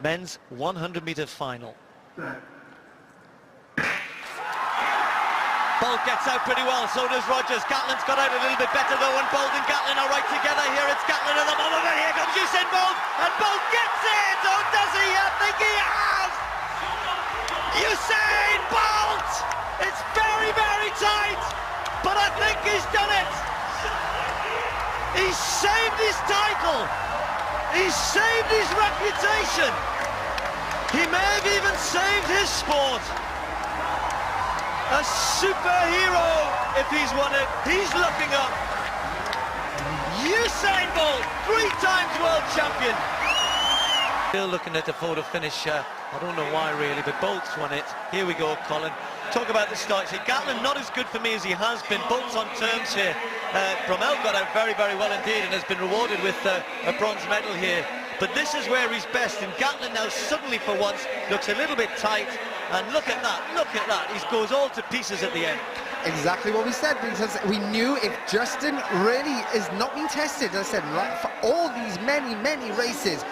men's 100-meter final. Bolt gets out pretty well, so does Rogers. Gatlin's got out a little bit better though, and Bolt and Gatlin are right together here. It's Gatlin at the moment, and here comes Usain Bolt, and Bolt gets it! Oh, does he? I think he has! Usain Bolt! It's very, very tight, but I think he's done it! He's saved his title! He's saved his reputation! He may have even saved his sport! A superhero if he's won it. He's looking up. Usain Bolt, 3 times world champion. Still looking at the photo finish. I don't know why really, but Bolt's won it. Here we go, Colin. Talk about the start. See, Gatlin not as good for me as he has been. Bolt's on terms here. Bromell got out very, very well indeed and has been rewarded with a bronze medal here. But this is where he's best, and Gatlin now suddenly for once looks a little bit tight. And look at that, he goes all to pieces at the end. Exactly what we said, because we knew if Justin really is not being tested, as I said, right, for all these many races,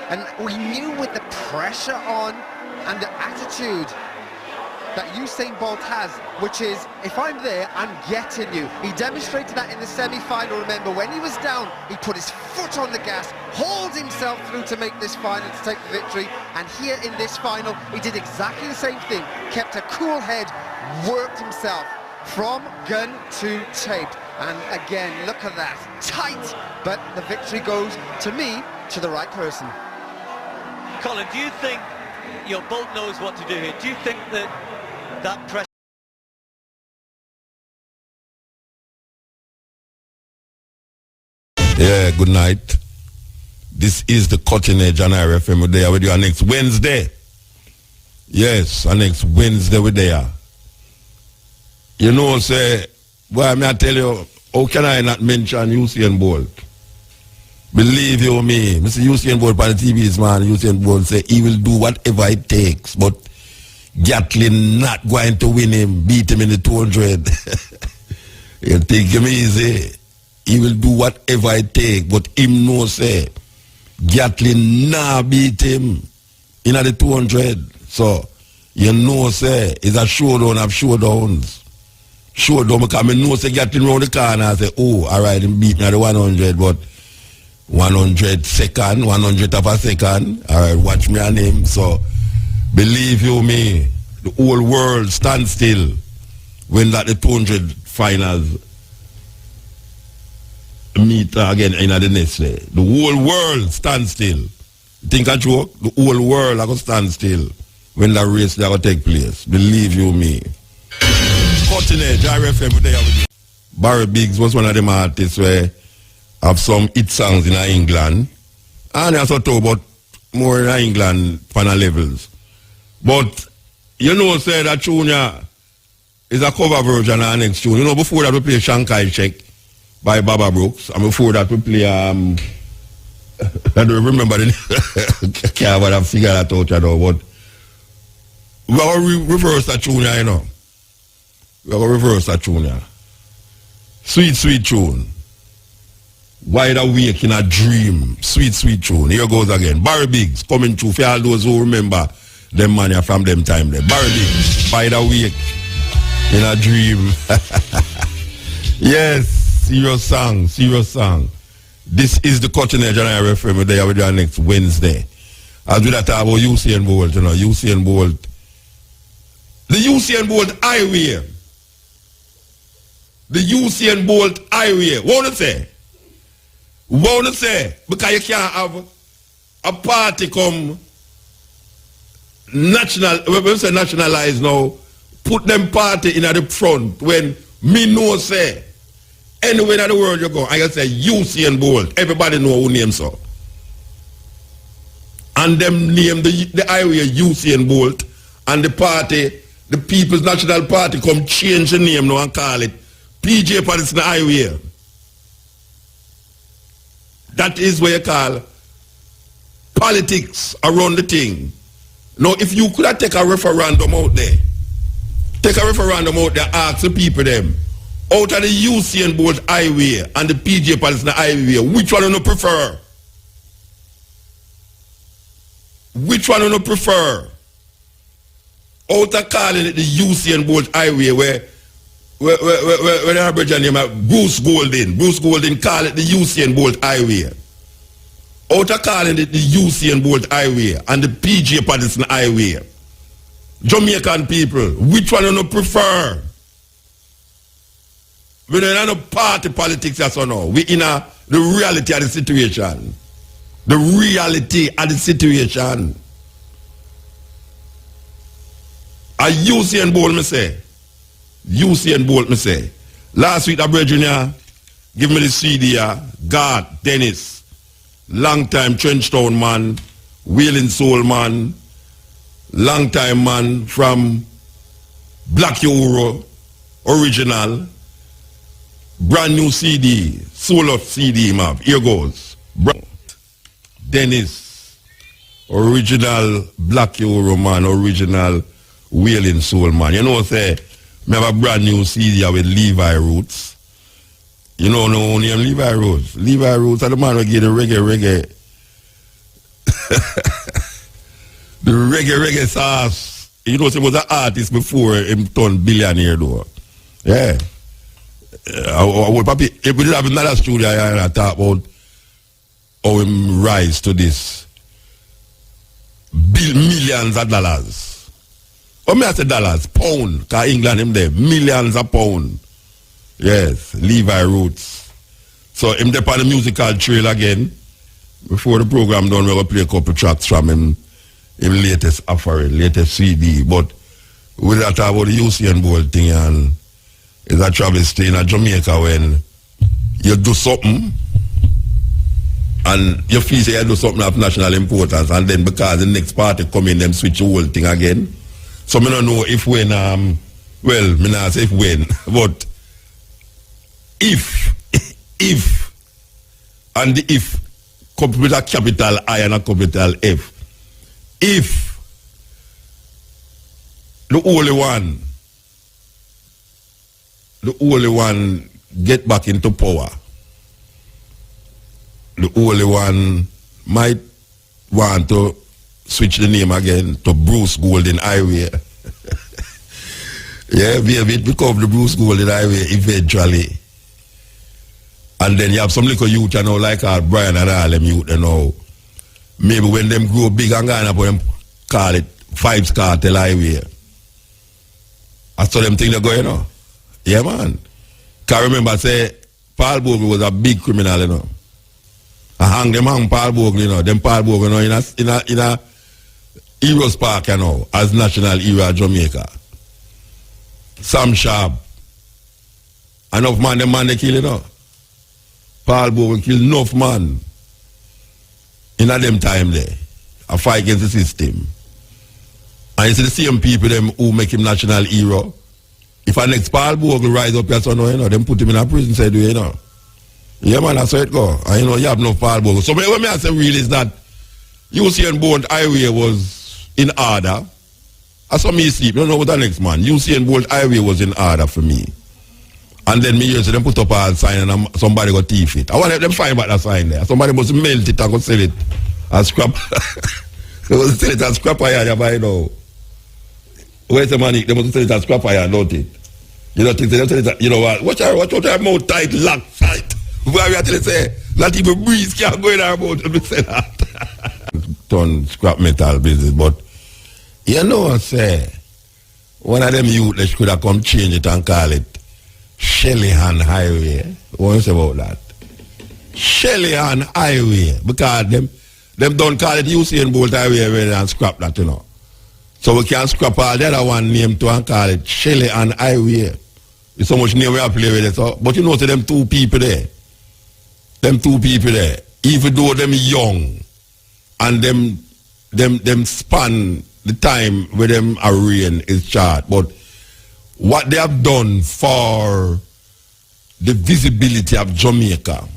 and we knew with the pressure on and the attitude that Usain Bolt has, which is, if I'm there, I'm getting you. He demonstrated that in the semi-final. Remember, when he was down, he put his foot on the gas, hauled himself through to make this final, to take the victory, and here in this final, he did exactly the same thing, kept a cool head, worked himself from gun to tape, and again, look at that, tight, but the victory goes, to me, to the right person. Colin, do you think your Bolt knows what to do here? Do you think that pressure? Yeah, good night. This is the Cutting Edge on RFM. We're there with you next Wednesday. Yes, next Wednesday we're there. You know, say, boy, may I tell you, how can I not mention Usain Bolt? Believe you me, Mr. Usain Bolt on the TV this man, Usain Bolt say he will do whatever it takes, but Gatlin not going to win him, beat him in the 200. You take him easy. He will do whatever it takes, but him no say Gatlin nah beat him in the 200. So, you know say, it's a showdown of showdowns. Showdown because I know say Gatlin round the corner and say, oh, alright, him beat me at the 100, but 100 second, 100 of a second, alright, watch me on him. So, believe you me, the whole world stands still when that the 200 finals meet again in the next day. The whole world stands still. You think I joke? The whole world are going to stand still when that race is going to take place. Believe you me. Cutting Edge, RFM, there with you. Barry Biggs was one of them artists where have some hit songs in England. And I also talk about more in England final levels. But you know, say that tune is a cover version of the next tune. You know, before that we play Shankai Check by Baba Brooks, and before that we play I don't remember the can't have figured that out, you know, but we are going to reverse that tune, you know. We are going to reverse that tune, yeah. Sweet, sweet tune. Wide awake in a dream. Sweet, sweet tune. Here goes again. Barry Biggs coming through for all those who remember them man from them time there. Barry Biggs, wide awake in a dream. Yes, serious song, serious song. This is the Cutting Edge on RFM. We're there with you next Wednesday. As we talk about Usain Bolt, you know, Usain Bolt. The Usain Bolt highway. The Usain Bolt highway. What do you say? What do you say? Because you can't have a party come national, when we say nationalize now, put them party in at the front when me know say anywhere in the world you go, I can say Usain Bolt. Everybody know who name so. And them name the highway Usain Bolt, and the party, the People's National Party come change the name now and call it PJ Patterson Highway. That is what you call politics around the thing. Now, if you could have take a referendum out there, ask the people them, out of the Usain Bolt Highway and the PJ Patterson Highway, which one do you prefer? which one do you prefer? Out of calling it the Usain Bolt Highway where the Aboriginal name Bruce Golding. Bruce Golding call it the Usain Bolt Highway. Out of calling it the Usain Bolt Highway and the PJ Patterson Highway. Jamaican people, which one do you prefer? We don't have no party politics as now. We in the reality of the situation. The reality of the situation. A Usain Bolt, me say. Usain Bolt, me say. Last week, the brethren give me the CD, God, Dennis. Long time Trenchtown man, Wailing Soul man, long time man from Black Euro, original. Brand new CD, soul of CD map. Here goes. Dennis, original Black Euro man, original Wailing Soul man. You know, say, I have a brand new CD with Levi Roots. You know, no name Levi Roots. Levi Roots are the man who get the reggae. The reggae sauce. You know, he was an artist before him turned billionaire though. Yeah. I would probably, if we did have another studio, I talk about how him rise to this millions of dollars. How many I say dollars? Pound. Because England him there. Millions of pound. Yes. Levi Roots. So him there on the musical trail again. Before the program done, we're going to play a couple tracks from him latest offering, latest CD. But we that talk about the Usain Bolt thing, and it's a travesty in Jamaica when you do something and you feel say you do something of national importance, and then because the next party come in, them switch the whole thing again. So I don't know if when, well, I not say if when, but if, and the if coupled with a capital I and a capital F, if the only one get back into power, the only one might want to switch the name again to Bruce Golden Highway. Yeah, we become the Bruce Golden Highway eventually. And then you have some little youth, you know, like Brian and all them youth, you know. Maybe when them grow big and gone up, them call it Vibes Cartel Highway. I saw them thing they go, you know. Yeah, man. Can remember, say, Paul Bogle was a big criminal, you know. I hang Paul Bogle, you know. Them Paul Bogle, you know, in a Heroes Park, you know, as national hero of Jamaica. Sam Sharp. Enough man, them man they kill, you know. Paul Bogle kill enough man. In a them time there. A fight against the system. And you see the same people them who make him national hero. If a next Paul Bogle rise up here, so no, you know, them put him in a prison side, you know. Yeah, man, that's how it go. And you know, you have no Paul Bogle. So what I say real is that Usain Bolt Highway was in order. I saw me sleep. You don't know what the next man. Usain Bolt Highway was in order for me. And then me hear so them put up a sign and somebody got thief it. I want them find back that sign there. Somebody must melt it and go sell it as scrap. They must sell it as scrap iron, buy it now. Where's the money? They must sell it as scrap iron, don't it? You know, think they sell it, you know what? Watch out mouth tight, lock tight. Why we actually say, not even breeze can't go in our mouth to say that. Turn scrap metal business, but you know what say, one of them youth they could have come change it and call it Shelleyhan Highway. What you say about that? Shelleyhan Highway. Because them don't call it Usain Bolt Highway and scrap that, you know. So we can scrap all the other one name to and call it Shelleyhan Highway. It's so much name we have to play with it. So, but you know, to them two people there, even though them young and them span the time where them are reign is short, but what they have done for the visibility of Jamaica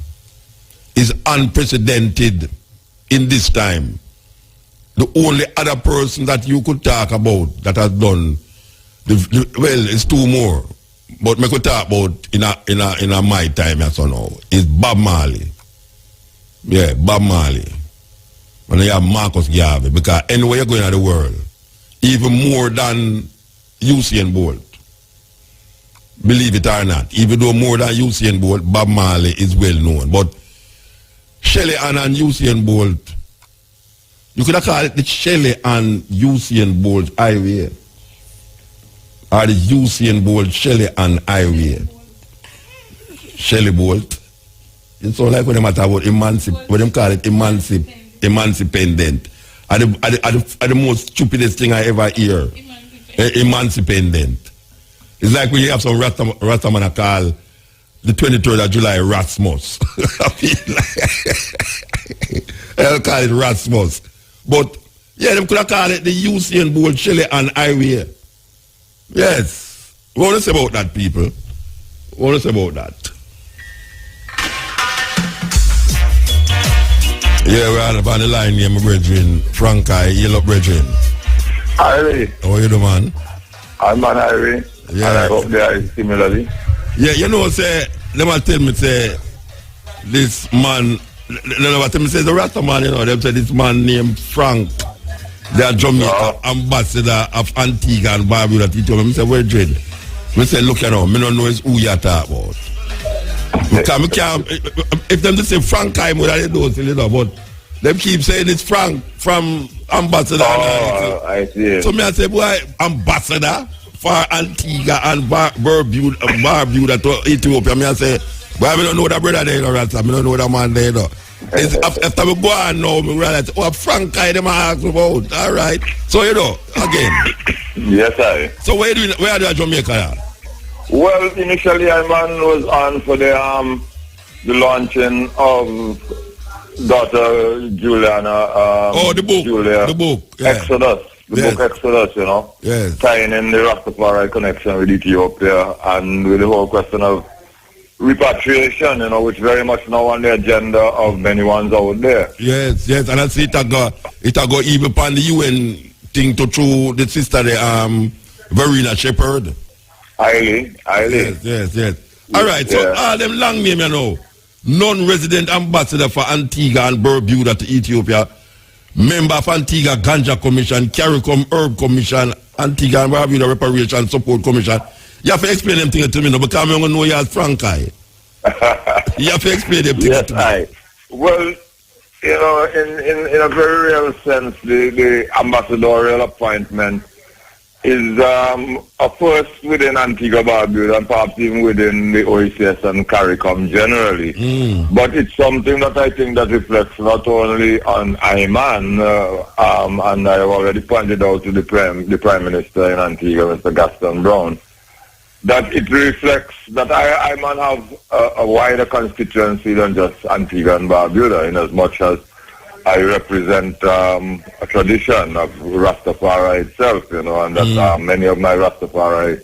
is unprecedented in this time. The only other person that you could talk about that has done, well, it's two more, but me could talk about in a my time as so now, is Bob Marley. Yeah, Bob Marley. and you have Marcus Garvey, because anywhere you're going in the world, even more than Usain Bolt, believe it or not, even though more than Usain Bolt, Bob Marley is well known. But Shelly Ann and Usain Bolt, you could have called it the Shelly and Usain Bolt Highway. Or the Usain Bolt Shelly Ann Highway. Shelly Bolt. It's all like when they matter about when they call it emancipendent. Are the most stupidest thing I ever hear. Emancipendent. It's like when you have some Rastaman call the 23rd of July Rasmus. I'll call it Rasmus. But yeah, they could have called it the Usain Bolt Shelly Ann Highway. Yes. What want to say about that, people? What want to say about that? Yeah, we're on the line here, my brethren. Frank, Yellow brethren. Harry. How are you doing, man? I'm on Harry. Yeah. And I hope they are similarly. Yeah, you know, say, they might tell me, say, this man, they never tell me, say, the Rasta man, you know, they say this man named Frank, they are Jamaica ambassador of Antigua and Barbuda. He told me, I say, where Dread? I say, look, you know, I don't know who you talk about. Because can't, if them just say Frank, I don't know, but them keep saying it's Frank from ambassador. I see. So me I say, boy, ambassador for Antigua and Barbuda to Ethiopia. Me I say, boy, I don't know that brother there, I don't know that man there. After we go on now, we realize, oh, Frank, I them ask about. All right. So, you know, again. Yes, I. So, where are you Jamaica? Well, initially, I was on for the launching of daughter Juliana. The book. Julia, the book. Yeah. Exodus. The book Exodus, you know. Yes. Tying in the Rastafari connection with Ethiopia and with the whole question of repatriation, you know, which very much now on the agenda of many ones out there. Yes, yes, and I see it go even upon the UN thing to through the sister, Verena Shepherd. Highly. Yes. All right, so them long name, you know, non-resident ambassador for Antigua and Barbuda to Ethiopia, member of Antigua Ganja Commission, CARICOM Herb Commission, Antigua and Barbuda Reparations Support Commission. You have to explain them things to me now, because I don't know you as Frank. You have to explain them things to me. Yes, well, you know, in a very real sense, the ambassadorial appointment is a first within Antigua Barbuda and perhaps even within the OECS and CARICOM generally. But it's something that I think that reflects not only on Ayman, and I have already pointed out to the Prime Minister in Antigua, Mr. Gaston Brown, that it reflects that Ayman have a wider constituency than just Antigua and Barbuda, in as much as I represent a tradition of Rastafari itself, you know, and that many of my Rastafari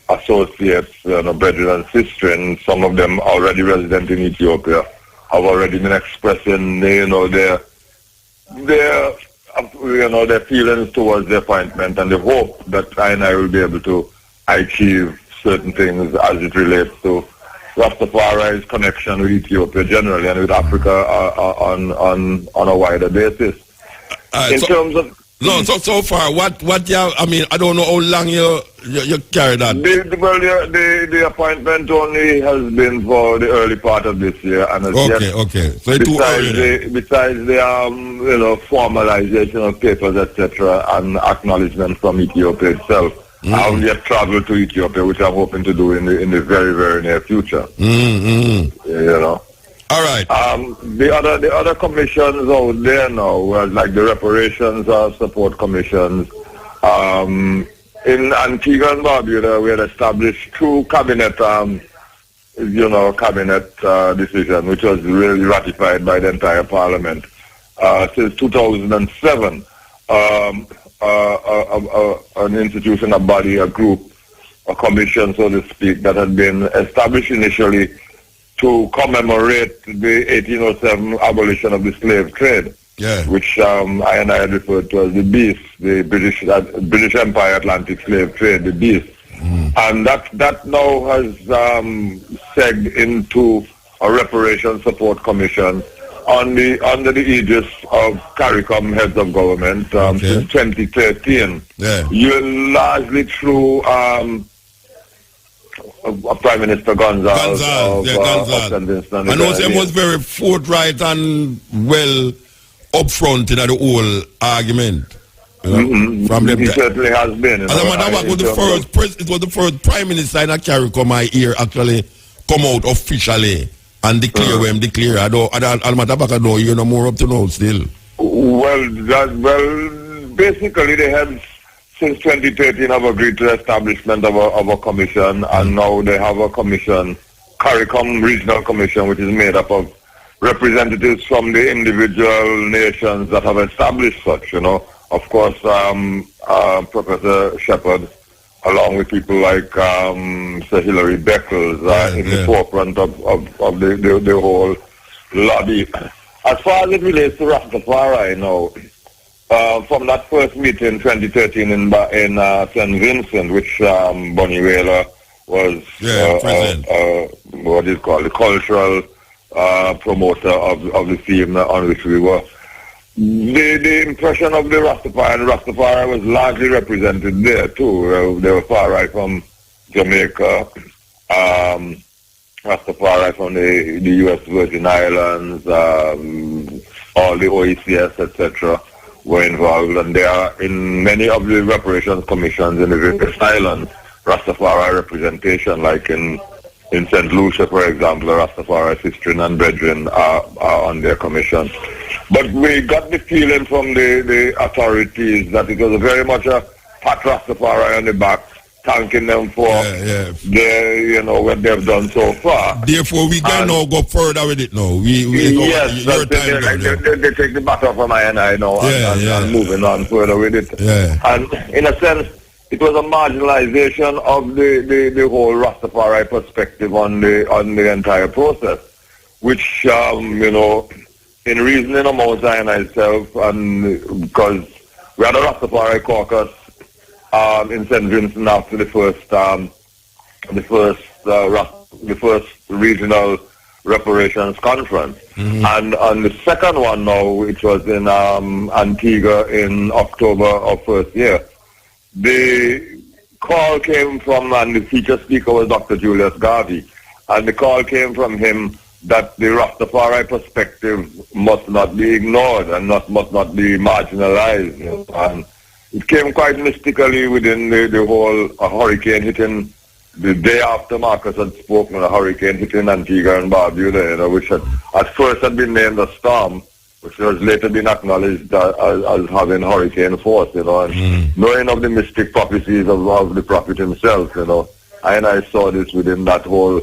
associates, you know, brethren and sisters, and some of them already resident in Ethiopia, have already been expressing, you know, their feelings towards the appointment and the hope that I will be able to achieve certain things as it relates to Rastafari's connection with Ethiopia generally and with Africa on a wider basis. In terms of so far, what you have, I mean, I don't know how long you carry that. The appointment only has been for the early part of this year, and okay. So it's too early. Besides the you know, formalization of papers, etc., and acknowledgement from Ethiopia itself. I haven't yet traveled to Ethiopia, which I'm hoping to do in the very, very near future. You know. All right. The other commissions out there now, like the Reparations Support Commissions. In Antigua and Barbuda, we had established two cabinet, decision, which was really ratified by the entire Parliament since 2007. An institution, a body, a group, a commission, so to speak, that had been established initially to commemorate the 1807 abolition of the slave trade, which I had referred to as the beast, the British Empire Atlantic slave trade, the beast. And that now has segged into a Reparations Support Commission, under the aegis of CARICOM heads of government since 2013. Yeah. You're largely through Prime Minister Gonzalez. Gonzalez. I know he was very forthright and well upfront in the whole argument. From them he certainly has been. As a matter of fact, it was the first Prime Minister in a CARICOM I hear actually come out officially and declare when declare. I don't know, you know more up to now still. Well, basically they have since 2013 have agreed to the establishment of a commission, and now they have a commission, CARICOM Regional Commission, which is made up of representatives from the individual nations that have established such, you know. Of course, Professor Shepherd, along with people like Sir Hilary Beckles in the forefront of the whole lobby. As far as it relates to Rastafari now, from that first meeting in 2013 in St. Vincent, which Bonnie Whaler was what is called the cultural promoter of the theme on which we were. The impression of the Rastafari was largely represented there too. They were far right from Jamaica, Rastafari from the U.S. Virgin Islands, all the OECS, etc. were involved, and they are in many of the reparations commissions in the various islands. Rastafari representation, like in St. Lucia, for example, Rastafari sisters and brethren are on their commission. But we got the feeling from the authorities that it was very much a pat Rastafari on the back, thanking them for what they've done so far. Therefore, we can now go further with it now. They take the baton from I now and moving on further with it. Yeah. And in a sense, it was a marginalization of the whole Rastafari perspective on the entire process, which in reasoning amongst I and myself, and because we had a Rastafari caucus in St. Vincent after the first regional reparations conference, and on the second one now, which was in Antigua in October of first year, the call came from, and the feature speaker was Dr. Julius Garvey, and the call came from him that the Rastafari perspective must not be ignored and must not be marginalized. And it came quite mystically within the whole hurricane hitting the day after Marcus had spoken, a hurricane hitting Antigua and Barbuda, which at first had been named a storm, which has later been acknowledged as having hurricane force, and knowing of the mystic prophecies of the prophet himself, I saw this within that whole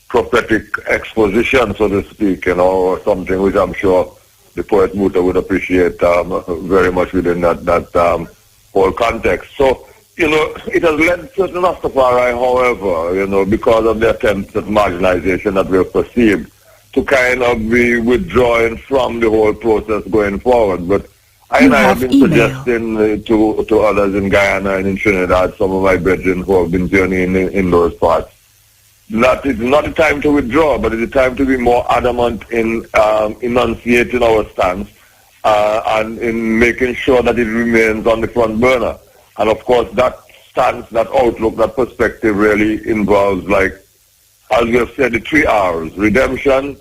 prophetic exposition, so to speak, or something which I'm sure the poet Muta would appreciate very much within that whole context. So, it has led certain Rastafari, however, because of the attempts at marginalization that we have perceived, to kind of be withdrawing from the whole process going forward. But I have been suggesting to others in Guyana and in Trinidad, some of my brethren who have been journeying in those parts, that it's not a time to withdraw, but it's a time to be more adamant in enunciating our stance and in making sure that it remains on the front burner. And of course, that stance, that outlook, that perspective really involves, like, as we have said, the 3 R's: redemption,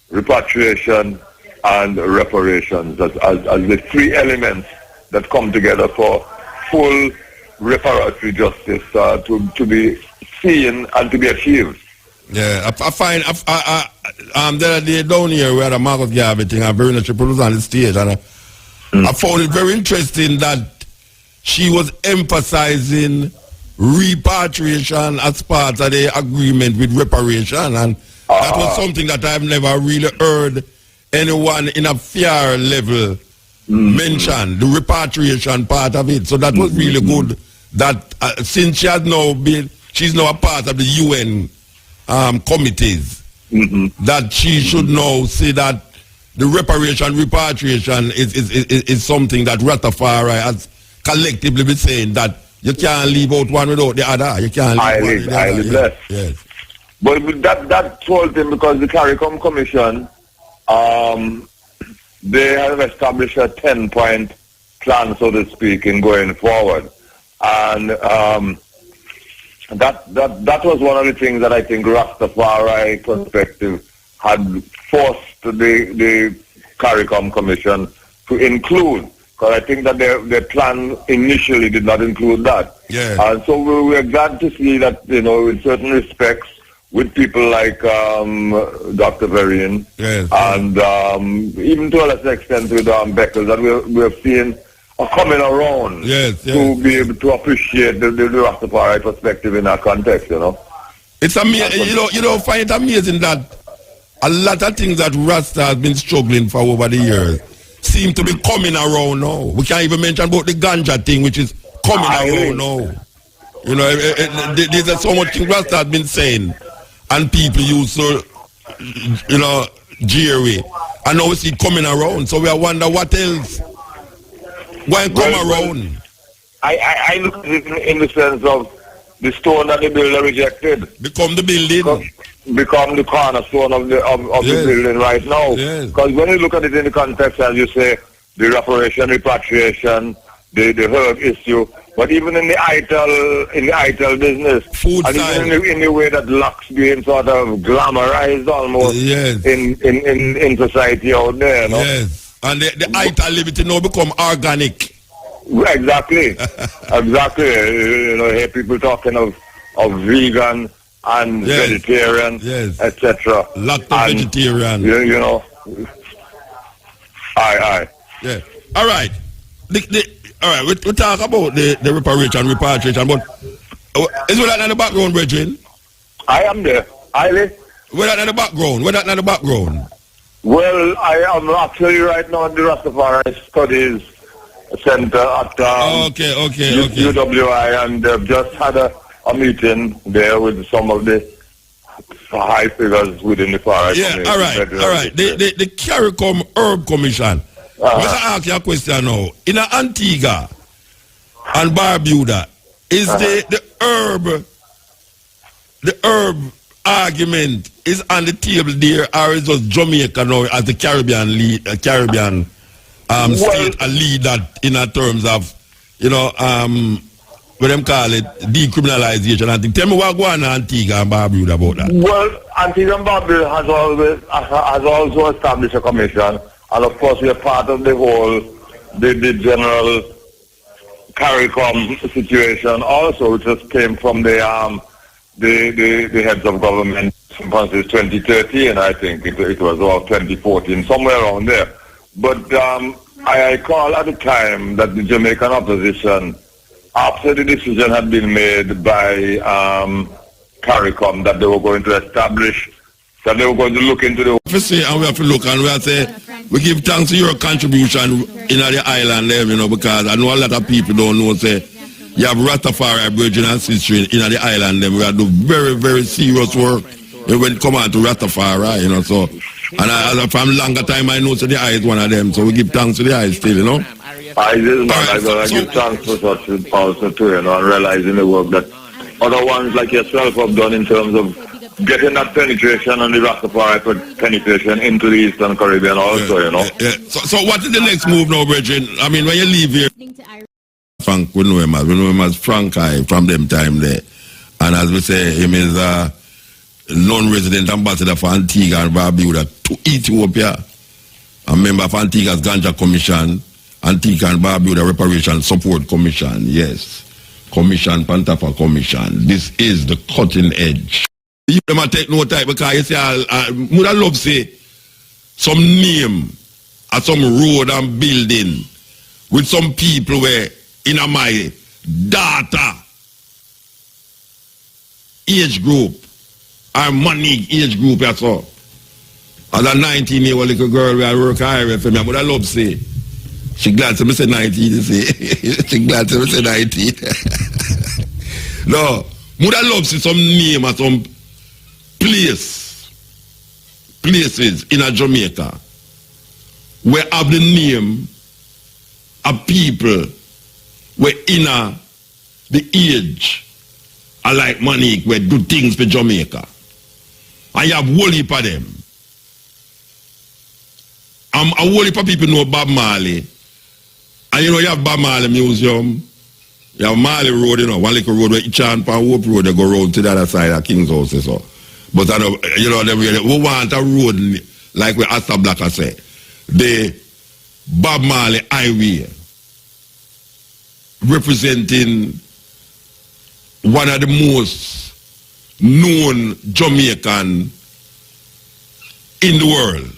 repatriation, and reparations, as the 3 elements that come together for full reparatory justice to be seen and to be achieved. Yeah, I find the other day down here we had a Marcus Garvey thing, and Verena Triple was on the stage, and I found it very interesting that she was emphasizing repatriation as part of the agreement with reparation, and that was something that I've never really heard anyone in a fair level mention, the repatriation part of it. So that was really good that since she has now been, she's now a part of the UN committees, that she should now see that the repatriation is something that Rastafari has collectively been saying, that you can't leave out one without the other. You can't leave one without the other. Yes. But that whole thing, because the CARICOM Commission they have established a 10-point plan, so to speak, in going forward. And that was one of the things that I think Rastafari perspective had forced the CARICOM Commission to include. Because I think that their plan initially did not include that. Yeah. And so we're glad to see that, in certain respects, with people like Dr. Varian, yes, and even to a lesser extent with Beckles, that we're seeing a coming around to be able to appreciate the Rastafari perspective in that context, It's amazing, you don't find it amazing that a lot of things that Rasta has been struggling for over the years seem to be coming around now. We can't even mention about the ganja thing, which is coming around now. There's so much thing Rasta has been saying, and people used to, jeer it. And now we see it coming around. So we wonder what else. Why come around? I look at it in the sense of the stone that the builder rejected. Become the building. Become the cornerstone of the building right now. Because when you look at it in the context, as you say, the repatriation, the herb issue, but even in the ITIL business, food and side, even in the way that Lux being sort of glamorized almost in society out there, Yes, and the ITIL liberty now become organic. Exactly, exactly. Hear people talking of vegan and vegetarian, etc. Lacto-vegetarian. Aye. Yeah. All right. All right, we talk about the repatriation, but is that in the background, Brethren? I am there. Where that in the background? Well, I am actually right now at the Rastafari Studies Center at UWI, and they've just had a meeting there with some of the high figures within the Far community. All right. The CARICOM Herb Commission. Let's ask you a question now. In Antigua and Barbuda, is the herb argument is on the table there, or is just Jamaica now as the Caribbean state a lead that in terms of what them call it, decriminalization? I think. Tell me what going on in Antigua and Barbuda about that. Well, Antigua and Barbuda has also established a commission. And of course, we are part of the whole, the general CARICOM situation also, which just came from the heads of government since 2013, I think. It was about 2014, somewhere around there. But I recall at the time that the Jamaican opposition, after the decision had been made by CARICOM that they were going to establish, that they were going to look into the... And we have to look and we have to say, we give thanks to your contribution in the island there, because I know a lot of people don't know, say, you have Rastafari, Virgin and Sister in the island there. We have to do very, very serious work when it come on to Rastafari, so. And from longer time, I know so the eye is one of them, so we give thanks to the eye still, I give thanks for such also too, and realizing the work that other ones like yourself have done in terms of getting that penetration and the Rastafari penetration into the Eastern Caribbean also, So what is the next move now, Bridget? I mean, when you leave here, Frank, we know him as Frank from them time there. And as we say, him is a non-resident ambassador for Antigua and Barbuda to Ethiopia. A member of Antigua's Ganja Commission, Antigua and Barbuda Reparations Support Commission, yes. Commission, Pantafa Commission. This is the cutting edge. You never take no time because you say, I would love to say some name at some road and building with some people where in my data age group or money age group as well. As a 19-year-old little girl where I work higher for me, I would love to say she glad to me say 19 say. She glad to me say 19. No, would love to see some name at some places in a Jamaica where have the name of people where in the age are like Monique where do things for Jamaica. And you have whole heap of them. A whole heap of people know Bob Marley. And you know, you have Bob Marley Museum. You have Marley Road, you know, one little road where each and Hope Road, they go round to the other side of King's House. So. But, you know, we want a road, like what Asta Blacker said. The Bob Marley Highway, representing one of the most known Jamaican in the world.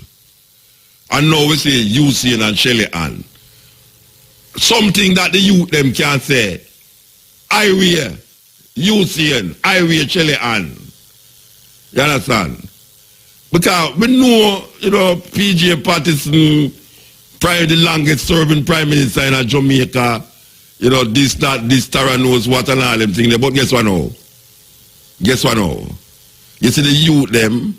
And now we say Usain and Shelly Ann. Something that the youth them can say, Highway, Usain, Highway, Shelly Ann. You understand? Because we know, you know, PJ Petition, probably the longest serving prime minister in Jamaica, you know, this, Tara knows what and all them things. But guess what now? Guess what now? You see the youth them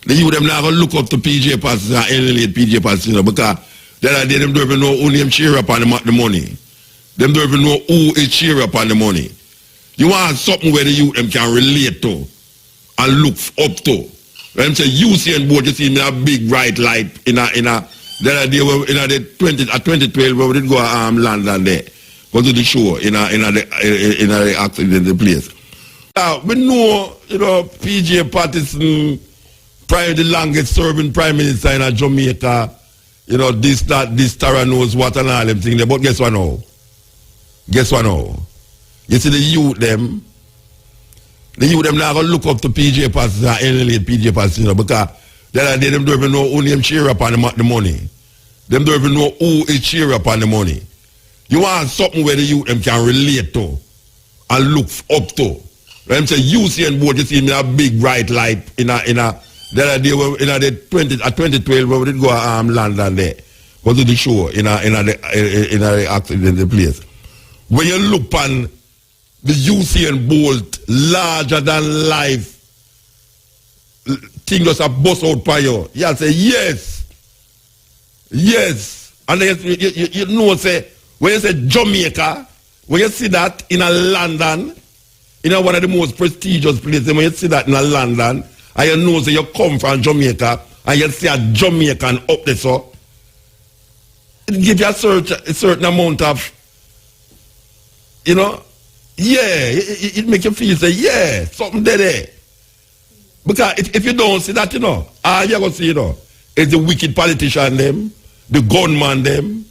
now going to look up to PJ Petition and emulate PJ Petition, you know, because the other day them don't even know who name cheer up on the money. Them don't even know who is cheer up on the money. You want something where the youth them can relate to and look up to. When say Usain Bolt, you see me a big bright light in a the other day in the 2012 when we did go to London there, go to the show in the accident place. We know, you know, PJ Petition, probably the longest serving prime minister in Jamaica, you know, this Tara knows what and all them things. But guess what now? Guess what now? You see the youth them now going to look up to PJ Petition and emulate PJ Petition, you know, because the other day them don't even know who name cheer up on the money. Them don't even know who is cheer up on the money. You want something where the youth them can relate to and look up to. When say Usain Bolt, you see me a big bright light in the other day in the 2012 when we did go to London there, go to the show in the accident place. When you look on the Usain Bolt larger than life thing just a bust out for you, you say yes. Yes. And then you know, say, when you say Jamaica, when you see that in a London, in one of the most prestigious places, when you see that in a London, and you know, say you come from Jamaica, and you see a Jamaican up there, so it gives you a certain amount of, you know, yeah, it makes you feel, say, yeah, something there. Because if you don't see that, you know, all you're going to see, you know, is the wicked politician them, the gunman them,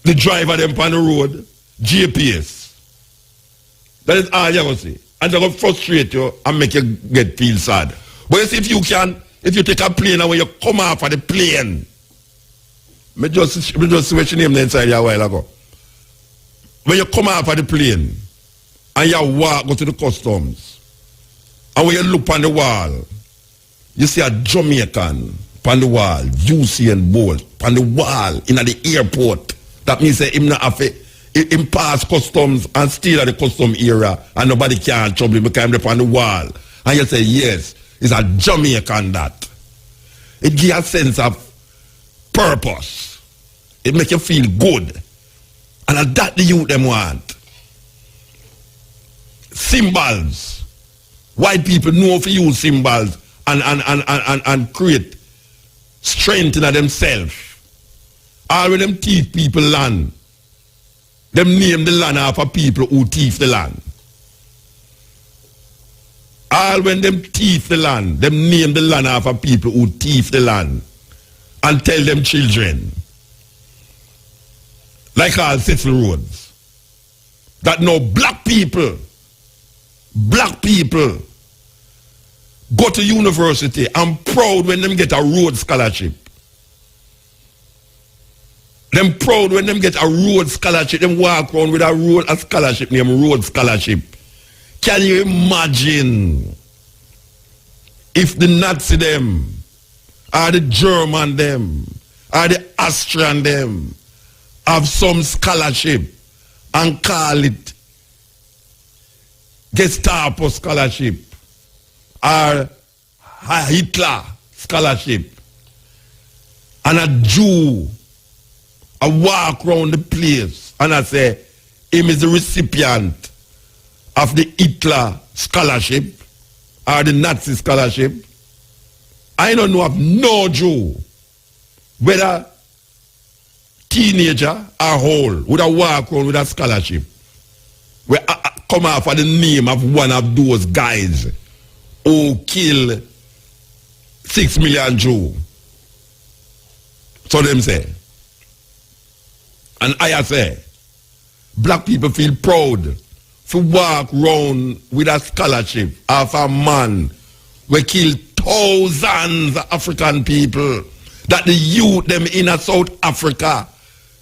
the driver them on the road, GPS. That is all you're going to see. And they're going to frustrate you and make you feel sad. But you see, if you take a plane and when you come off of the plane, me just switch your name inside you a while ago. When you come off of the plane and you go to the customs, and when you look on the wall, you see a Jamaican on the wall, Usain Bolt on the wall in the airport. That means that him not have him pass customs and still at the custom area and nobody can trouble him because him on the wall. And you say, yes, it's a Jamaican that. It gives a sense of purpose. It makes you feel good. And that the youth them want. Symbols. White people know if you use symbols and create strength in themselves. All when them thief people land, them name the land after people who thief the land. All when them thief the land, them name the land after people who thief the land and tell them children. Like all Cecil Rhodes. That now black people go to university and proud when them get a Rhodes scholarship. Them proud when them get a Rhodes scholarship. Them walk around with a scholarship named Rhodes Scholarship. Can you imagine if the Nazi them, or the German them, or the Austrian them have some scholarship and call it Gestapo scholarship or Hitler scholarship, and a Jew I walk around the place and I say him is the recipient of the Hitler scholarship or the Nazi scholarship. I don't know of no Jew whether teenager or old, would have walk around with a scholarship, we come out for the name of one of those guys who kill 6 million Jews. So them say. And I say, black people feel proud to walk around with a scholarship of a man who killed thousands of African people, that the youth them in South Africa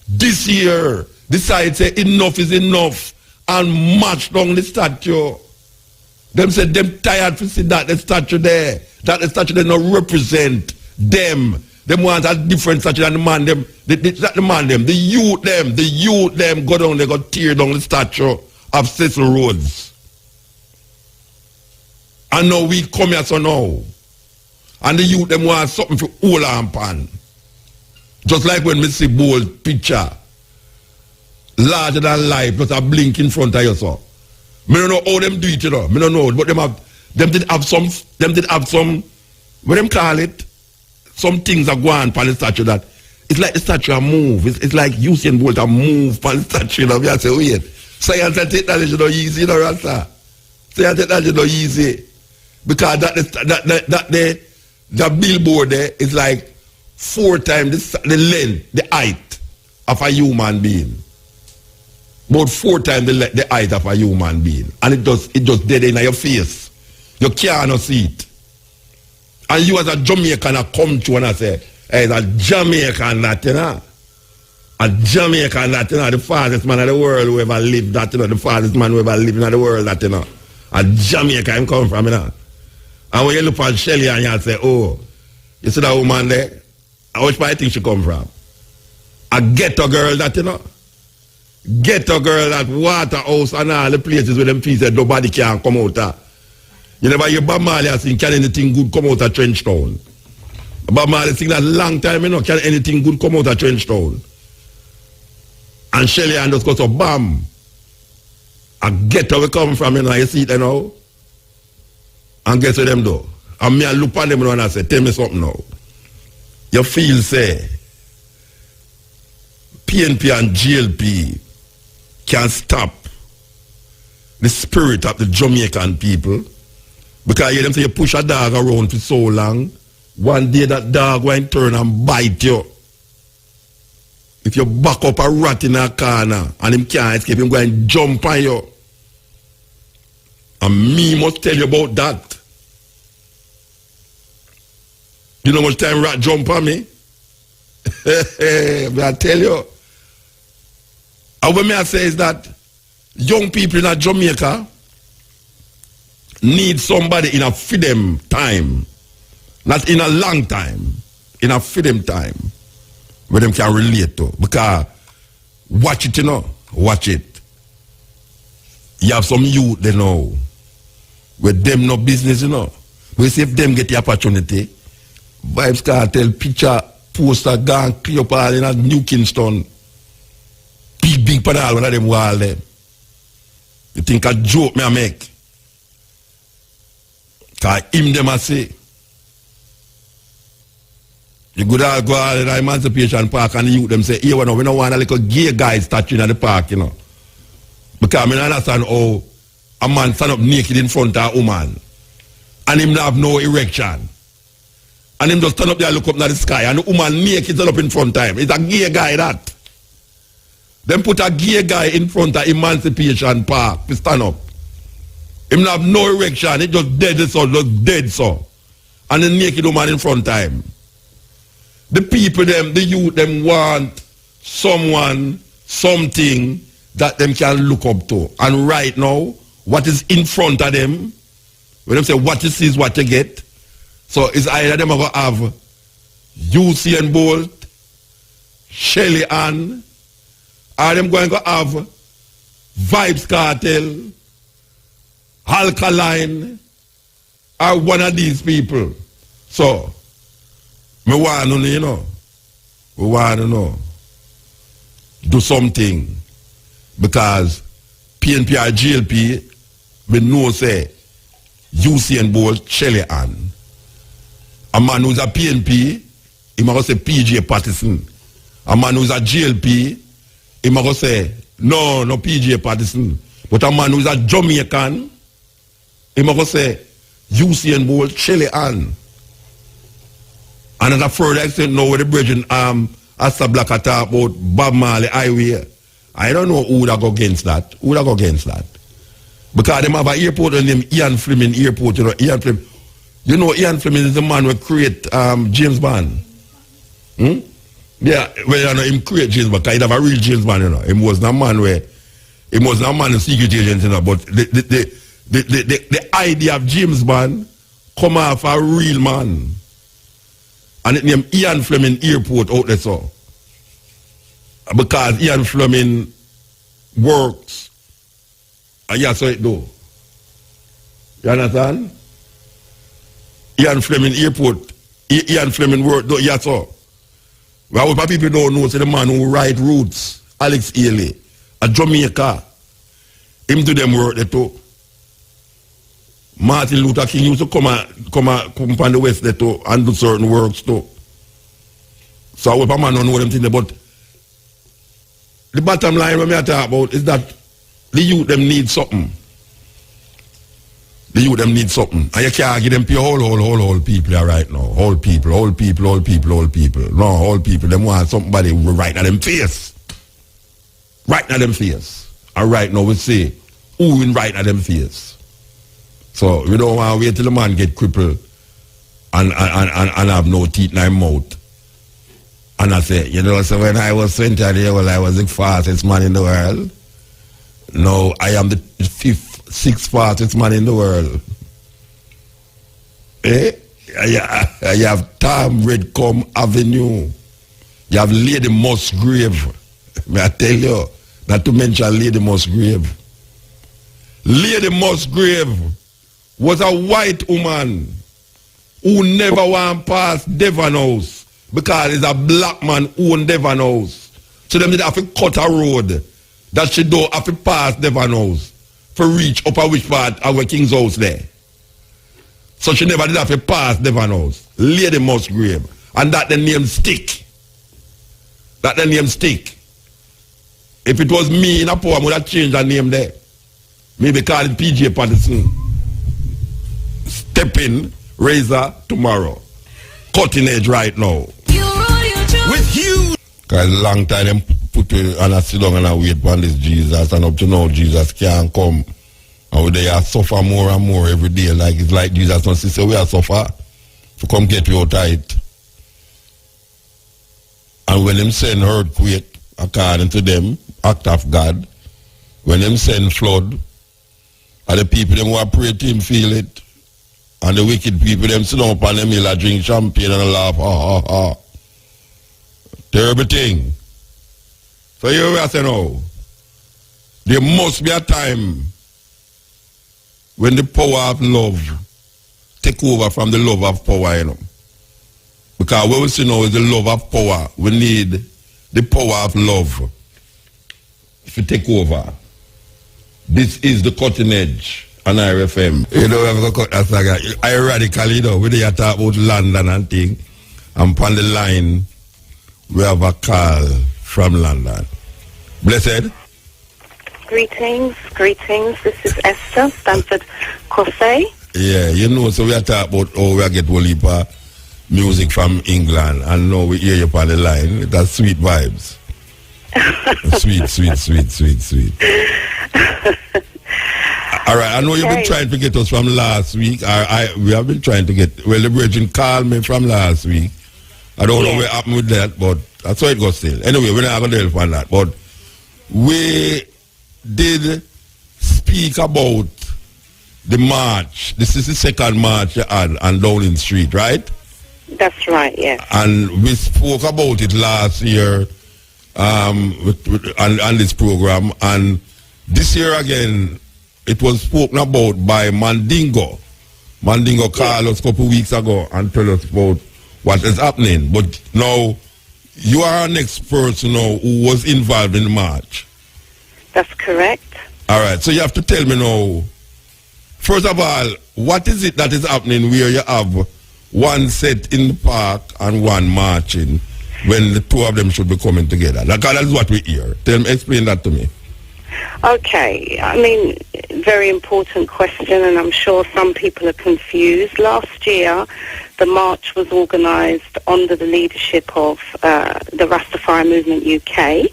this year decide say enough is enough and march down the statue. Them say them tired to see that the statue there, that the statue there not represent them. Them want a different statue than the man them, the youth them go down, they go tear down the statue of Cecil Rhodes. And now we come here so now. And the youth them want something for hold on pan. Just like when we see bold picture, larger than life, just a blink in front of you so. Me don't know how them do it, you know. Me don't know, but them did have some, what them call it? Some things are going on the statue that, it's like the statue move. It's like Usain Bolt a move on the statue, you know. I say, wait, science and technology not easy, you know, Rasta. Science and technology not easy. Because the billboard there is like 4 times the length, the height of a human being. About 4 times the height of a human being. And it just dead in your face. You cannot see it. And you as a Jamaican come to and I say, hey, it's a Jamaican that, you know. A Jamaican that, you know, the farthest man in the world who ever lived that, you know, the farthest man who ever lived in the world that, you know. A Jamaica I'm coming from, you know. And when you look at Shelly and you say, oh, you see that woman there? Which part do you think she come from? A ghetto girl that, you know. Ghetto girl that Waterhouse and all the places where them people say nobody can come out of. You never hear Bob Marley sing, can anything good come out of Trenchtown? Bob Marley sing that long time, you know, can anything good come out of Trenchtown? And Shelly and just go so bam. A ghetto we come from, you know, you see it, you know. And guess what them do? And me I look at them and I say, tell me something now. You feel say PNP and GLP can stop the spirit of the Jamaican people, because you them say you push a dog around for so long, one day that dog will turn and bite you. If you back up a rat in a corner and him can't escape, him go and jump on you. And me must tell you about that. You know how much time rat jump on me? I tell you. And what I say is that young people in Jamaica need somebody in a freedom time. Not in a long time. In a freedom time. Where them can relate to. Because watch it, you know. Watch it. You have some youth, they know. With them no business, you know. We see if them get the opportunity. Vibes Cartel, picture, poster, gang, clear up all in a New Kingston. Big panel, one of them wall there. You think a joke me I make? Because him them I say. You go all go out in the Emancipation Park and the youth them say, here we don't want a little gay guy statue in the park, you know. Because I don't understand how a man stand up naked in front of a woman and him have no erection. And him just stand up there and look up at the sky and the woman naked stand up in front of him. It's a gay guy that. Them put a gay guy in front of Emancipation Park to stand up. Him have no erection, it just dead so, just dead so. And the naked woman in front of him. The people them, the youth them want someone, something that them can look up to. And right now, what is in front of them, when them say what you see is what you get. So it's either them going to have Usain Bolt, Shelly Ann, or them going to have Vibes Cartel, Alkaline, or one of these people. So, me want to know, you know. We want to know. Do something. Because PNP or GLP, we know say, Usain Bolt, Shelly Ann. A man who's a PNP he might say PJ Patterson. A man who's a GLP, he might say, no PJ Patterson. But a man who's a Jamaican, he might say, Usain Bolt, Shelly Ann. And at a further extent now with the bridging, Asta Black talk about Bob Marley Highway. I don't know who would go against that. Who would go against that? Because they have an airport named Ian Fleming Airport. Ian Fleming. You know Ian Fleming is the man who create James Bond. Yeah, well, you know, him create James Bond, because he have a real James Bond, you know. He was not a man where, he was not a man in secret agent, you know, but the idea of James Bond come off a real man. And it named Ian Fleming Airport out there, so. Because Ian Fleming works, and yeah, so it do. You understand? Ian Fleming Airport, Ian Fleming work, do, yeah, so. Well, what people don't know, so the man who write Roots, Alex Haley, a Jamaica, him do them work there too. Martin Luther King used to come from the West there too and do certain works too. So I hope a man don't know them things, but the bottom line what I talk about is that the youth them need something. The youth them need something. And you can't give them pure whole people right now. Whole people. No, whole people, them want somebody right at them face. Right at them face. And right now we say, who in right at them face? So we don't want to wait till the man get crippled and have no teeth in his mouth. And I say, you know, so when I was 20 years old, I was the fastest man in the world. No, I am the sixth fastest man in the world. Eh? You have Tom Redcombe Avenue. You have Lady Musgrave. May I tell you, not to mention Lady Musgrave. Lady Musgrave was a white woman who never went past Devon House because it's a black man who owned Devon House. So them did have to cut a road that she don't have to pass Devon House for reach up a which part of our King's house there. So she never did have to pass Devon House. Lady Musgrave. And that the name stick. That the name stick. If it was me in a poem, I would have changed the name there. Maybe call it PJ Patterson. Step in, razor tomorrow. Cutting edge right now. With you. Because a long time them put and I sit down and I wait for this Jesus, and up to now Jesus can't come. And they are suffer more and more every day. Like it's like Jesus and sister, we are suffer to come get you out of it. And when them send earthquake, according to them, act of God, when them send flood, and the people them who are pray to him feel it. And the wicked people them sit down upon them hill and drink champagne and laugh, ha ha ha. Terrible thing. So here we are saying now, there must be a time when the power of love take over from the love of power, you know. Because what we see now is the love of power. We need the power of love to take over. This is the cutting edge on RFM. You know, we have to cut that saga. I radically, you know, when they talk about London and thing, and on the line, we have a call from London. Blessed. Greetings. This is Esther, Stanford Coffey. Yeah, you know, so we are talking about how we get one heap of music from England, and now we hear you on the line. That's sweet vibes. sweet. All right, I know you've been trying to get us from last week. We have been trying to get, well, the Virgin called me from last week. I don't know what happened with that, but that's how it goes still. Anyway, we're not going to help on that. But we did speak about the march. This is the second march you had on Downing Street, right? That's right, yes. And we spoke about it last year on this program. And this year again, it was spoken about by Mandingo. Mandingo called us a couple of weeks ago and told us about what is happening. But now, you are our next person now who was involved in the march. That's correct. All right, so you have to tell me now, first of all, what is it that is happening where you have one set in the park and one marching when the two of them should be coming together? That's what we hear. Explain that to me. Okay, I mean, very important question, and I'm sure some people are confused. Last year, the march was organised under the leadership of the Rastafari Movement UK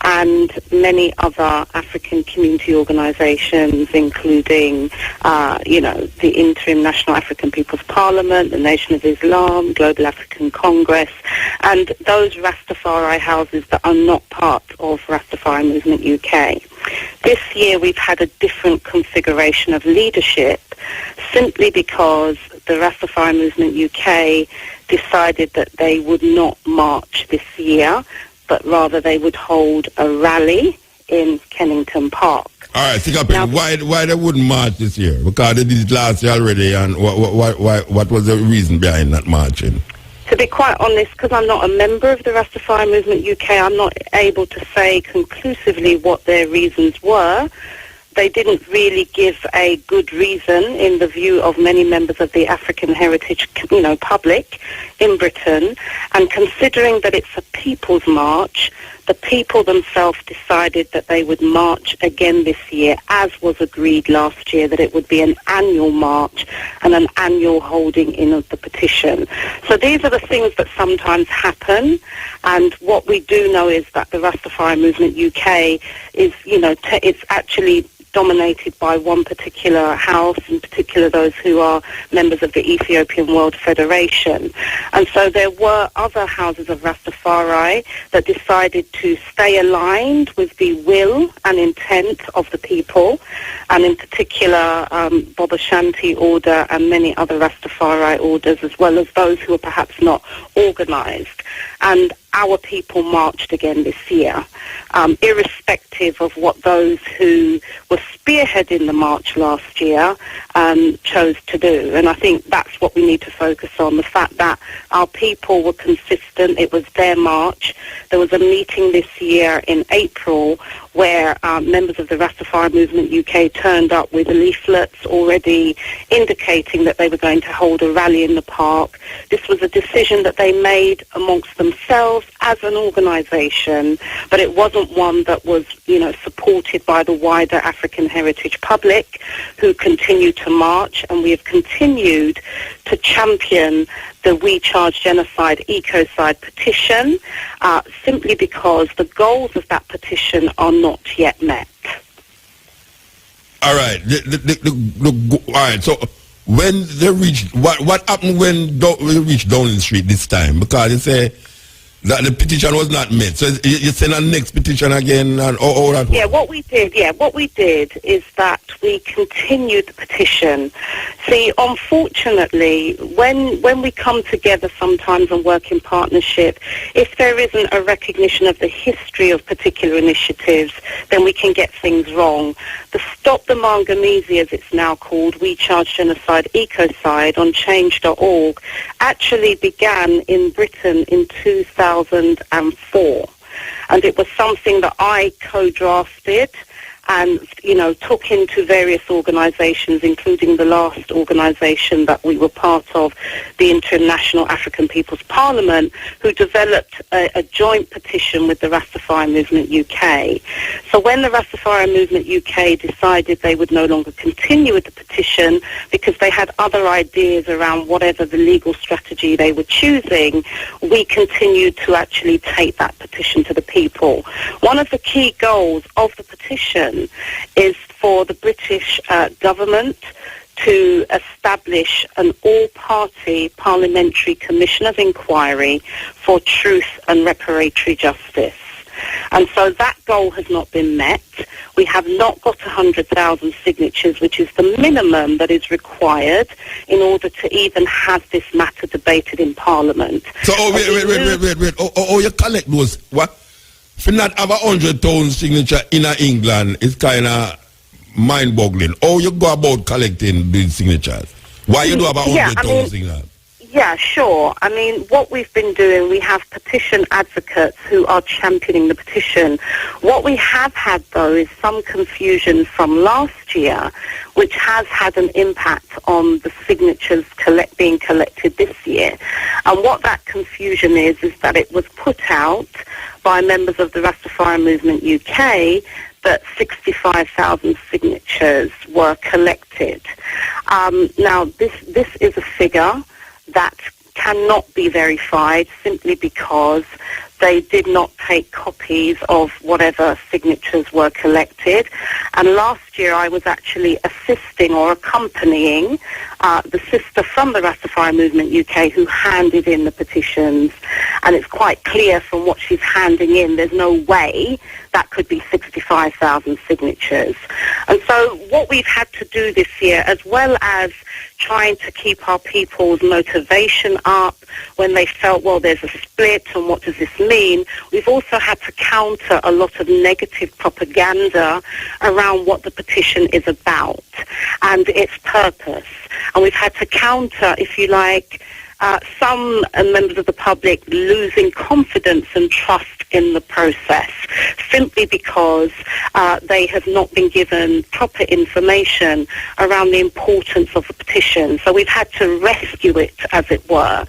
and many other African community organisations, including, the Interim National African People's Parliament, the Nation of Islam, Global African Congress, and those Rastafari houses that are not part of Rastafari Movement UK. This year we've had a different configuration of leadership simply because the Rastafari Movement UK decided that they would not march this year, but rather they would hold a rally in Kennington Park. All right, think up why they wouldn't march this year? Because they did it last year already, and what was the reason behind that marching? To be quite honest, because I'm not a member of the Rastafari Movement UK, I'm not able to say conclusively what their reasons were. They didn't really give a good reason in the view of many members of the African heritage, public in Britain. And considering that it's a people's march, the people themselves decided that they would march again this year, as was agreed last year, that it would be an annual march and an annual holding in of the petition. So these are the things that sometimes happen. And what we do know is that the Rastafari Movement UK is, it's actually dominated by one particular house, in particular those who are members of the Ethiopian World Federation. And so there were other houses of Rastafari that decided to stay aligned with the will and intent of the people, and in particular Bob Ashanti order and many other Rastafari orders, as well as those who are perhaps not organised. And our people marched again this year, irrespective of what those who were spearheading the march last year chose to do. And I think that's what we need to focus on, the fact that our people were consistent. It was their march. There was a meeting this year in April where members of the Rastafari Movement UK turned up with leaflets already indicating that they were going to hold a rally in the park. This was a decision that they made amongst themselves as an organisation, but it wasn't one that was, supported by the wider African heritage public, who continued to march, and we have continued to champion the We Charge Genocide Ecocide petition, simply because the goals of that petition are not yet met. All right. All right. So when they reached, what happened when they reached Downing Street this time? Because you say that the petition was not met. So you send a next petition again, and all that. Yeah, what we did is that we continued the petition. See, unfortunately, when we come together sometimes and work in partnership, if there isn't a recognition of the history of particular initiatives, then we can get things wrong. The Stop the Mangamizi, as it's now called, We Charge Genocide Ecocide on change.org, actually began in Britain in 2004. And it was something that I co-drafted and, took into various organisations, including the last organisation that we were part of, the International African People's Parliament, who developed a joint petition with the Rastafari Movement UK. So when the Rastafari Movement UK decided they would no longer continue with the petition because they had other ideas around whatever the legal strategy they were choosing, we continued to actually take that petition to the people. One of the key goals of the petition is for the British government to establish an all-party parliamentary commission of inquiry for truth and reparatory justice. And so that goal has not been met. We have not got 100,000 signatures, which is the minimum that is required in order to even have this matter debated in Parliament. So, wait. Oh, you collect those, what? For not have 100,000 signature in England is kind of mind-boggling. How you go about collecting these signatures? Why you do have 100,000 signatures? Yeah, sure. I mean, what we've been doing, we have petition advocates who are championing the petition. What we have had, though, is some confusion from last year, which has had an impact on the signatures being collected this year. And what that confusion is that it was put out by members of the Rastafari Movement UK that 65,000 signatures were collected. Now, this is a figure that cannot be verified simply because they did not take copies of whatever signatures were collected. And last year I was actually assisting or accompanying the sister from the Rastafari Movement UK who handed in the petitions. And it's quite clear from what she's handing in, there's no way that could be 65,000 signatures. And so what we've had to do this year, as well as trying to keep our people's motivation up when they felt, well, there's a split and what does this mean, we've also had to counter a lot of negative propaganda around what the petition is about and its purpose. And we've had to counter, if you like, some members of the public losing confidence and trust in the process simply because they have not been given proper information around the importance of the petition. So we've had to rescue it, as it were.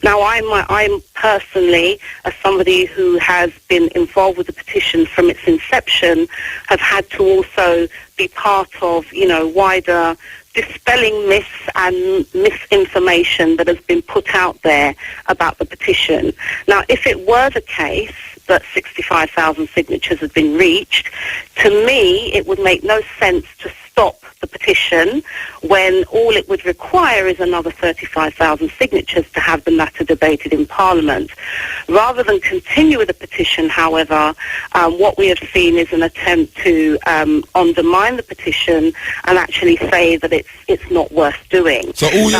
Now, I'm personally, as somebody who has been involved with the petition from its inception, have had to also be part of, wider dispelling myths and misinformation that has been put out there about the petition. Now, if it were the case that 65,000 signatures had been reached, to me, it would make no sense to stop the petition when all it would require is another 35,000 signatures to have the matter debated in Parliament. Rather than continue with the petition, however, what we have seen is an attempt to undermine the petition and actually say that it's not worth doing. So who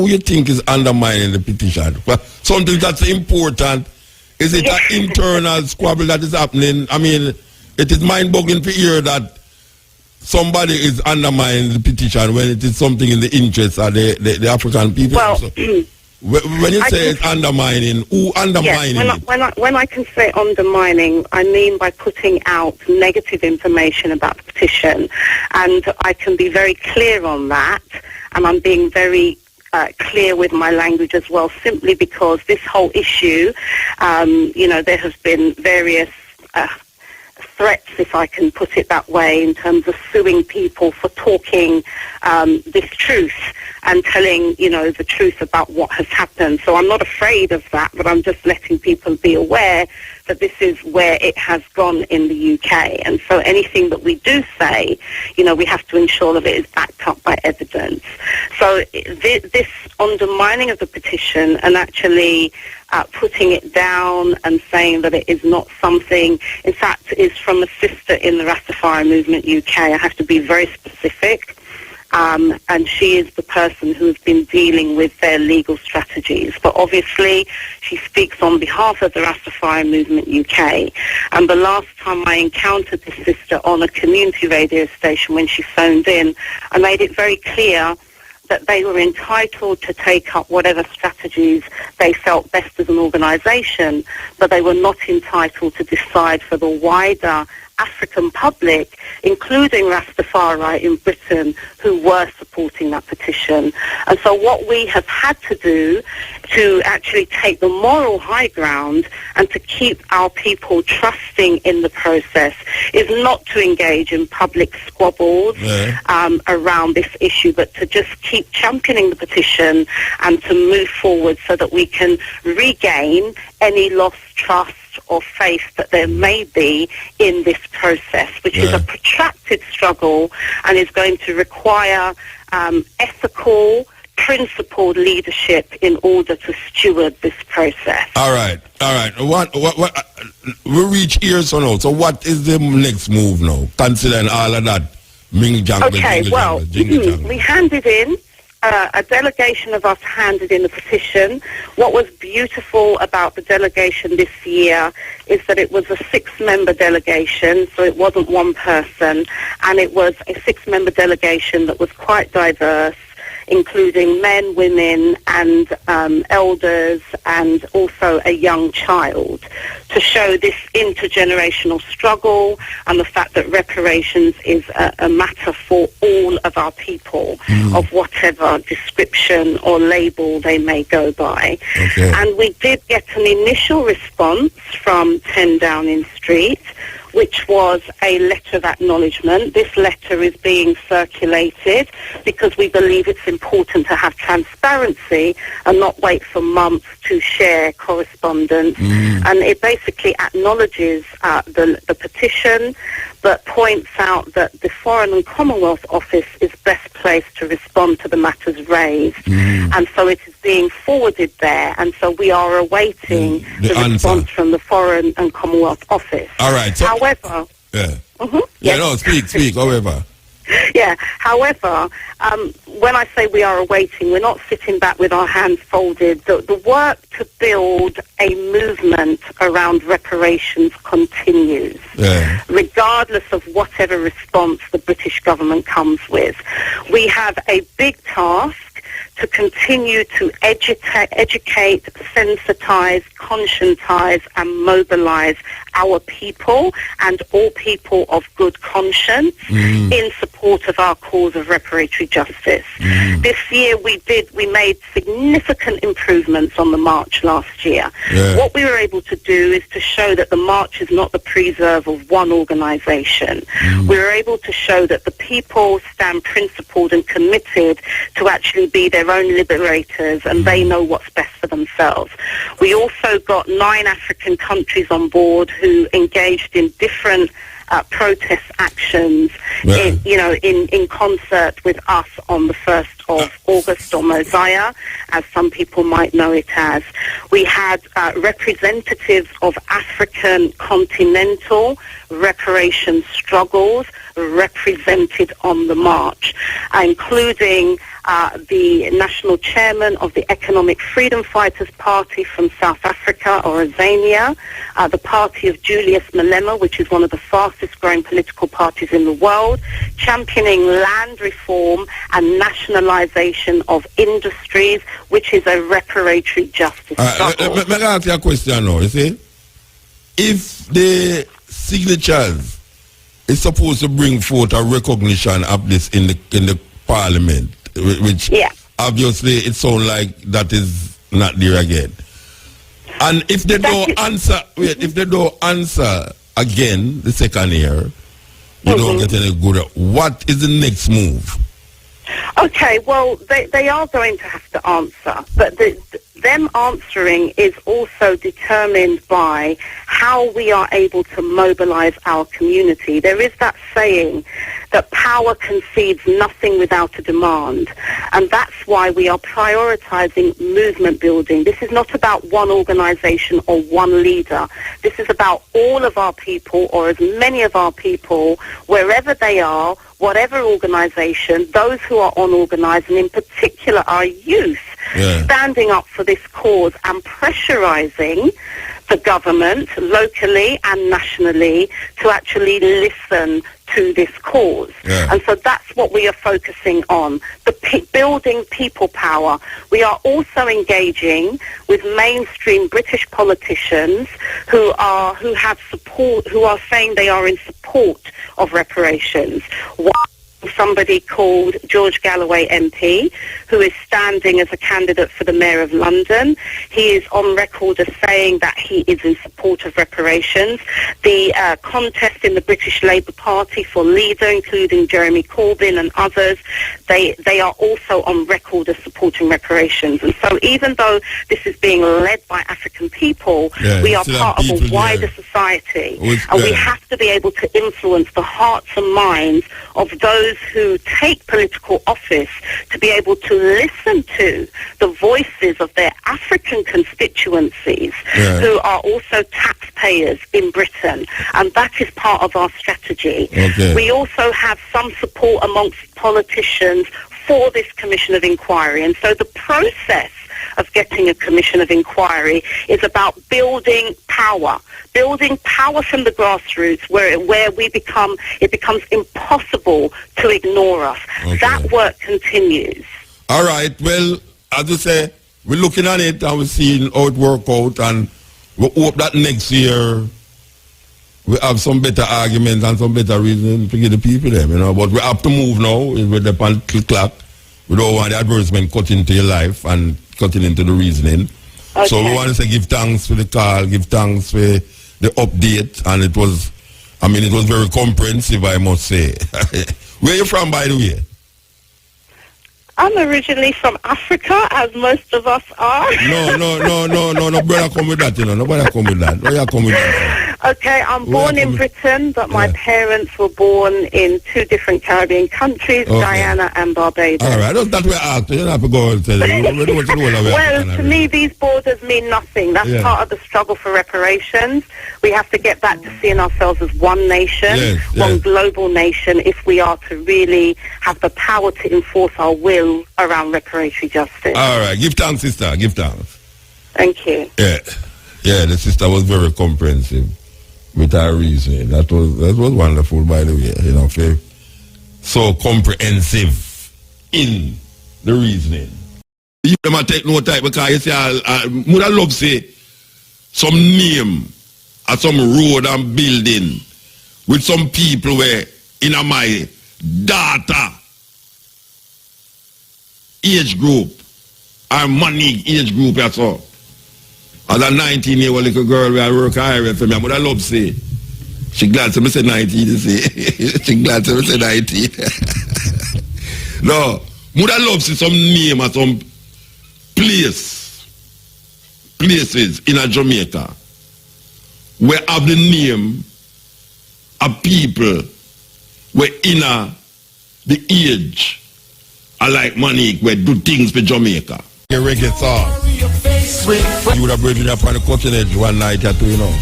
you think is undermining the petition? Well, something that's important, is it an internal squabble that is happening? I mean, it is mind-boggling to hear that somebody is undermining the petition when it is something in the interest of the African people. Well, so, when you say it's undermining, who undermining it? When I can say undermining, I mean by putting out negative information about the petition. And I can be very clear on that, and I'm being very clear with my language as well, simply because this whole issue, there has been various threats, if I can put it that way, in terms of suing people for talking this truth and telling, the truth about what has happened. So I'm not afraid of that, but I'm just letting people be aware that this is where it has gone in the UK. And so anything that we do say, we have to ensure that it is backed up by evidence. So this undermining of the petition and actually putting it down and saying that it is not something, in fact, is from a sister in the Rastafari Movement UK. I have to be very specific. And she is the person who has been dealing with their legal strategies. But obviously, she speaks on behalf of the Rastafari Movement UK. And the last time I encountered this sister on a community radio station when she phoned in, I made it very clear that they were entitled to take up whatever strategies they felt best as an organisation, but they were not entitled to decide for the wider African public, including Rastafari in Britain, who were supporting that petition. And so what we have had to do to actually take the moral high ground and to keep our people trusting in the process is not to engage in public squabbles around this issue, but to just keep championing the petition and to move forward so that we can regain any lost trust or faith that there may be in this process, which is a protracted struggle and is going to require ethical, principled leadership in order to steward this process. All right. What we reach here so now. So what is the next move now, considering all of that? Okay, well, we handed in a delegation of us handed in the petition. What was beautiful about the delegation this year is that it was a 6-member delegation, so it wasn't one person, and it was a 6-member delegation that was quite diverse. including men, women, and elders, and also a young child, to show this intergenerational struggle and the fact that reparations is a matter for all of our people, of whatever description or label they may go by. Okay. And we did get an initial response from 10 Downing Street, which was a letter of acknowledgement. This letter is being circulated because we believe it's important to have transparency and not wait for months to share correspondence. And it basically acknowledges the petition, but points out that the Foreign and Commonwealth Office is best placed to respond to the matters raised. And so it is being forwarded there, and so we are awaiting the response from the Foreign and Commonwealth Office. All right. So, however... yeah. Yes. Yeah, no, speak, however. Yeah, however, when I say we are awaiting, we're not sitting back with our hands folded. The work to build a movement around reparations continues, regardless of whatever response the British government comes with. We have a big task to continue to educate, sensitize, conscientize, and mobilize our people and all people of good conscience in support of our cause of reparatory justice. This year we made significant improvements on the march last year. What we were able to do is to show that the march is not the preserve of one organization. We were able to show that the people stand principled and committed to actually be their own liberators, and they know what's best for themselves. We also got 9 African countries on board who engaged in different protest actions, in concert with us on the 1st of August, or Mosiah, as some people might know it as. We had representatives of African continental reparation struggles represented on the march, including the national chairman of the Economic Freedom Fighters Party from South Africa, or Azania, the party of Julius Malema, which is one of the fastest growing political parties in the world, championing land reform and nationalization of industries, which is a reparatory justice struggle. Let me ask you a question now, you see. If the signatures is supposed to bring forth a recognition of this in the parliament, which obviously it sounds like that is not there again. And if they don't answer, if they don't answer again the second year, you don't get any good. What is the next move? Okay, well, they are going to have to answer, but them answering is also determined by how we are able to mobilize our community. There is that saying that power concedes nothing without a demand, and that's why we are prioritizing movement building. This is not about one organization or one leader. This is about all of our people, or as many of our people, wherever they are, whatever organization, those who are unorganized, and in particular our youth, standing up for this cause and pressurizing the government locally and nationally to actually listen to this cause. And so that's what we are focusing on, building people power. We are also engaging with mainstream British politicians who have support, who are saying they are in support of reparations. Somebody called George Galloway MP, who is standing as a candidate for the Mayor of London. He is on record as saying that he is in support of reparations. The contest in the British Labour Party for leader, including Jeremy Corbyn and others, they are also on record as supporting reparations. And so even though this is being led by African people, we are part of a wider society. And we have to be able to influence the hearts and minds of those who take political office to be able to listen to the voices of their African constituencies who are also taxpayers in Britain. And that is part of our strategy. We also have some support amongst politicians for this Commission of Inquiry. And so the process of getting a Commission of Inquiry is about building power from the grassroots, where it becomes impossible to ignore us. That work continues. All right. Well, as you say, we're looking at it and we're seeing how it work out, and we hope that next year we have some better arguments and some better reason to give the people them, you know. But we have to move now with the clock. We don't want the advertisement cut into your life and cutting into the reasoning. Okay. So we want to say give thanks for the call, give thanks for the update, and it was very comprehensive, I must say. Where are you from, by the way? I'm originally from Africa, as most of us are. No, brother, come with that, you know. Nobody come with that. Where you come with that? Okay, I'm born in Britain, but my parents were born in 2 different Caribbean countries, Guyana and Barbados. All right, that's what I asked. You don't have to go and tell you. Well, to me, these borders mean nothing. That's part of the struggle for reparations. We have to get back to seeing ourselves as one nation, one global nation, if we are to really have the power to enforce our will around reparatory justice. All right, give thanks, sister. Give thanks. Thank you. Yeah, the sister was very comprehensive with her reasoning. That was wonderful, by the way. You know, so comprehensive in the reasoning. You might take no time because you say, I would have loved say some name at some road and building with some people where in my daughter age group or money age group, that's all. As a 19-year-old little girl where I work higher for me, I would have loved to say, she glad to me say 19, you see. She glad to me say 19. No, would have loved to see some name at some places in a Jamaica where have the name of people where in the age are like Monique where do things for Jamaica. A reggae song. You would have brought it up on the cutting edge one night or two, you know.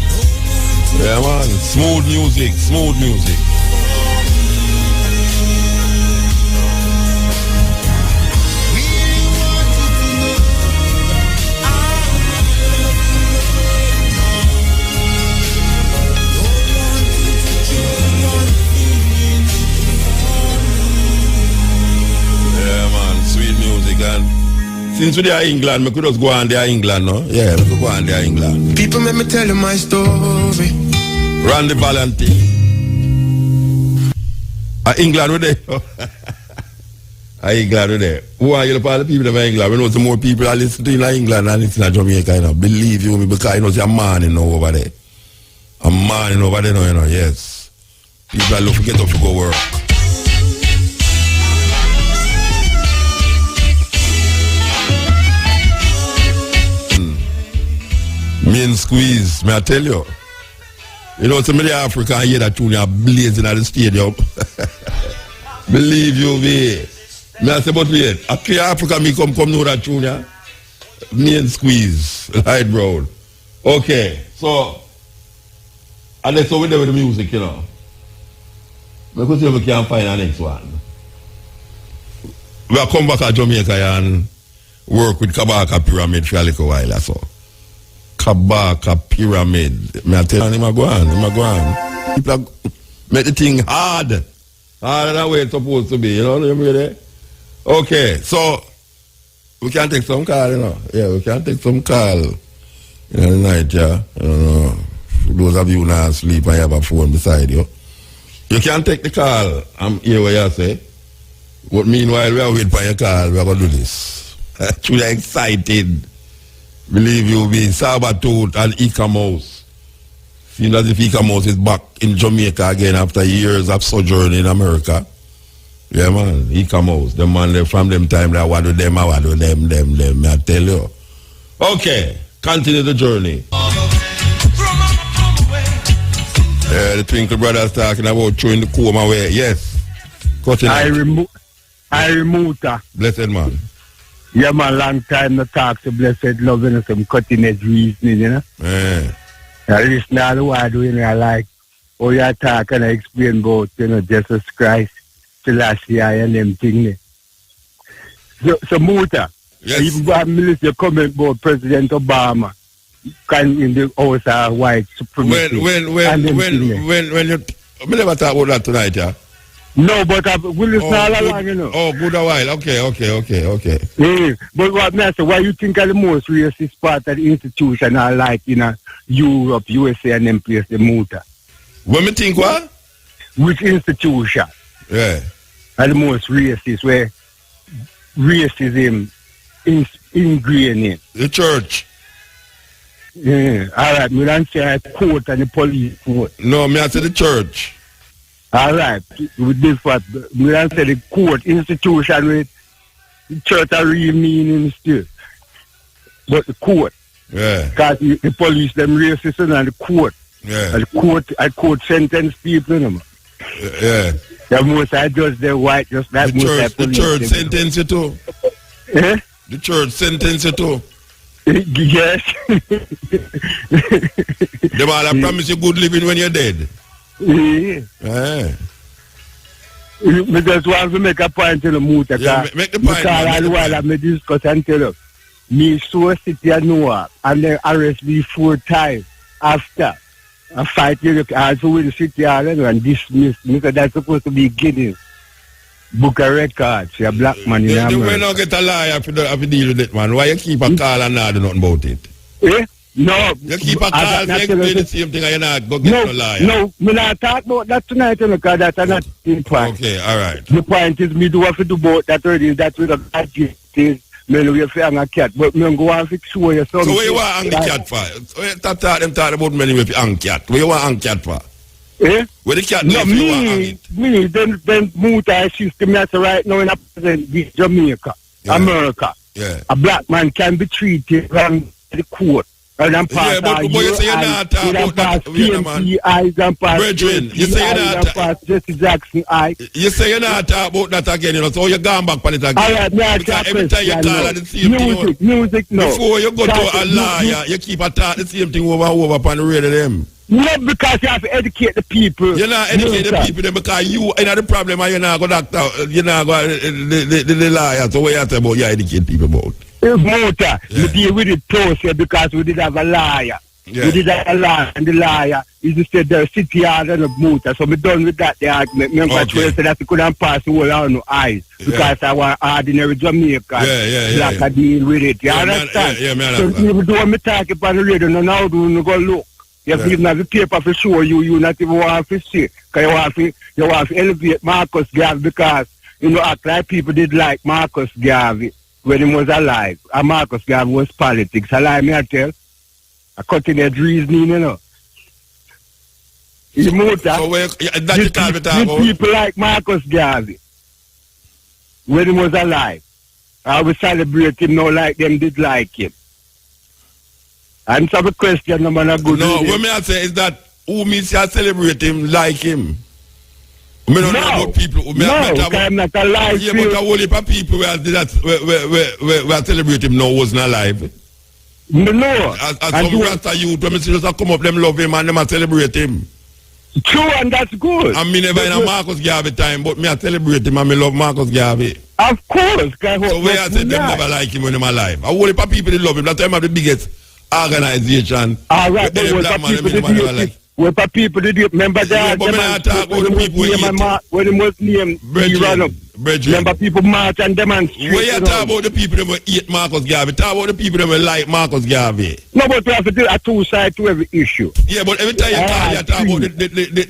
Yeah, man. Smooth music, smooth music. Yeah, man. Sweet music. And since we are England, we could just go on there England, no? Yeah, we could go on there England. People make me tell you my story. Randy Valentine. England with there. England with there. Who are you the part of the people of England? We know some more people are listening to in England and listening to Jamaica, you know. Believe you me, because you know see a man, you know, over there. A man over there, you know, yes. People are looking to get up to go work. Me and Squeeze, may I tell you? You know, some of the African hear that tune are blazing at the stadium. Believe you me. Me I say, but wait, a clear Africa me come know that tune, yeah? Me and Squeeze, light brown. Okay, so, and that's how we do with the music, you know. Because see if we can find the next one. We'll come back to Jamaica and work with Kabaka Pyramid for a little while or so. Kabaka Pyramid. Me I tell you, him go on. People make the thing harder than the way it's supposed to be, you know, you ready? Okay, so we can take some call, you know. Yeah, we can take some call in the night, yeah. You know, for those of you who not sleep and you have a phone beside you. You can take the call. I'm here where you say. But meanwhile, we are waiting for your call. We are going to do this. Truly excited. Believe you me, Sabatooth and Ika Mouse. Seems as if Ika Mouse is back in Jamaica again after years of sojourn in America. Yeah, man, Ika Mouse. The man from them time that what do them, I do them, I tell you. Okay, continue the journey. The Twinkle Brothers talking about throwing the comb away. Yes. I remove that. Blessed man. Yeah, man, long time no talk to Blessed Love and some cutting edge reasoning, you know. Yeah. I listen to the word, you know, I like how you talk and I explain about, you know, Jesus Christ, Selassie and them things. So Muta, yes. Even got a comment about President Obama in the House of White Supremacy. When you, we never talk about that tonight, yeah? No, but we listen all along, you know. Oh, good a while. Okay. Yeah. But what I say, why you think are the most racist part of the institution are like in Europe, USA, and them place, the Muta? When me think what? Which institution Yeah. are the most racist, where racism is ingrained in? The church. Yeah. All right, me don't say the court and the police court. No, me I say the church. All right, with this part, we don't say the court institution with the church are real meaning still. But the court, Yeah. because the police, them racist and the court. Yeah. And the court sentence people, you know. Yeah. The most I judge the white, just like most I The police. church sentence you too. Eh? The church sentence you too. Yes. Them all promise you good living when you're dead. Yeah. Yeah. I just want to make a point to the Muta. Yeah, make the point, Because man, make the while point. I discuss and tell you, me so city and Noah, and then arrest me 4 times after a fight. You also win city and dismiss me, because that's supposed to be Guinness Book of Records. You're a black man in Then when America. you get a liar if you deal with it, man, why you keep a call and not do nothing about it? Eh? No. You keep a call to explain the same thing and you not go get no liar. No, me not talk about that tonight, because that's not the point. Okay, all right. The point is, me do have to do both that already. That's what the adjective. Me know you feel I'm a cat, but me go and fix show you something. So what you want hang the cat for? So you talk about many with hang cat. What you want hang cat for? Eh? Where the cat No, know if you want hang it? me, then Muta system that's right now in a present Jamaica, Yeah. America. Yeah. A black man can be treated from the court. And then pass Yeah, but you say you're not talking about that, PMC eyes and pass Brethren, you say you're not pass Jesse Jackson eye. You say you're not talking about that again, you know, so you're going back on it again. All right, now Because every time you call at the same thing. Music, no. Before you go to a lawyer, you keep a talk the same thing over and over upon the radio them. Not because you have to educate the people. You're not educating the people them because you ain't the problem and you're not going to you're not going the liar. So what you say about you educate people about? Motor, we deal with it closer because we did have a liar. Yeah. We did have a liar, and the liar is just the city yard and the motor. So we done with that, the argument. Me and said that we couldn't pass the whole on no eyes because I was ordinary Jamaican. Black I deal with it. You understand? Yeah, man. So even though me talk upon the radio, now do you go look? You even have the paper for show you not even want to see. Because you want to elevate Marcus Garvey because, you know, act like people did like Marcus Garvey when he was alive. And Marcus Garvey was politics. I lie, me I tell. I cutting edge reasoning, you know. The motor. So that you can't be talking about? People like Marcus Garvey when he was alive. I will celebrate him now like them did like him. Answer the question, no man. No, what me I say is that who means you celebrate him like him? I don't know about people. I'm not alive. Yeah, but a whole heap of people who are celebrating him now wasn't alive. No. As some Rasta youth, when I see just come up, them love him and them celebrate him. True, and that's good. I mean, never in a Marcus Garvey time, but me I celebrate him and me love Marcus Garvey. Of course. So where I said them never like him when I'm alive. A whole heap of people they love him. That's why I'm the biggest organization. All right, but what people did you remember that? But I talk about the people when the Muslim run up. Remember people march and demonstrate. When you talk about the people that hate Marcus Garvey, talk about the people that like Marcus Garvey. No, but we have to do a two side to every issue. Yeah, but every time you call, you talk about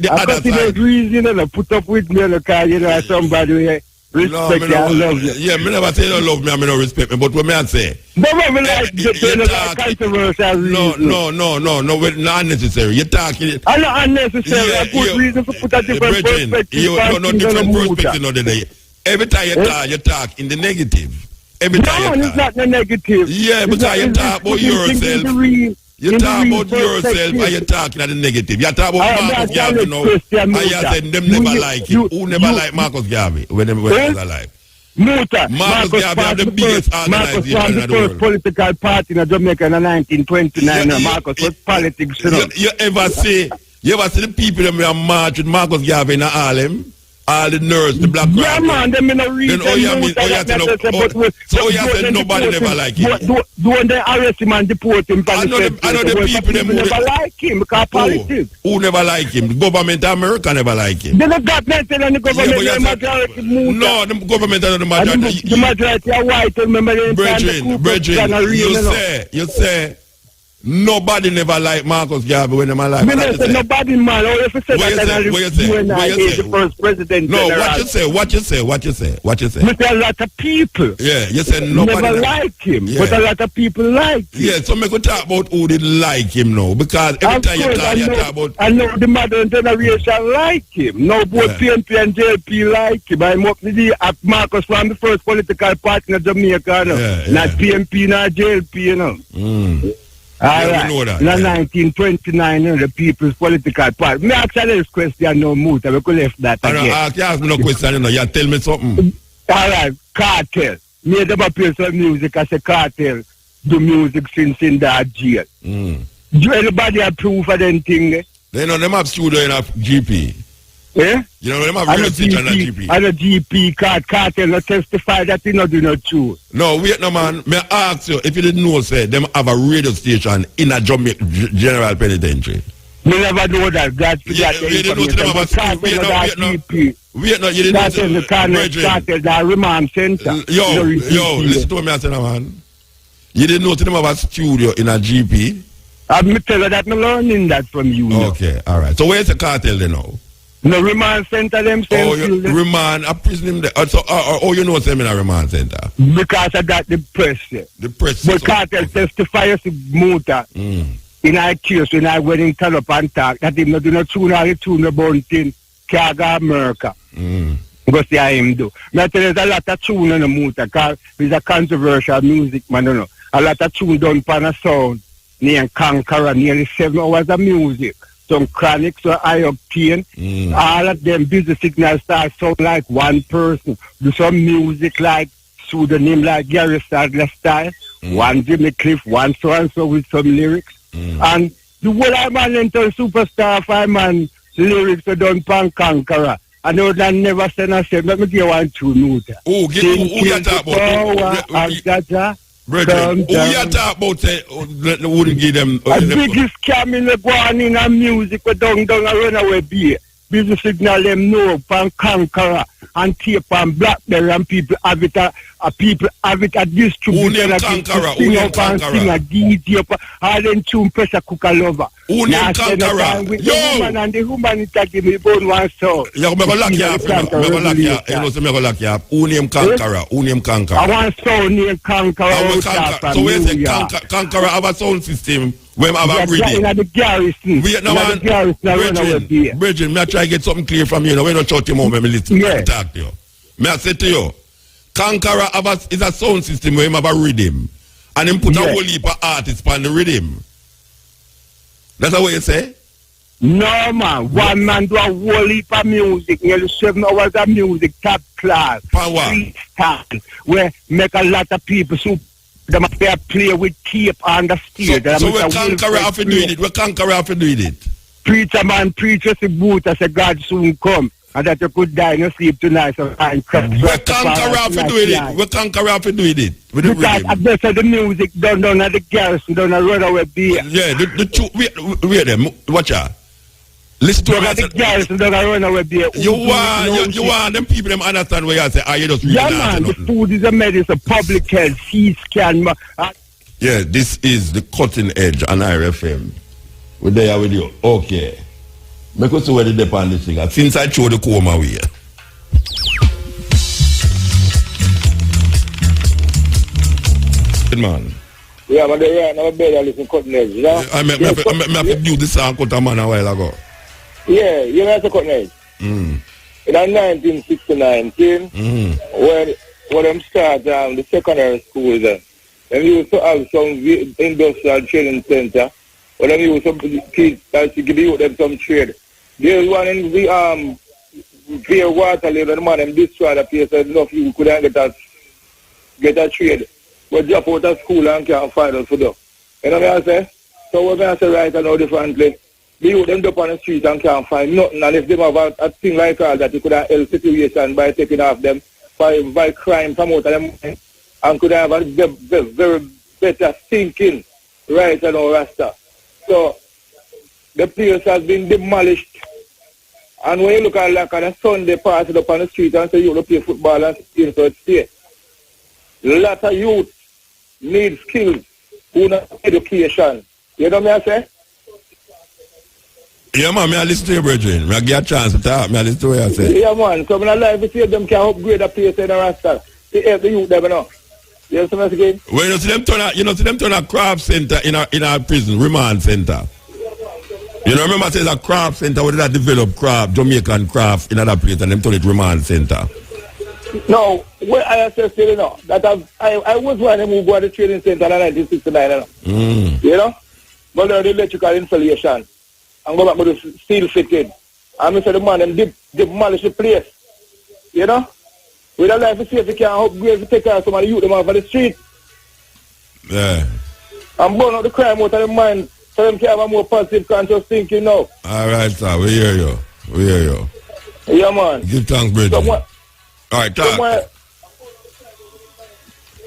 the other side. I reason, you know, put up with me, you know, somebody respect you and love you. Yeah, me never say you don't love me and me don't respect me, but what me I say? But what me like, controversial reason. No, not unnecessary. You're talking. I'm not unnecessary. I put reason to put a different perspective. No different perspective another day. Every time you talk in the negative. Every time no, it's not the negative. Yeah, because you talk about yourself. You talk about yourself and you're talking at the negative. You talk about Marcus Garvey now. And you said them never like him. Who never like Marcus Garvey when he was alive? Marcus Garvey had the biggest organization in the world. Political party in Jamaica in 1929. Marcus was politics. You ever see the people that march with Marcus Garvey in Harlem? all the nerds, the black yeah, man, them in a region. Then so you said nobody never like him. Don't they arrest him and deport him? I know the people never like him because politics. Who never like him? The government of America never like him. They don't got nothing on the government. The majority no, the government are the majority. The majority are white. Remember, you say. Nobody never liked Marcus Garvey when them alive. Nobody, man. Or if you say that, the first president. No, what you say? But a lot of people. Yeah, you say nobody never like him, but a lot of people like him. Yeah, so we could talk about who did like him now, because every time you talk about. I know the modern generation like him. No, both PNP and JLP like him. I'm up to Marcus from the first political party in Jamaica, not PNP, not JLP, you know. All right. We know that. In 1929, the People's Political Party. Me actually this question no Muta. We could left that again. You ask me no question, you know. You tell me something. All right. Cartel. Me never play some music as a cartel. Do music since in that jail. Do anybody have proof of anything? They know them have studio in a GP. Yeah? You know them have real estate in a GP. And a GP cartel not testify that you know do not true. No, wait no man. May I ask you, if you didn't know, say, them have a radio station in a Jamaica General Penitentiary. We never know that. God forgot you didn't know them have a GP. Wait no, you didn't know the cartel, the remand center. Yo, listen to me, I say, man. You didn't know them have a studio in a GP? I'm tell you that I'm learning that from you. Okay, all right. So where's the cartel then now? No remand center them. Remand a prison there. You know them in a remand center? Because I got the press. The press. But cartel testifiers to Muta. In our case, when I went in turn up and talk, that him not do not tune about thing, Kaga America. Because they are him do. Now there's a lot of tune on the Muta, because he's a controversial music man, you know. A lot of tune done pan a sound, near Conqueror, nearly 7 hours of music. Some chronic, so high octane. All of them busy signal stars sound like one person. Do some music like pseudonym like Gary Stadler style. One Jimmy Cliff, one so and so with some lyrics. And the whole I man into superstar fireman lyrics are done pan Conqueror. I know that never said I said, let me give 1 2 notes. Who you talk about? Brethren, who you talk about wouldn't give them the biggest scam in the going in and music with down and runaway beer. Business signal them know pan Conqueror and tape and Blackberry and people have it a distributor. Who name Conqueror? Who name Conqueror? Sing a DJ all them tune pressure cooker lover. Who name Conqueror? The woman and the woman is taking me bone one song. Yeah, me go lock you up. You know, so me go lock you up. Who name Conqueror? Who name Conqueror? I want sound name Conqueror. So where say Conqueror have a sound system? When I have reading. The garrison. Bridget, may I try to get something clear from you? Now, we don't shut him out when we listen to talk to you. May I say to you, Conqueror is a sound system where he have a rhythm. And him put a whole heap of artists on the rhythm. That's what you say? No, man. One man do a whole heap of music, nearly 7 hours of music, top class. Power. Where make a lot of people them play with tape on the stage. So we Conqueror after doing it. We Conqueror after doing it. Preacher man, preacher say boot as a God soon come. And that you could die in your sleep tonight. So we Conqueror after doing it. We Conqueror after doing it. Because I bet the music done at the garrison, done a runaway beer. Yeah, wait them. Watch out. Listen to what the garrison done a runaway beer. You want them people them understand what you say. Are you just reading that? Yeah, man, the food is a medicine, public health, C-scan. Yeah, this is the cutting edge on IRFM. We're there with you. Okay. Make us see where the depend this thing. Since I throw the coma away. Good man. Yeah, but they're right now, better listen cutting edge, you know? I have to do this song cut a man a while ago. Yeah, you know the cutting edge. In 1969, when them start the secondary school there, them used to have some industrial training center, or them used to teach to give them some trade. There's one in the Clear Water, the man them destroy the place enough you couldn't get a trade. But drop out of school and can't find us for them. You know what I say? So we're going to say right now differently. the youth them up on the street and can't find nothing, and if they have a thing like that, you could have helped situation by taking off them by crime from out of them and could have a very better thinking right and all Rasta. So the place has been demolished. And when you look at like on a Sunday party up on the street and say you want to play football and still so stay. A lot of youth need skills, who need education. You know what I say? Yeah, man, I listen to you, brethren. I get a chance to talk. I listen to what you say. Yeah, man. So when I like to see them can upgrade the place in the Rasta to help the youth them, you know. You understand again? Well, you see them turn a craft center in our prison, remand center. You know, remember I said a craft center where they develop craft, Jamaican craft in other place, and them turn it remand center. No, what I said still, you know, that I was one of them who go to the training center in 1969, you know. You know? Go learn the electrical installation and go back with the steel fitted. And I said the man, them demolish the place. You know? With a life of safety, can't upgrade to take care of some of the youth them off of the street. Yeah. And burn out the crime out of their mind so them can have a more positive conscious thinking now. All right, sir. We hear you. Yeah, man. Give thanks, brother. All right, talk.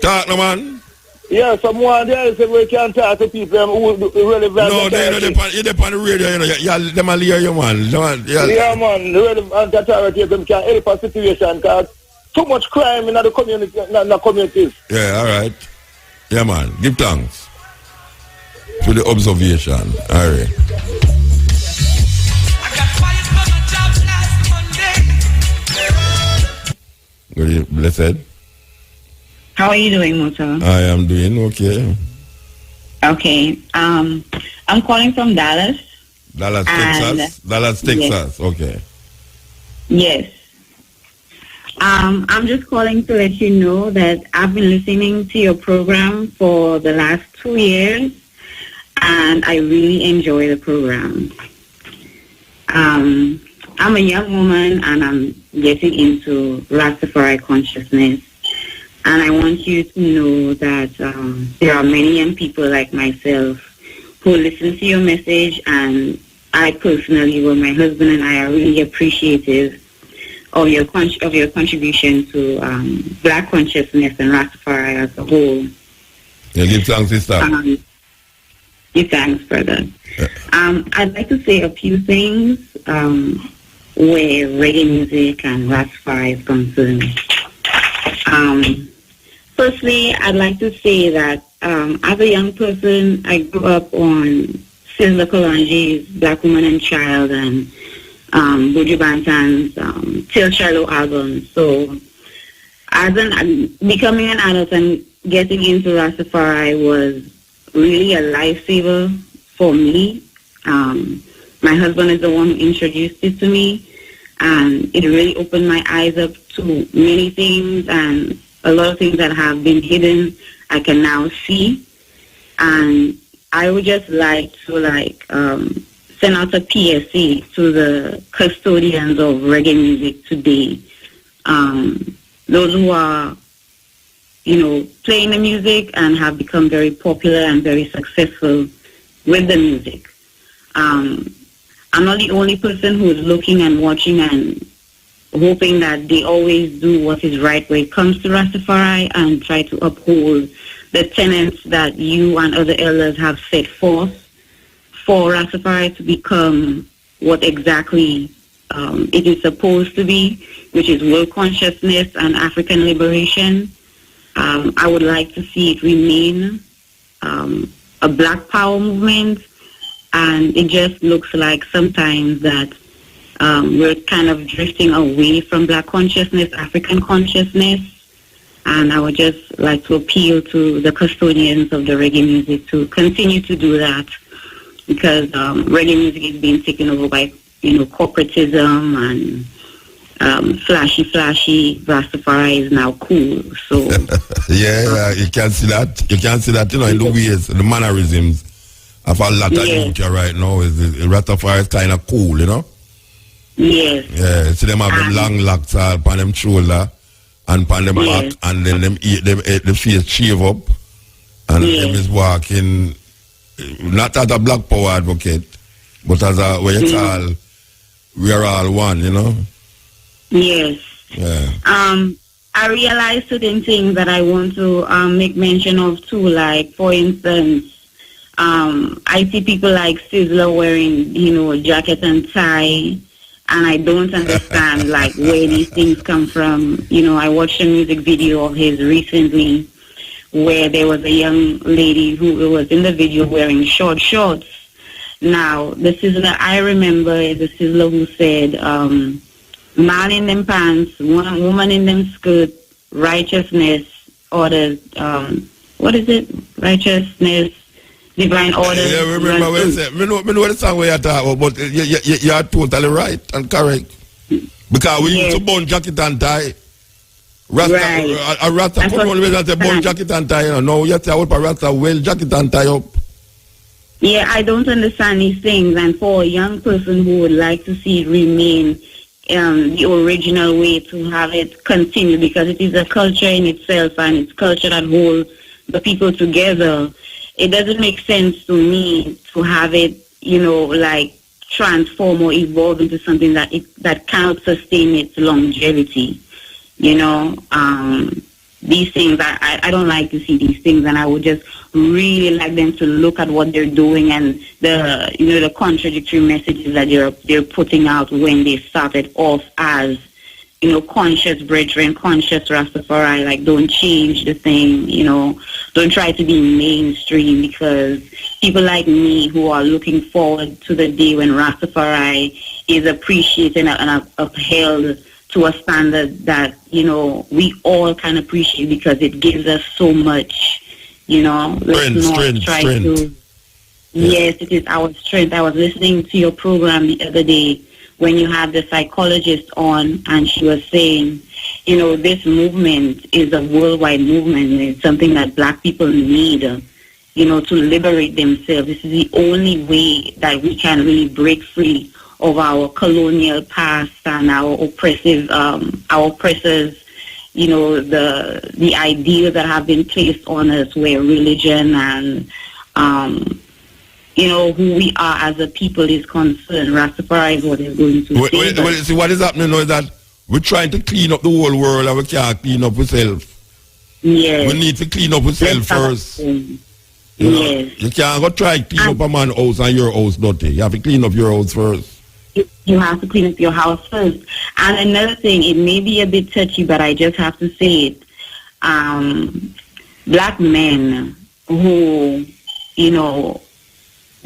Talk, no, man. Yeah, someone there said we can talk to people who really value. No, you're on the radio, you know. Yeah, them will hear you, man. Yeah, man. The relevant authorities them can help a situation because too much crime in the community, in the communities. Yeah, all right. Yeah, man. Give thanks to the observation. All right. Good evening, blessed. How are you doing, Muta? I am doing okay. Okay. I'm calling from Dallas. Texas? Dallas, Texas. Yes. Okay. Yes. I'm just calling to let you know that I've been listening to your program for the last 2 years, and I really enjoy the program. I'm a young woman, and I'm getting into Rastafari consciousness. And I want you to know that there are many young people like myself who listen to your message, and I personally, well, my husband and I are really appreciative of your contribution to Black consciousness and Rastafari as a whole. Yeah, give thanks, sister. Give thanks, brother. Yeah. I'd like to say a few things where reggae music and Rastafari is concerned. Firstly, I'd like to say that as a young person, I grew up on Silver Kalanji's Black Woman and Child and Buju Banton's Till Shiloh album. So as becoming an adult and getting into Rastafari was really a lifesaver for me. My husband is the one who introduced it to me, and it really opened my eyes up to many things, and a lot of things that have been hidden I can now see. And I would just like to send out a PSA to the custodians of reggae music today. Those who are, playing the music and have become very popular and very successful with the music. I'm not the only person who is looking and watching and hoping that they always do what is right when it comes to Rastafari and try to uphold the tenets that you and other elders have set forth for Rastafari to become what exactly it is supposed to be, which is world consciousness and African liberation. I would like to see it remain a Black Power movement, and it just looks like sometimes that we're kind of drifting away from Black consciousness, African consciousness, and I would just like to appeal to the custodians of the reggae music to continue to do that, because reggae music is being taken over by, corporatism and flashy Rastafari is now cool. So yeah, you can see that. You can see that, in the ways, the mannerisms of a lot of youth right now. Rastafari is kind of cool, Yes. Yeah, see them have them long locks upon them shoulder and upon them back, and then them the face shave up, and them is walking not as a Black Power advocate, But as a, what you call, we are all one, you know? Yes. Yeah. I realize certain things that I want to make mention of too. Like, for instance, I see people like Sizzler wearing, jacket and tie, and I don't understand like where these things come from. I watched a music video of his recently where there was a young lady who was in the video wearing short shorts. Now, the Sizzler I remember is the Sizzler who said, man in them pants, woman in them skirt, righteousness, orders, what is it? Righteousness, divine order. Yeah, remember what I said. I know the song where you're talking about, but you're totally right and correct. Because we used to bone jacket and tie. A Rasta come on with a bone jacket and tie. No, you have to put a Rasta well jacket and tie up. Yeah, I don't understand these things. And for a young person who would like to see it remain the original way, to have it continue, because it is a culture in itself and it's culture that holds the people together. It doesn't make sense to me to have it, like transform or evolve into something that cannot sustain its longevity. These things, I don't like to see these things, and I would just really like them to look at what they're doing and the contradictory messages that they're putting out when they started off as conscious brethren, conscious Rastafari. Like, don't change the thing, don't try to be mainstream, because people like me who are looking forward to the day when Rastafari is appreciated and upheld to a standard that, we all can appreciate, because it gives us so much, Strength. Yes, it is our strength. I was listening to your program the other day when you had the psychologist on, and she was saying, this movement is a worldwide movement. It's something that black people need, to liberate themselves. This is the only way that we can really break free of our colonial past and our oppressive, our oppressors, the ideas that have been placed on us, where religion and, who we are as a people is concerned. Rastafari is what is going to see, what is happening now is that we're trying to clean up the whole world, and we can't clean up ourselves. Yes. We need to clean up ourselves first. Yes. You can't go try to clean up a man's house and your house dirty. You have to clean up your house first. You have to clean up your house first. And another thing, it may be a bit touchy, but I just have to say it. Black men who,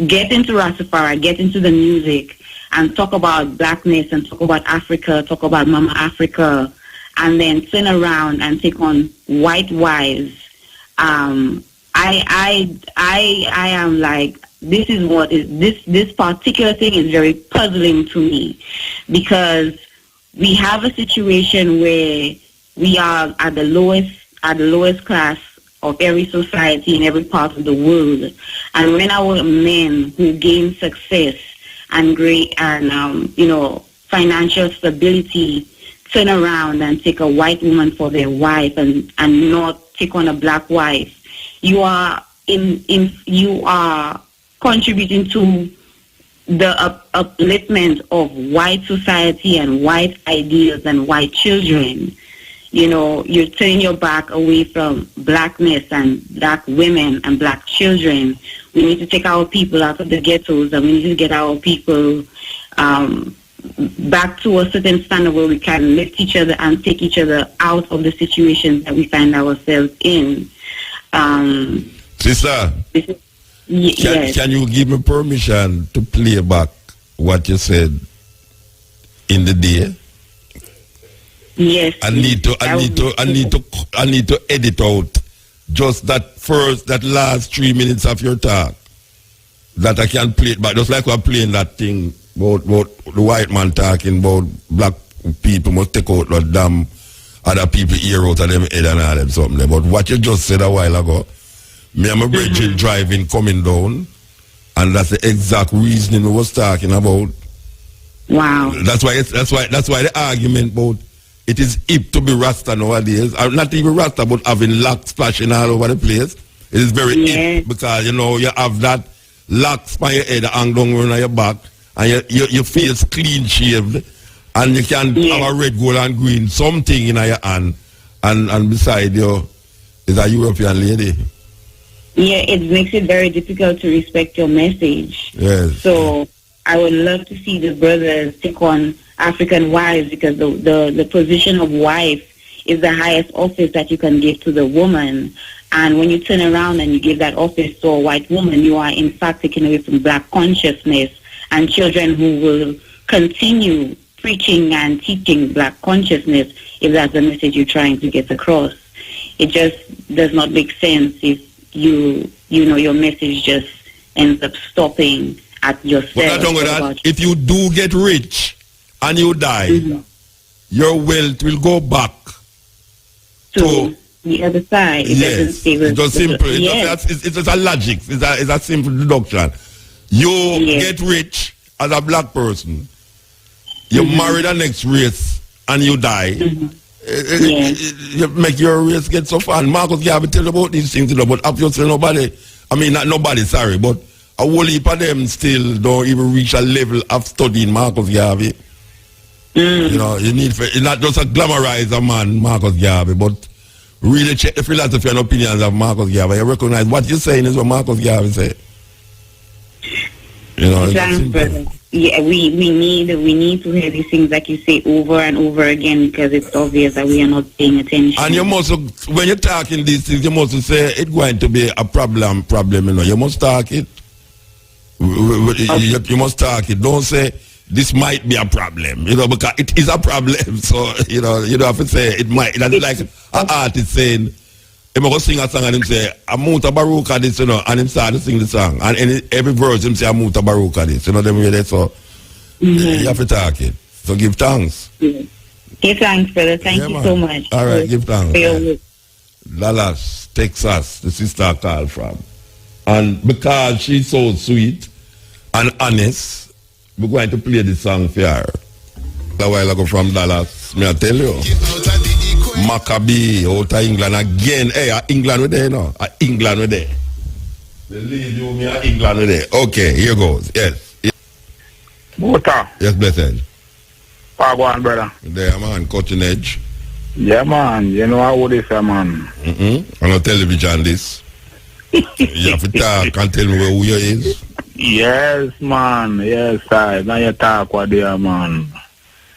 get into Rastafari, get into the music, and talk about blackness and talk about Africa, talk about Mama Africa, and then turn around and take on white wives. I am like, this is what is this particular thing is very puzzling to me, because we have a situation where we are at the lowest class of every society in every part of the world, and when our men who gain success and great and financial stability turn around and take a white woman for their wife and not take on a black wife, you are contributing to the upliftment of white society and white ideas and white children. You're turning your back away from blackness and black women and black children. We need to take our people out of the ghettos, and we need to get our people back to a certain standard where we can lift each other and take each other out of the situations that we find ourselves in. Sister, yes. Can you give me permission to play back what you said in the day? Yes. I need to edit out just that last 3 minutes of your talk, that I can play it back, just like we're playing that thing about the white man talking about black people must take out the damn other people ear out of them head and all them something. But what you just said a while ago, me and my brother driving coming down, and that's the exact reasoning we was talking about. Wow. That's why the argument about it is hip to be Rasta nowadays, or not even Rasta, but having locks splashing all over the place. It is very hip, because you have that locks by your head hang down on your back, and your face clean shaved, and you can have a red, gold, and green something in your hand, and beside you is a European lady. Yeah, it makes it very difficult to respect your message. Yes. So I would love to see the brothers take on African wives, because the position of wife is the highest office that you can give to the woman. And when you turn around and you give that office to a white woman, you are in fact taking away from black consciousness and children who will continue preaching and teaching black consciousness if that's the message you're trying to get across. It just does not make sense if your message just ends up stopping at yourself. But not only that, if you do get rich and you die, your wealth will go back to the other side. It doesn't stay with, it's just simple. It's just a logic. It's a simple deduction. You get rich as a black person, you marry the next race, and you die. You make your race get so far. And Marcus Garvey tell about these things, but obviously nobody, not nobody, sorry, but a whole heap of them still don't even reach a level of studying Marcus Garvey. You need it's not just a glamorize a man, Marcus Garvey, but really check the philosophy and opinions of Marcus Garvey. You recognize what you're saying is what Marcus Garvey said. Yeah, we need to hear these things like you say over and over again, because it's obvious that we are not paying attention. And you must, when you're talking these things, you must say it's going to be a problem, You must talk it. You must talk it. Don't say this might be a problem, because it is a problem. So, you don't have to say it might. That's like an artist saying, I'm going to sing a song and him say, Mutabaruka this, and him start to sing the song. And every verse him say, Mutabaruka this, them way that, so you have to talk it. So give thanks. Give thanks, brother. Thank you so much. All right, give thanks. Dallas, Texas, the sister called from. And because she's so sweet and honest, we're going to play this song for her. A while ago from Dallas, may I tell you? Maccabee out of England again. Hey, England with there, England with there. The lady who me England with there. Okay, here goes. Yes. Water. Yes, blessed. Go on, brother. There, man, cutting edge. Yeah, man. You know how this, man. On the television, this. You have to talk and tell me who you is. Yes, man. Yes, I. Now you talk what they are, man.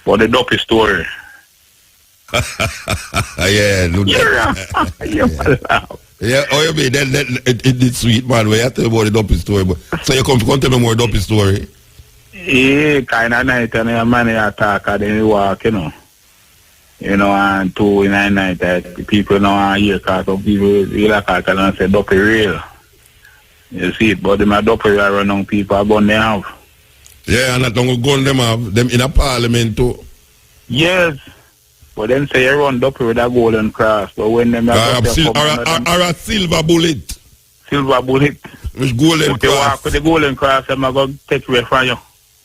For the dopey story. Yeah, look yeah, oh, you mean it's sweet, man. We have to tell about the dopey story. But, so you come tell me more dopey story. Yeah, kind of night, and a man attack, and then you walk, and 2 in the night, that people now hear, because some people will attack and say dopey real. You see it, but them are dopey run on people, are going to have. Yeah, and that don't gun them have, them in a parliament too. Yes. But then say you run up with a golden cross, but when them or a silver bullet. Silver bullet. Which golden cross? You walk with the golden cross, them are going to take away from you.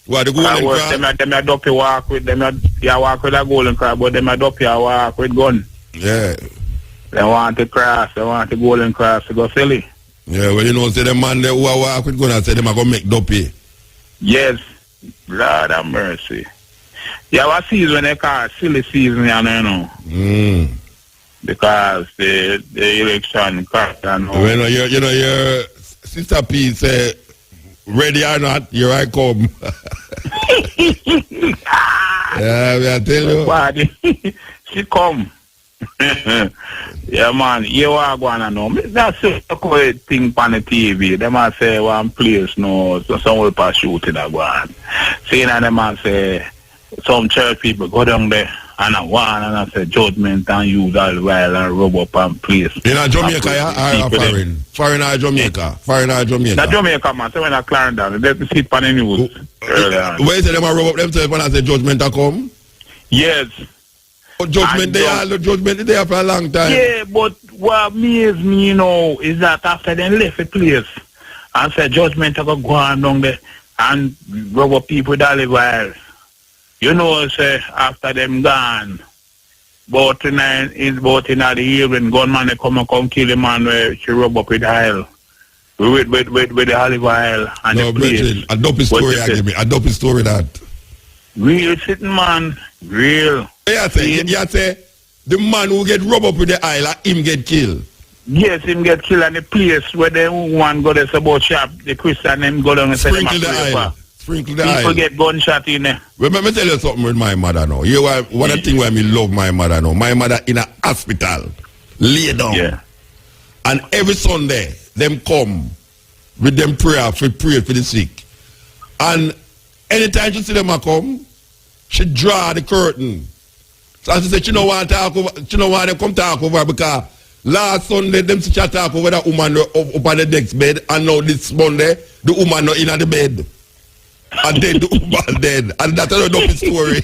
What, the golden cross? Them are dopey walk with them. You walk with a golden cross, but them are dopey walk with gun. Yeah. They want the cross, they want the golden cross to go silly. Yeah, well, say the man who walk with gun and say them are going to make dopey. Yes. Lord have mercy. You have a season they call silly season, because the election cost. Well, your sister P say, ready or not, here I come. Yeah, I tell you. She come. Yeah, man, you are going to know. That's a quick thing on the TV. They might say one place, no, so someone pass shooting that one. Seeing that they might say, some church people go down there and I say judgment and use all while and rub up and place. In Jamaica or foreign? Foreign or Jamaica? Foreign or Jamaica? Not Jamaica, man. So when I Clarendon, they sit on the news. Where is it them rub up themselves when I say judgment a come? Yes. But judgment they are for a long time. Yeah, but what amazes me, is that after they left the place and said judgment are go on down there and rub up people that live while. Say after them gone, about in the evening, gunman they come kill the man where she rub up with oil. with the olive oil and no, the place. brethren, a dopey story I give me. A dopey story that. Real sitting man. Real. You say the man who get rubbed up with the oil, him get killed. Yes, him get killed and the place where the one go there about shop, the Christian them go down and say Sprinkle the oil. Sprinkle the oil. People get gunshot in there. Well, let me tell you something with my mother now. You are one of the things why me love my mother now. My mother in a hospital, lay down. Yeah. And every Sunday, them come with them prayer for the sick. And anytime she see them a come, she draw the curtain. So she said, she don't want to talk over, she don't want to come talk over because last Sunday, them she talk over that woman up on the next bed, and now this Monday, the woman not in the bed. And then the woman dead. And that's a dopey story.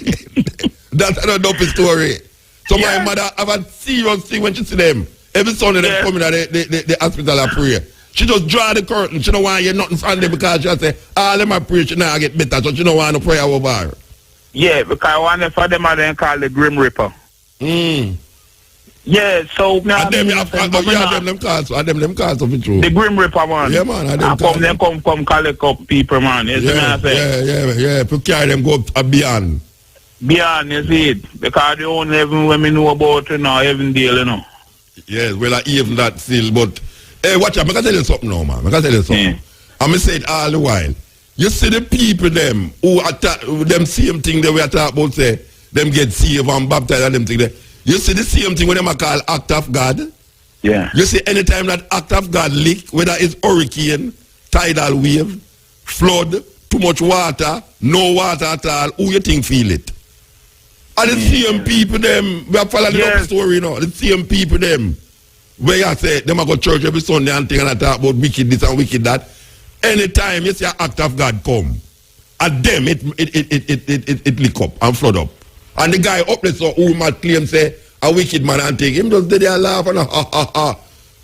That's a dopey story. So my mother have a serious thing when she see them. Every Sunday they come in at the hospital and pray. She just draw the curtain. She don't want to hear nothing from them because she say, let me pray, she now get better. So she don't want to pray over her. Yeah, because one of them are then called the Grim Reaper. Yeah, so now them calls of it true. The Grim Reaper man. Yeah man, come collect up people man. Yeah. To carry them go up beyond. Beyond, you see it. Because the only heaven when we know about it now, heaven deal, you know. Yes, well even that still, but hey, watch out, I can tell you something now, man. I can tell you something. I'm going to say it all the while. You see the people them who attack them same thing that we are talking about, say, them get saved and baptized and them thing there. You see the same thing when them are called act of God? Yeah. You see anytime that act of God leak, whether it's hurricane, tidal wave, flood, too much water, no water at all, who you think feel it? And the same people them, we are following the story now, the same people them, where you say, them are go to church every Sunday and thing and I talk about wicked this and wicked that. Anytime you see an act of God come, at them it lick up and flood up. And the guy up there so who might claim say a wicked man and take him just did there laugh and ha ha ha.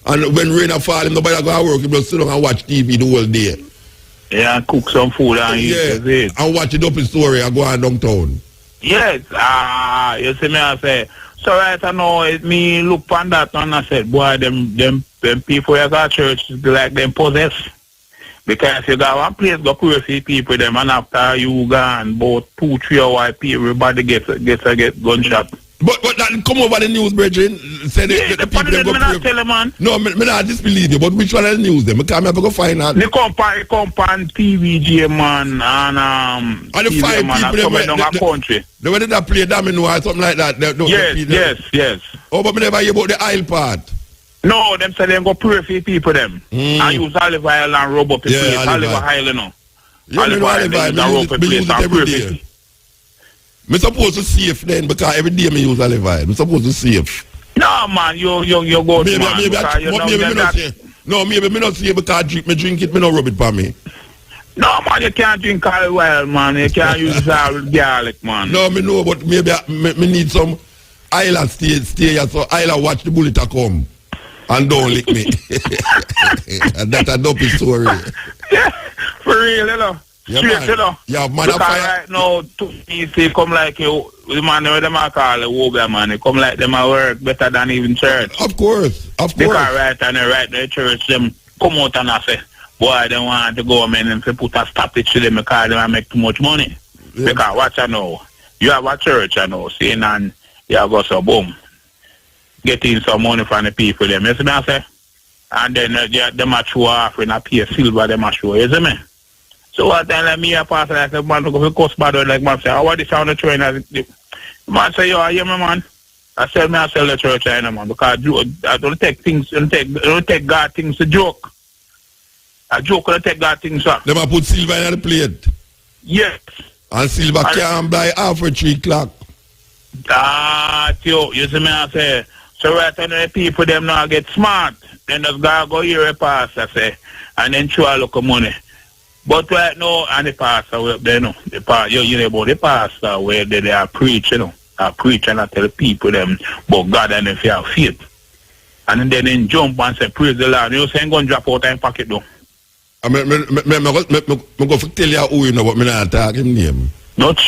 And when rain a fall, him nobody go to work, he just sit down and watch TV the whole day. Yeah, and cook some food and eat. And watch it up his story and go on downtown. Yes, you see me I say. So right I know it me look on that and I said, boy, them people who go to church like them possessed. Because you got one place go pray for people them and after you gone about 2-3 hours everybody get gunshot. But that come over the news, brethren. Say the people them go pray. Tell them, man. No, me not disbelieve you, but which one of the news them? Because I never go find out. They come on TVG man and the 5 people them in the country. They went to play domino or something like that. Yes. Oh, but me never hear about the aisle part. No, them say them go pray for people them. And use olive oil and rub up the place. Olive oil, you know. Olive oil, me use it every day. I'm supposed to save then because every day I use olive oil. I'm supposed to save. No, man, you go to maybe me not save because me drink it, me not rub it for me. No, man, you can't drink olive oil, man. You can't use garlic, man. No, me know, but maybe me need some island stay here so island watch the bullet come. And don't lick me. And that's a dopey story. Yeah, for real, you know. Yeah, straight, man. You know. Yeah, man. Because right now, to me, say come like you, the man where them are called the Woga, man. They come like them at work better than even church. Of course. Because right the church, them come out and I say, boy, they want to go, man, and put a stop it to them because they make too much money. Yeah. Because what I know, you have a church, I know, saying, and you have got so boom. Getting some money from the people them, you see me I say? And then them a show off when I pay silver them a show, you see me? So what then let me a pass like the man to go cost bad like man say, how are this on the train? The man say, yo, you my man. I sell the church I know man because I don't take things don't take God things to joke. A joke don't take God things up. Them a put silver in the plate. Yes. And silver can't buy half for 3 o'clock. You see me I say. So right now the people them now get smart. Then just go hear a pastor say and then try a look of money. But right now and the pastor up there know. You know about the pastor where they are preaching, you know. I preach and I tell people them about God and if you have faith. And then jump and say praise the Lord. You say I'm gonna drop out in pocket though. I go tell you who you know but me not talk him name. Not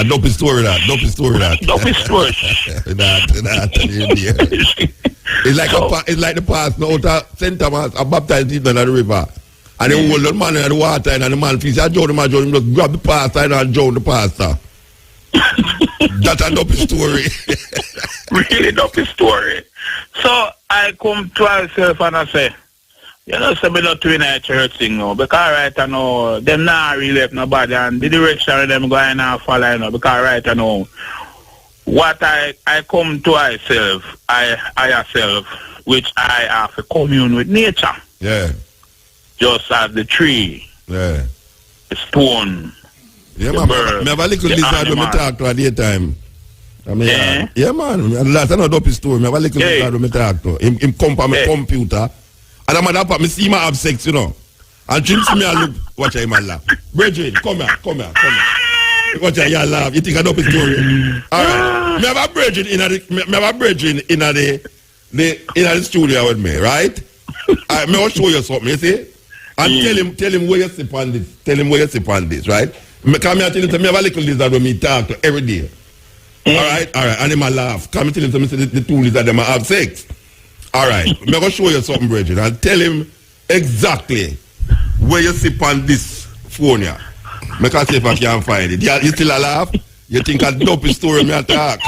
dopey story that. Dopey story. That It's like it's like the pastor out of St. Thomas, a baptized in the river. And they hold the man in the water and the man feels, I drown him, just grab the pastor and drown the pastor. That's a dopey story. Really dopey story. So I come to myself and I say, you know, so me not doing a church thing now. Because right now, them not really help nobody and the direction of them going and following now. Because right now, what I come to myself, I self, which I have to commune with nature. Yeah. Just as the tree, yeah, the stone, yeah, the man. bird, Me have a little lizard when me talk to at the time. I mean, yeah, yeah, man. Last time I do story, me have a little lizard when me talk to. Him come from my computer, and I'm at that me see him have sex, you know. And Jim see me and look, watch him and laugh. Bridget, come here. Watch him laugh. You think I do story? All right. Me have a Bridget in the studio with me, right? Me will show you something, you see. And tell him where you sip on this. Tell him where you sip on this, right? Come here, tell him, me have a little lizard when me talk to every day. Alright. And him a laugh. Come tell him, the two lizards them have sex. Alright. Me gonna show you something, Bridget. And tell him exactly where you sip on this phone here. Me can see if I can find it. You still a laugh? You think a dopey story me a talk?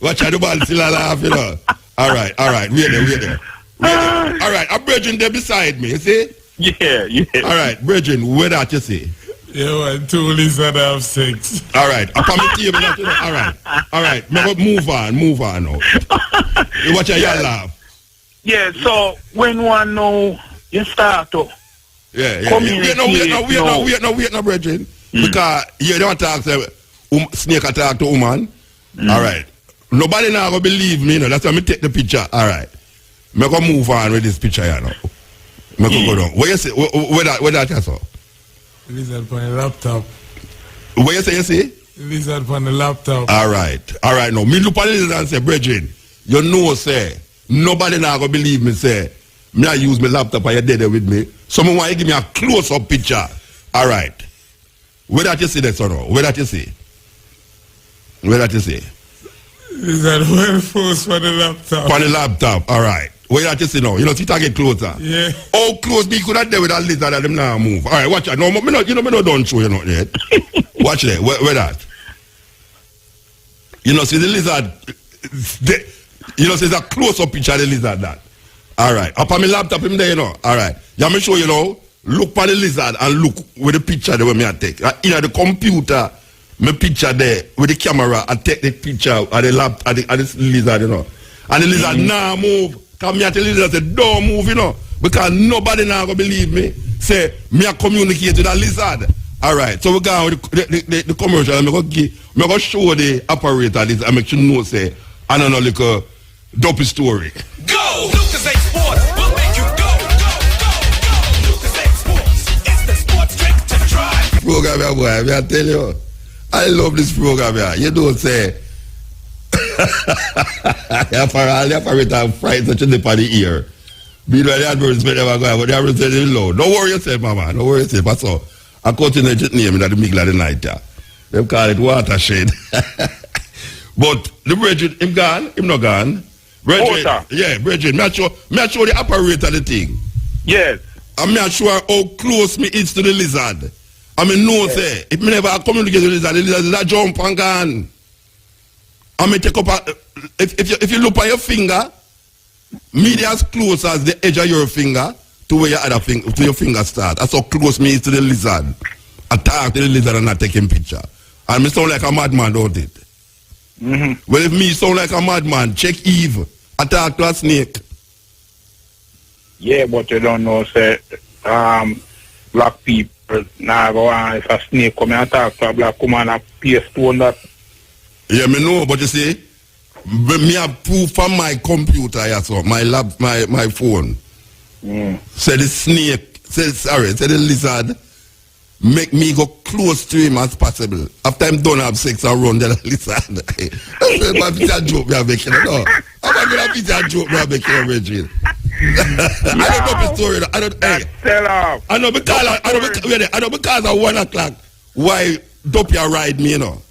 Watch out the ball still a laugh, you know. Alright. Wait there. Alright, I'm Bridget there beside me, you see? Yeah. Alright, Bridget, where that you see? Yeah, and two lizards have sex. Alright, I come to you. Alright, move on now. You watch your laugh. Yeah, so when one know you start to Wait no, Bridget. Because you don't talk to snake attack to woman. Alright. Nobody now gonna believe me, you know. That's why me take the picture. Alright. Me go move on with this picture here now. Me go down. Where you say? Where that you saw? Lizard on the laptop. Where you say? Lizard on the laptop. All right. Now, me look at the lizard and say, Bridget, you know, say, nobody now gonna believe me, say, me I use my laptop and you're there with me. Someone want to give me a close-up picture. All right. Where that you see that, son? Where that you see? Lizard well first on the laptop. On the laptop, all right. Where that you see now? You know, see it get closer. Yeah. How close me could have there with that lizard and them now move? All right, watch that. No, me not done show you not yet. Watch that. Where that? You know, see the lizard. You know, see the close-up picture of the lizard that. All right. Up on my laptop, him there, you know. All right. Yeah, me show you now. Look for the lizard and look with the picture the way me I take. In the computer, me picture there with the camera. I take the picture of the laptop, of the lizard, you know. And the lizard now move. Come here to the lizard say, don't move, you know. Because nobody now gonna believe me. Say, me I communicate with the lizard. All right. So we go with the commercial. I'm gonna show the operator this and make you know, say, I don't know, like a dopey story. Go! Lucas Exports will make you go. Lucas Exports is the sports trick to drive. Program here, boy. I tell you, I love this program here. You don't say, the operator fright such a dip on the ear. Be like the advertisement never go, but the advertisement is low. Don't worry yourself, mama. Don't worry yourself. That's all. I continue to name in the middle of the night. They call it watershed. But the Bridget, him gone, him not gone. Bridget, yeah, Bridget, me show the operator the thing. Yes. I'm not sure how close me is to the lizard. I mean, no, say, if me never communicate with the lizard is a jump and gone. I mean, take up if you look at your finger, me as close as the edge of your finger to where your other finger, to your finger start. That's how close me is to the lizard. I talk to the lizard and I take him picture. And me sound like a madman, don't it? Mm-hmm. Well, if me sound like a madman, check Eve. I talk to a snake. Yeah, but you don't know, say, black people now go on if a snake come and talk to a black woman and paste on that. Yeah, me know, but you see, me have proof from my computer, yeah, so my phone. Say the snake, say the lizard, make me go close to him as possible. After I'm done have sex, I run the lizard. I think a joke me have making it. No, I'm going to be a joke me have making it, Reggie. I don't know the story. I don't. Hey, tell off. I know because at 1 o'clock. Why Dopia ride me, you know?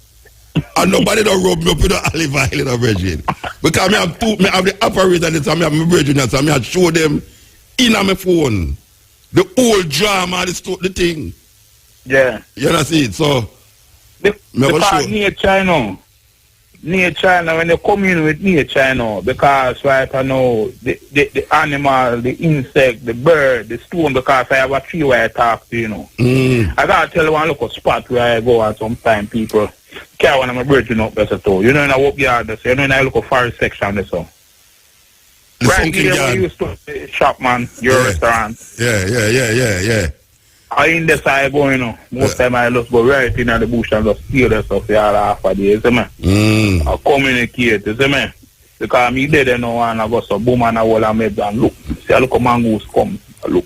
And nobody don't rub me up with the olive oil in a virgin. Because I have the operator and I have my virgin and so I show them in on my phone. The whole drama, the thing. Yeah. You know see it, so because near China, when they come in with near China, because right I know the animal, the insect, the bird, the stone, because I have a tree where I talk to, you know. I gotta tell you one local spot where I go at some time people carry one of my birds up better too. You know in a walk yard, so you know in a local forest section there so. Right here where you used to shop man, your restaurant. Yeah. I in the side go, you know. Most time I just go right in the bush and just steal the stuff for all half a day, you see me? I communicate, you see me? Because me dead and no and I go so boom and I will and look. See a look mangoes come, look.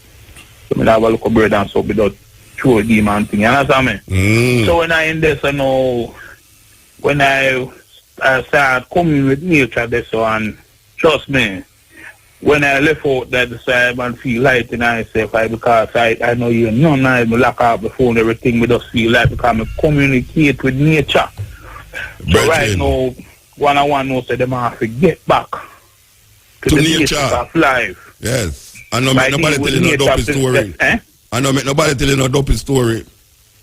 So me have a look bird and so without throw a demon thing, you understand me? So when I in this, you know, when I start coming with nature this and trust me, when I left out that side and feel light in myself, because I know you none I lock up the phone, everything, we just feel light because I communicate with nature. So right now, one I want to know, say them have to get back to the nature of life. Yes. I know make nobody tell you no dopey story. I know make nobody tell you no dopey story.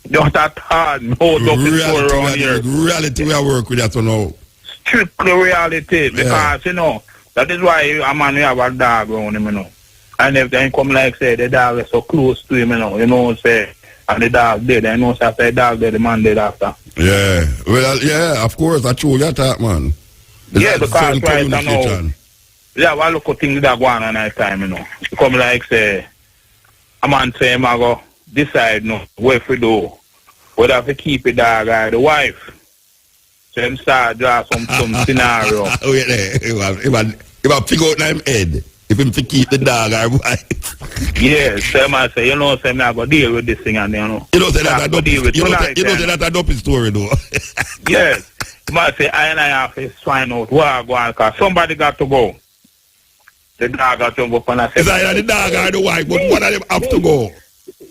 Not at all, no dopey story around here. Reality we work with that now. Strictly reality, because you know, that is why a man we have a dog around him, you know. And if they come like say the dog is so close to him, you know, say, and the dog dead, I know say after the dog dead, the man dead after. Yeah. Well, yeah, of course, I true that talk, man. Yeah, because right now, yeah, well, look at things that go on at night time, you know. You come like say, a man say, I go decide, no, where to do, whether have to keep the dog or the wife. So him start draw some scenario. Wait there, if I figure out him head, if him to keep the dog or wife. Yes, so I say, you know, say I'm going to deal with this thing and you know. You know say that a dopey story though. Yes. You might say, I have to find out where I go on because somebody got to go. The dog got to go and I say. It's either the dog or the wife, but one of them have to go.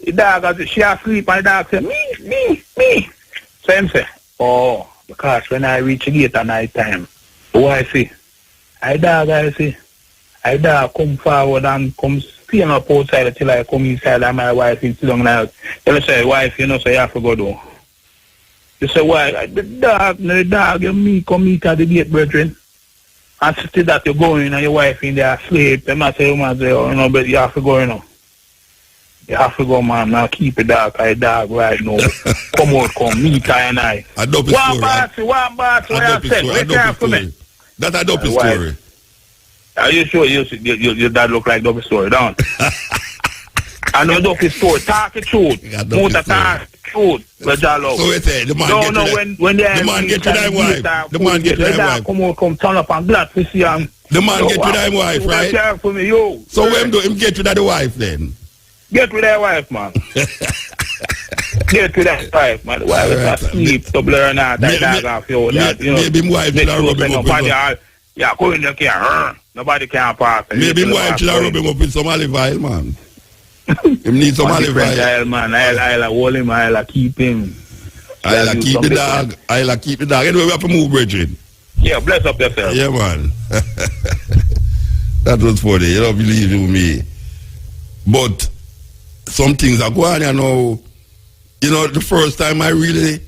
The dog, she asleep and the dog say, me. So him say, oh. Because when I reach the gate at night time, what I see? I dog come forward and come stand up outside until I come inside and my wife is sitting down. Tell say, wife, you know, so you have to go do. You say, why? The dog, you me come meet at the gate, brethren. And still that you're going and your wife in there asleep. They might say, oh, you know, but you have to go, you know. You have to go, man. Now keep it dark. I dog right now. Come meet her and I. A dopey story. One boss, what I said. Wait there for me. That's a dopey story. Are you sure your dad look like dopey story, don't? I know dopey story. Talk the truth. Most of talk the truth. So we say, the man get to thy wife. The man get to thy wife. Come turn up and glad to see him. The man get to thy wife, right? For me, yo. So when do him get to that wife then? Get with that wife, man. Get with that wife, man. The wife is asleep to blur and out. Maybe my wife will rub him up. Yeah, go in the car. Nobody can pass. Maybe my wife will rub him up with some olive oil, man. Him need some olive oil. Man, I'll hold him, I'll keep him. I'll keep the dog. I'll keep the dog. Anyway, we have to move, Bridget. Yeah, bless up yourself. Yeah, man. That was funny. You don't believe in me. But some things are going on, you know, the first time I really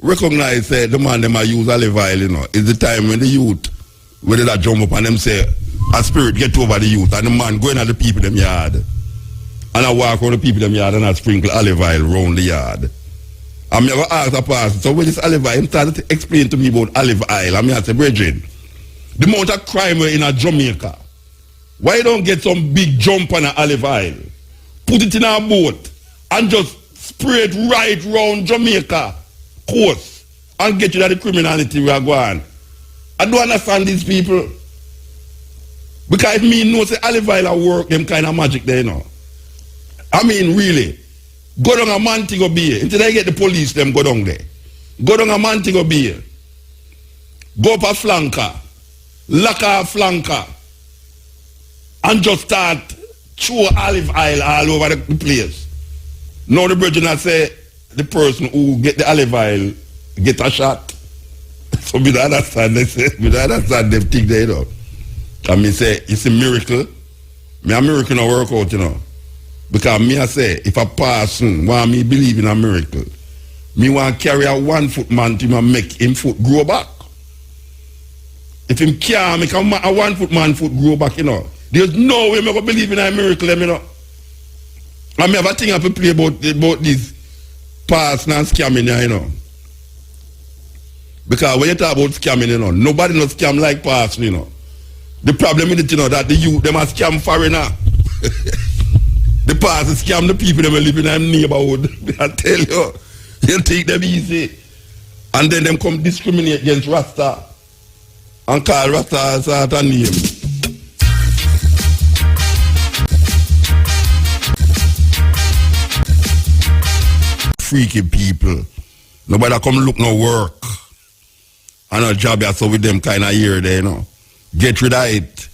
recognize the man them I use olive oil, you know, is the time when the youth, when they jump up and them say, a spirit get over the youth, and the man going at the people them yard. And I walk around the people them yard and I sprinkle olive oil around the yard. I'm never asked a person, so when this olive oil, he started to explain to me about olive oil. I'm here to say, Bridget, the amount of crime in a Jamaica, why don't get some big jump on an olive oil? Put it in a boat and just spray it right round Jamaica coast and get you to the criminality we are going. I don't understand these people. Because me know say olive oil work them kind of magic there, you know. I mean, really. Go down a Montego Bay. Until they get the police, them go down there. Go down a Montego Bay. Go up a flanker. Lock a flanker. And just start throw olive oil all over the place. Now the virgin say the person who get the olive oil get a shot. So we don't understand them thing there, you know. And me say, it's a miracle. Me a miracle no work out, you know. Because me I say, if a person want me believe in a miracle, me want to carry a 1 foot man to make him foot grow back. If him can't make a 1 foot man foot grow back, you know, there's no way me go believe in a miracle, you know. And me have a thing I have to play about this pass and scamming, you know. Because when you talk about scamming, you know, nobody knows scam like pass, you know. The problem is, you know, that the youth, them are scam foreigner. The pass is scam the people that live in their neighborhood. I tell you, you take them easy. And then them come discriminate against Rasta. And call Rasta as a name. Freaky people. Nobody come look no work. And a job so with them kind of year there, you know. Get rid of it.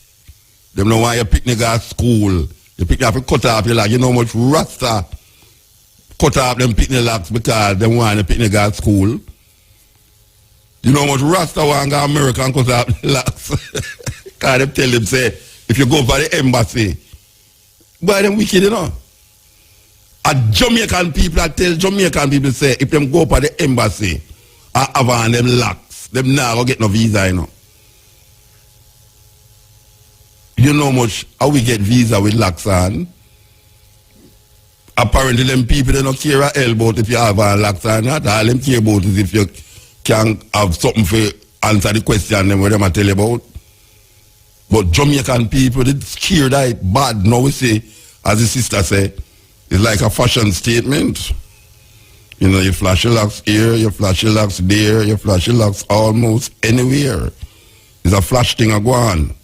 Them know why you pick nigga at school. You pick up, you cut off your locks. You know how much Rasta cut off them picnic locks because they want to pick nigga at school. You know how much Rasta want to go to America and cut off the locks. Because they tell them, say, if you go for the embassy, boy, them wicked, you know. Jamaican people, I tell Jamaican people, say, if them go for the embassy and have on them locks, them now go get no visa, you know. You know much how we get visa with locks on. Apparently them people they don't care a hell about if you have a locks on not. All them care about is if you can have something for answer the question them what them I tell you about. But Jamaican people they scared that it bad. Now we say, as the sister say, it's like a fashion statement. You know, you flash your locks here, you flash your locks there, you flash your locks almost anywhere. It's a flash thing a go on.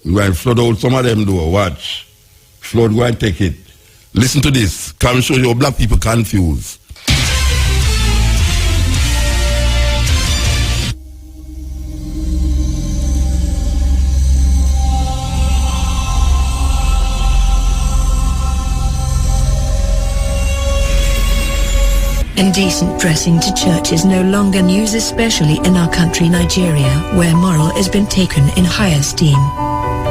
You go and flood out some of them though. Watch. Flood, go and take it. Listen to this. Can show you black people confused. Indecent dressing to church is no longer news, especially in our country Nigeria, where moral has been taken in high esteem.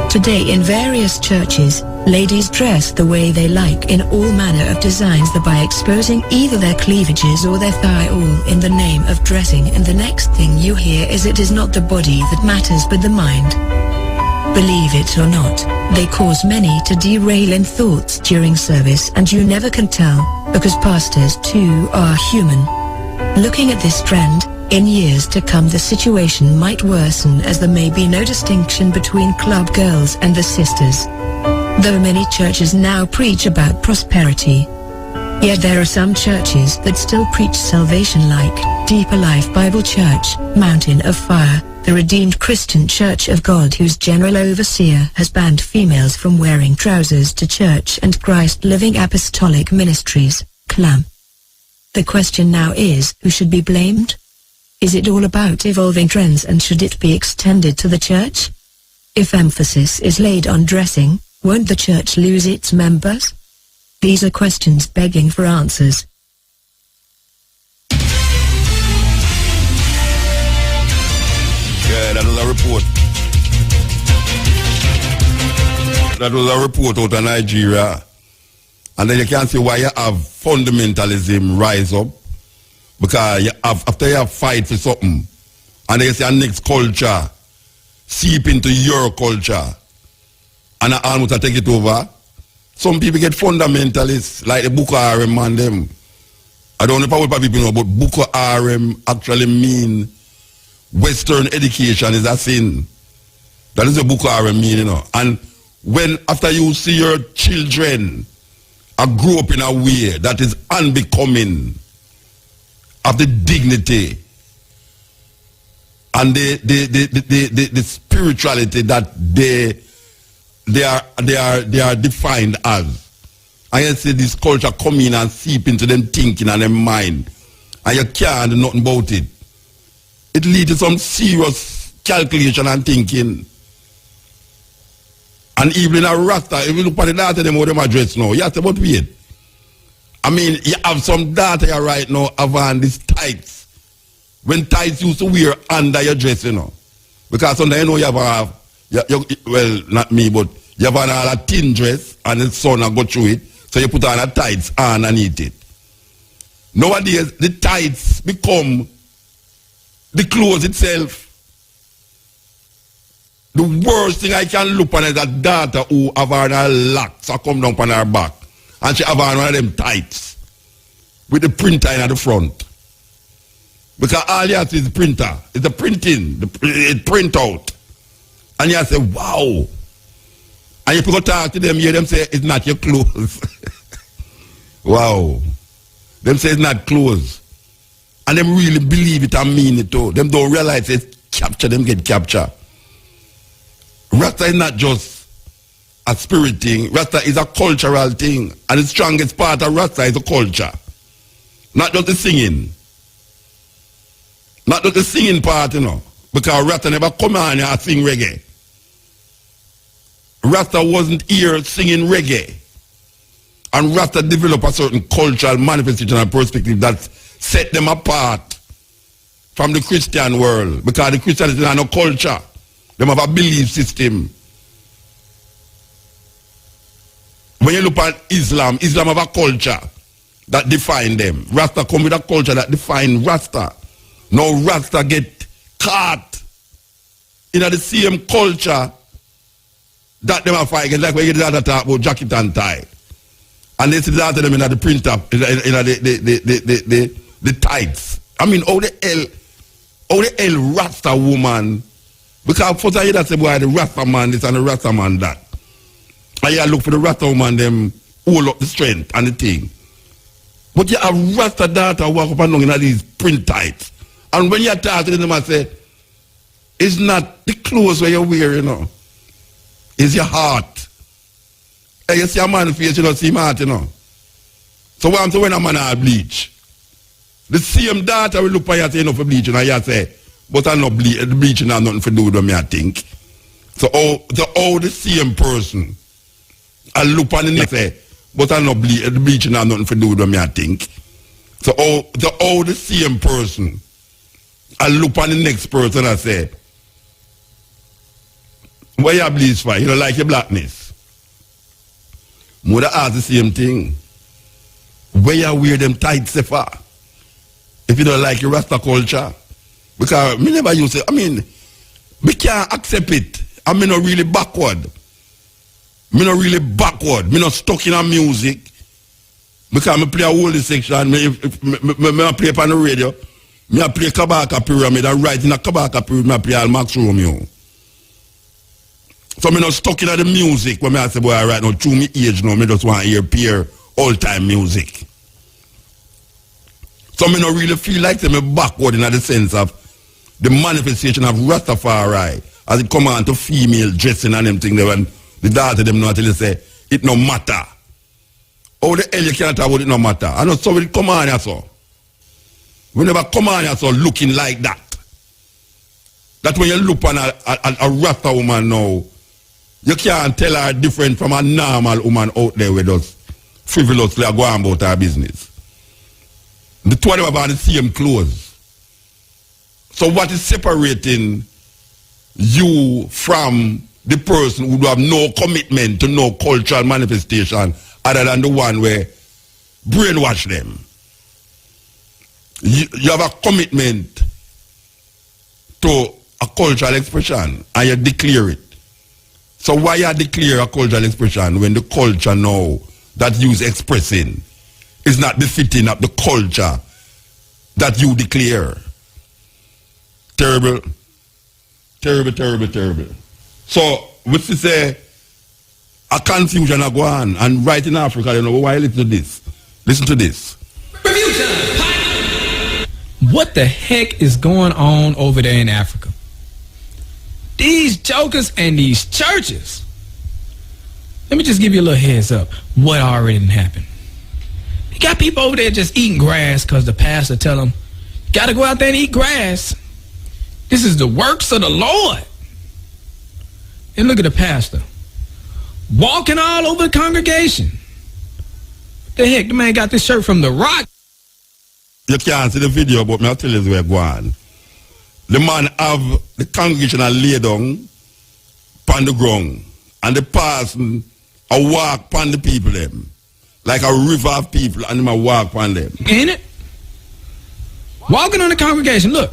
Today in various churches, ladies dress the way they like in all manner of designs, thereby exposing either their cleavages or their thigh, all in the name of dressing, and the next thing you hear is it is not the body that matters but the mind. Believe it or not, they cause many to derail in thoughts during service, and you never can tell, because pastors too are human. Looking at this trend, in years to come the situation might worsen, as there may be no distinction between club girls and the sisters. Though many churches now preach about prosperity, yet there are some churches that still preach salvation, like Deeper Life Bible Church, Mountain of Fire, the Redeemed Christian Church of God, whose general overseer has banned females from wearing trousers to church, and Christ Living Apostolic Ministries, CLAM. The question now is, who should be blamed? Is it all about evolving trends, and should it be extended to the church? If emphasis is laid on dressing, won't the church lose its members? These are questions begging for answers. Yeah, that was a report. That was a report out of Nigeria. And then you can see why you have fundamentalism rise up. Because you have, after you have fight for something, and then you see a next culture seep into your culture, and I almost take it over. Some people get fundamentalists, like the Boko Haram man them. I don't know if people know, but Boko Haram actually mean Western education is a sin. That is what Boko Haram mean, you know. And when, after you see your children grow up in a way that is unbecoming of the dignity and the spirituality that they are defined as. And you see this culture come in and seep into them thinking and them mind, and you can't do nothing about it. It leads to some serious calculation and thinking. And even a Rasta, if you look at the data them how them address now, you have to but wait. I mean, you have some data here right now around these tights. when tights used to wear under your dress, you know. Because sometimes you know you have well, not me, but you have a thin dress and the sun will go through it, so you put on a tights underneath it. Nowadays, the tights become the clothes itself. The worst thing I can look on is a daughter who have her locks or come down on her back, and she have one of them tights with the printer in the front. Because all you have to is the printer. It's the printing. It print out. And you say, wow. And if you go talk to them, you hear them say, it's not your clothes. Wow. Them say it's not clothes. And them really believe it and mean it too. Them don't realize it's capture, them get capture. Rasta is not just a spirit thing. Rasta is a cultural thing. And the strongest part of Rasta is the culture. Not just the singing. Not just the singing part, you know. Because Rasta never come on here and sing reggae. Rasta wasn't here singing reggae. And Rasta developed a certain cultural manifestation and perspective that set them apart from the Christian world. Because the Christians have no culture. They have a belief system. When you look at Islam, Islam have a culture that define them. Rasta come with a culture that define Rasta. Now Rasta get caught in the same culture that them are fighting. Like when you get the talk about jacket and tie. And they see that them in the printer, the tights. I mean, how the hell Rasta woman, because first I hear that say, boy, the Rasta man this and the Rasta man that. And you look for the Rasta woman, them hold up the strength and the thing. But you have Rasta daughter walk up and down in these print tights. And when you talk to them, I say, it's not the clothes where you wear, you know. It's your heart. And you see a man's face, you don't see my heart, you know. So what I'm saying when a man has bleach, the same daughter will look for you and say, no for bleaching, and you say, but I know bleaching has nothing to do with them, I think. So all the same person, I look on the next say, but I know bleaching has nothing to do with them, I think. So all the same person, I look on the next person and say, why you bleach for? You don't like your blackness. Mother ask the same thing. Where you wear them tights for? If you don't like your Rasta culture. Because me never used to, I mean, we can't accept it. I mean, not really backward. Me not really backward. Me not stuck in a music. Because I play a whole section. Me play on the radio. Me play Kabaka Pyramid. I write in a Kabaka Pyramid. I play all Max Romeo. So me not stuck in the music. When I say, boy, right now, through me age now, me just want to hear pure all-time music. So me not really feel like me backward in the sense of the manifestation of Rastafari as it come on to female dressing and them things. When the daughter them know until they say, it no matter. How the hell you can't talk about it no matter? I know somebody come on here so. We never come on here so looking like that. That when you look on a Rasta woman now, you can't tell her different from a normal woman out there with us frivolously going about her business. The two of them have the same clothes. So what is separating you from the person who have no commitment to no cultural manifestation other than the one where brainwash them? You have a commitment to a cultural expression and you declare it. So why you declare a cultural expression when the culture now that you is expressing is not befitting of the culture that you declare? Terrible. Terrible, terrible, terrible. So, which is a confusion go on. And right in Africa, you know, why listen to this? Listen to this. What the heck is going on over there in Africa? These jokers and these churches. Let me just give you a little heads up. What already didn't happen. You got people over there just eating grass because the pastor tell them, got to go out there and eat grass. This is the works of the Lord. And look at the pastor. Walking all over the congregation. What the heck? The man got this shirt from The Rock. You can't see the video, but I'll tell you where go on. The man have the congregation lay down upon the ground, and the person walk upon the people them. Like a river of people, and them walk upon them. Ain't it? Walking on the congregation. Look,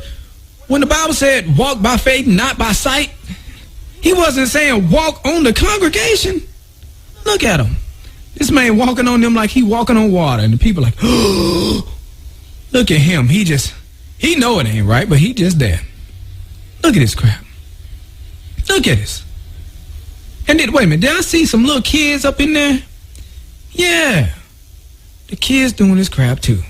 when the Bible said walk by faith, not by sight, he wasn't saying walk on the congregation. Look at him. This man walking on them like he walking on water, and the people like, oh, look at him. He know it ain't right, but he just there. Look at this crap. Look at this. And then, wait a minute, did I see some little kids up in there? Yeah. The kids doing this crap too.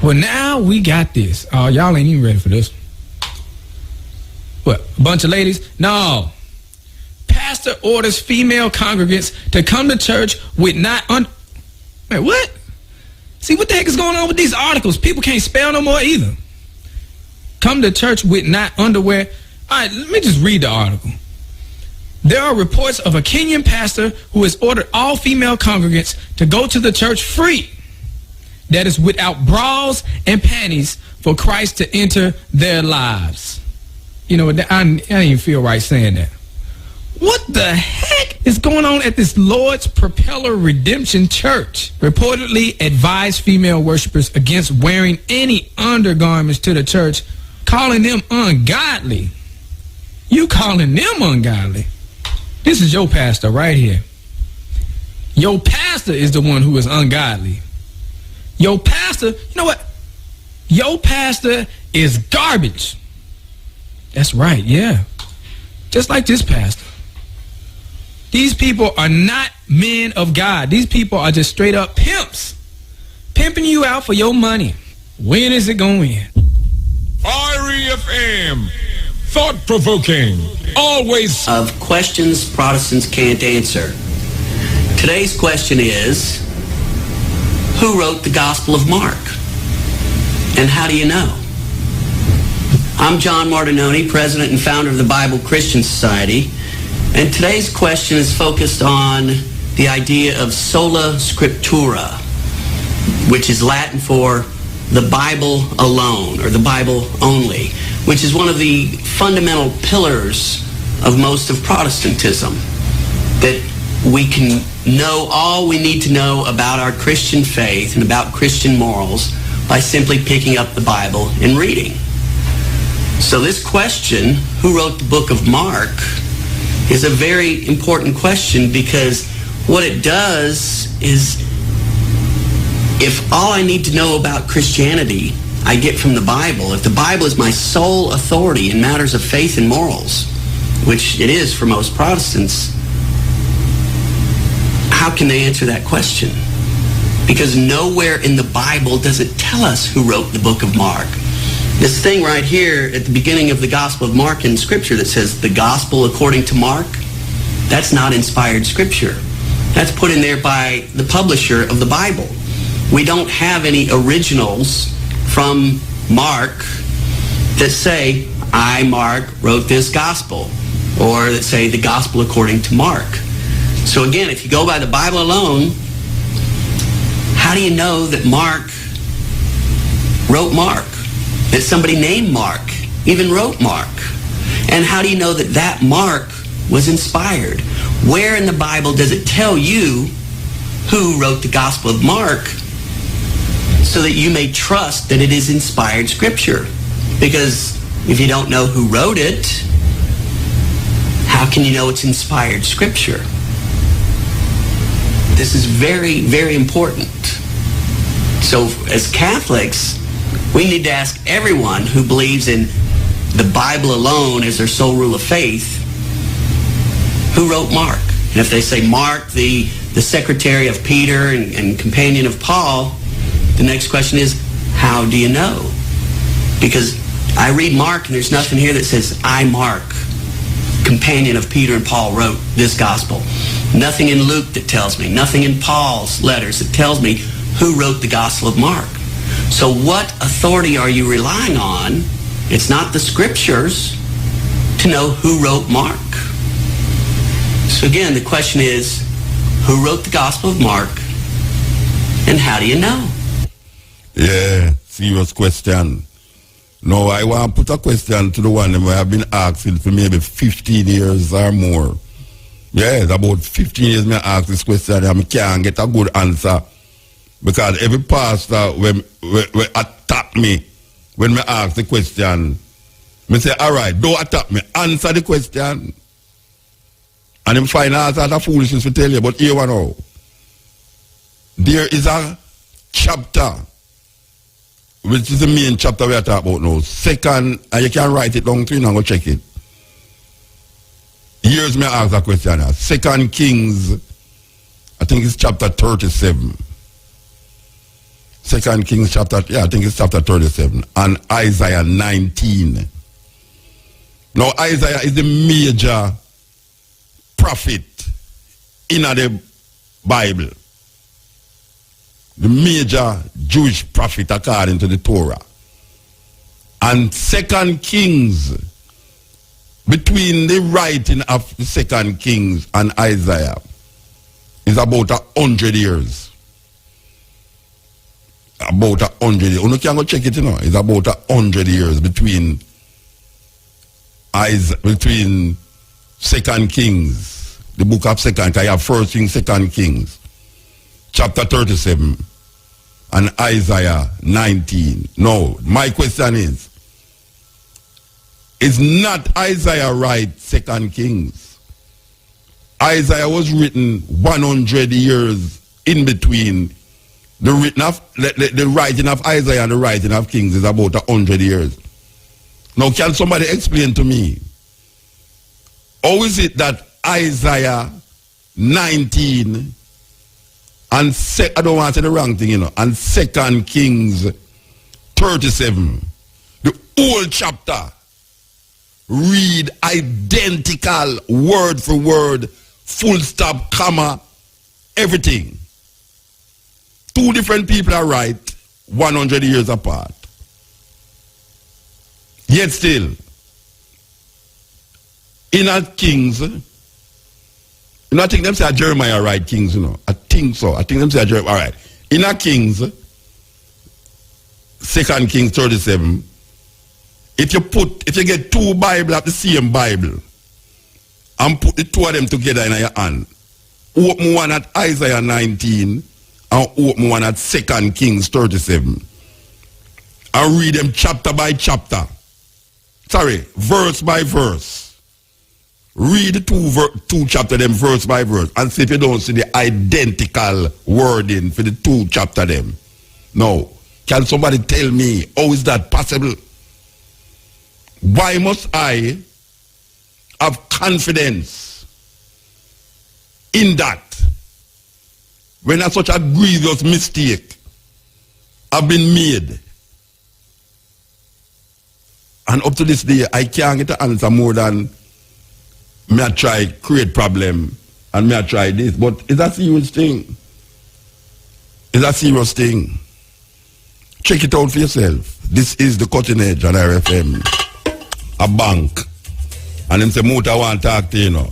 Well, now we got this. Oh, y'all ain't even ready for this. What, a bunch of ladies? No. Pastor orders female congregants to come to church with not Man, what? See, what the heck is going on with these articles? People can't spell no more either. Come to church with not underwear. All right, let me just read the article. There are reports of a Kenyan pastor who has ordered all female congregants to go to the church free. That is without bras and panties for Christ to enter their lives. You know, I didn't even feel right saying that. What the heck is going on at this Lord's Propeller Redemption Church? Reportedly advised female worshipers against wearing any undergarments to the church, calling them ungodly. You calling them ungodly? This is your pastor right here. Your pastor is the one who is ungodly. Your pastor, you know what? Your pastor is garbage. That's right, yeah. Just like this pastor. These people are not men of God. These people are just straight up pimps. Pimping you out for your money. When is it going to end? REFM. Thought-provoking. Always. Of questions Protestants can't answer. Today's question is, who wrote the Gospel of Mark? And how do you know? I'm John Martinoni, president and founder of the Bible Christian Society. And today's question is focused on the idea of sola scriptura, which is Latin for the Bible alone, or the Bible only, which is one of the fundamental pillars of most of Protestantism, that we can know all we need to know about our Christian faith and about Christian morals by simply picking up the Bible and reading. So this question, who wrote the book of Mark, is a very important question, because what it does is, if all I need to know about Christianity I get from the Bible, if the Bible is my sole authority in matters of faith and morals, which it is for most Protestants, how can they answer that question? Because nowhere in the Bible does it tell us who wrote the book of Mark. This thing right here at the beginning of the Gospel of Mark in Scripture that says the Gospel according to Mark, that's not inspired Scripture. That's put in there by the publisher of the Bible. We don't have any originals from Mark that say, I, Mark, wrote this Gospel, or that say the Gospel according to Mark. So again, if you go by the Bible alone, how do you know that Mark wrote Mark? That somebody named Mark even wrote Mark? And how do you know that that Mark was inspired? Where in the Bible does it tell you who wrote the Gospel of Mark, so that you may trust that it is inspired Scripture? Because if you don't know who wrote it, how can you know it's inspired Scripture? This is very, very important. So as Catholics, we need to ask everyone who believes in the Bible alone as their sole rule of faith, who wrote Mark? And if they say Mark, the secretary of Peter and companion of Paul, the next question is, how do you know? Because I read Mark and there's nothing here that says, I, Mark, companion of Peter and Paul, wrote this gospel. Nothing in Luke that tells me, nothing in Paul's letters that tells me who wrote the Gospel of Mark. So what authority are you relying on? It's not the Scriptures to know who wrote Mark. So again, the question is, who wrote the Gospel of Mark, and how do you know? Yeah, serious question. No, I want to put a question to the one that I have been asking for maybe 15 years or more. Yeah, it's about 15 years I ask this question and I can't get a good answer. Because every pastor when attack me when I ask the question, I say, all right, don't attack me, answer the question. And then find out that foolishness to tell you, but here one now. There is a chapter, which is the main chapter we are talking about now. Second, and you can write it down to you and go check it. Here's me ask a question now. 2 Kings, I think it's chapter 37. 2 Kings chapter, I think it's chapter 37. And Isaiah 19. Now Isaiah is the major prophet in the Bible. The major Jewish prophet according to the Torah. And 2 Kings, between the writing of the 2 Kings and Isaiah, is about 100 years. About 100 years. You can go check it, you know. It's about 100 years between 2 Kings, the book of 2 Kings. I have 1 Kings, 2 Kings, chapter 37, and Isaiah 19. No, my question is not Isaiah right 2 Kings? Isaiah was written 100 years in between. The writing of Isaiah and the writing of Kings is about 100 years. Now, can somebody explain to me, how is it that Isaiah 19 and I don't want to say the wrong thing, you know, and 2 Kings 37, the whole chapter, read identical, word for word, full stop, comma, everything. Two different people are right, 100 years apart. Yet still, in a Kings, you know, I think them say Jeremiah right Kings, you know. I think so. I think them say Jeremiah, all right. In a Kings, 2 Kings 37, if you get two Bible of the same Bible and put the two of them together in your hand, open one at Isaiah 19 and open one at 2 Kings 37 and read them chapter by chapter. Sorry, verse by verse. Read the two chapter them verse by verse and see if you don't see the identical wording for the two chapter them. No. Can somebody tell me how is that possible? Why must I have confidence in that when such a grievous mistake have been made? And up to this day, I can't get the answer more than me I try create problem and me I try this. But it's a serious thing. It's a serious thing. Check it out for yourself. This is the Cutting Edge on RFM. A bank. And them say, Muta want to talk to you, know.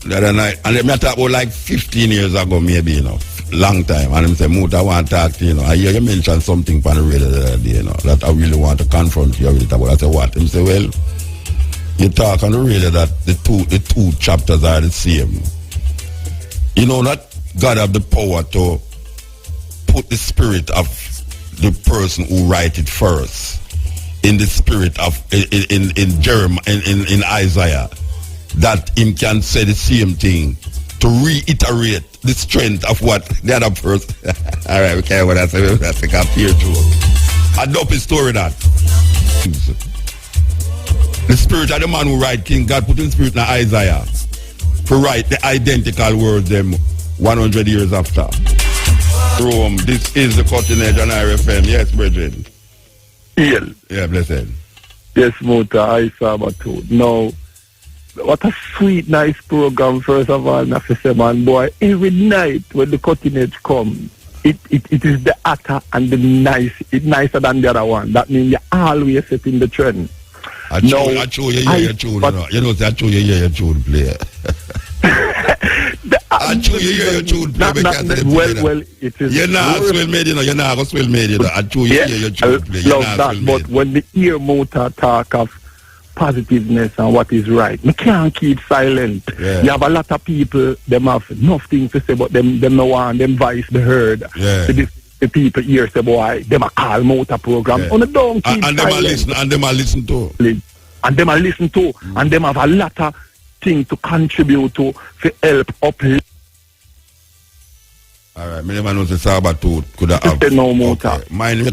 The other night. And them talk about like 15 years ago, maybe, you know. Long time. And them say, Muta want to talk to you, know. I hear you mention something on the radio the other day, you know, that I really want to confront you with it about. I say, what? Them say, well, you talk on the radio that the two chapters are the same. You know that God have the power to put the spirit of the person who write it first in the spirit of in Jeremiah in Isaiah, that him can say the same thing to reiterate the strength of what the other person. All right, okay, what I say, that's a compare to a dope story that. The spirit of the man who write King, God put in spirit in Isaiah to write the identical words them 100 years after. Rome, this is the Cutting Edge on RFM. Yes, brethren. Yeah, blessed. Yes, Muta, I saw about too. Now, what a sweet, nice program, first of all, I say, man, boy, every night when the Cutting Edge comes, it is the hotter and the nice, it's nicer than the other one. That means you're always setting the trend. I show you your tune, you know. You know, I show you your tune play. I chew you hear your truth. Well, it is. You're not swell made, you know. You're not going to swell made, you know. I chew you hear your truth. Love that, but when the ear motor talk of positiveness and what is right, we can't keep silent. Yeah. You have a lot of people, them have nothing to say, but them no want them voice be heard. Yeah. The people here say, boy, them a call motor program. Yeah. On the don't keep and them a listen, and them a listen to. And them a listen to, and them have a lot of things to contribute to help uplift. All right, me never know the Sabatooth could have. No motor. Okay. Mine a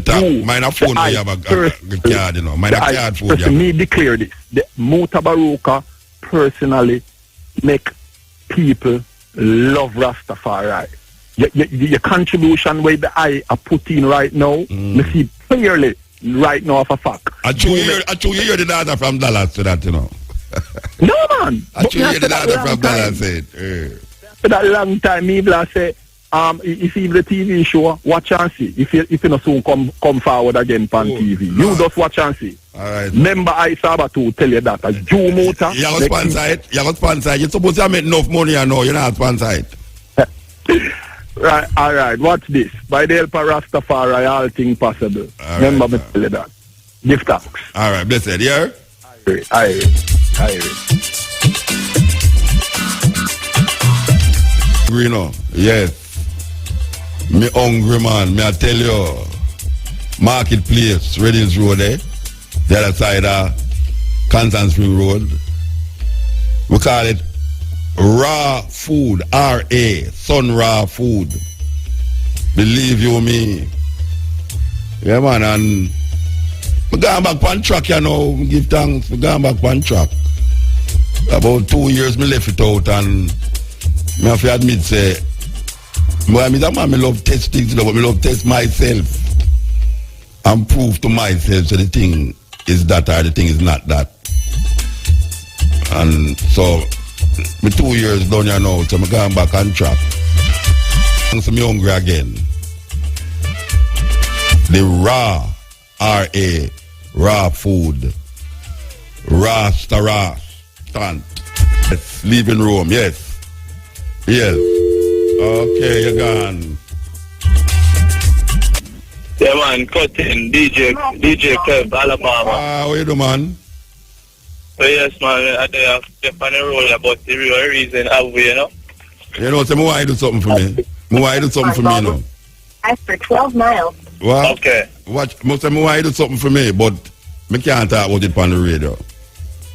phone where you have a card, you know. Mine a card phone. Let me declare this. The Mutabaruka personally make people love Rastafari. Your contribution where the I are put in right now, me see clearly right now of a fact. I chew you hear the data from Dallas to that, you know. No, man. I chew you hear the data from Dallas said. For that long time, me blah say, if you the TV show, watch and see. If you not soon come forward again on TV, you just watch and see. All right. Remember, I Sabato tell you that a Jew motor. You have a sponsor it. You have a sponsor it. You're supposed to make enough money, I know. You're not sponsor it. Right. All right. Watch this. By the help of Rastafari, all things possible. All Remember right, me tell you that. Give thanks. All right. Blessed. Yeah. I You know. Yes. Me hungry, man. Me I tell you. Marketplace, Reddings Road, eh? The other side of Constant Spring Road. We call it Raw Food, R-A, Sun Raw Food. Believe you me. Yeah, man, and we going back on track, you know. Give thanks. We going back on track. About 2 years, me left it out, and me have to admit, say, I love test things, but I love test myself and prove to myself that the thing is that or the thing is not that. And so, me 2 years done you know, so I'm going back on track. So I'm hungry again. The raw, R-A, raw food, Rastafari, yes, living room, yes. Yes. Okay, you're gone. Yeah, man, cutting, DJ Kev, Alabama. How you do, man? So yes, man, I have step on the roll about the real reason have we, you know? You know, so why you do something for me? Why you do something for me, you know? After 12 miles. What? Okay. Watch, most of me why you do something for me, but me can't talk about it on the radio.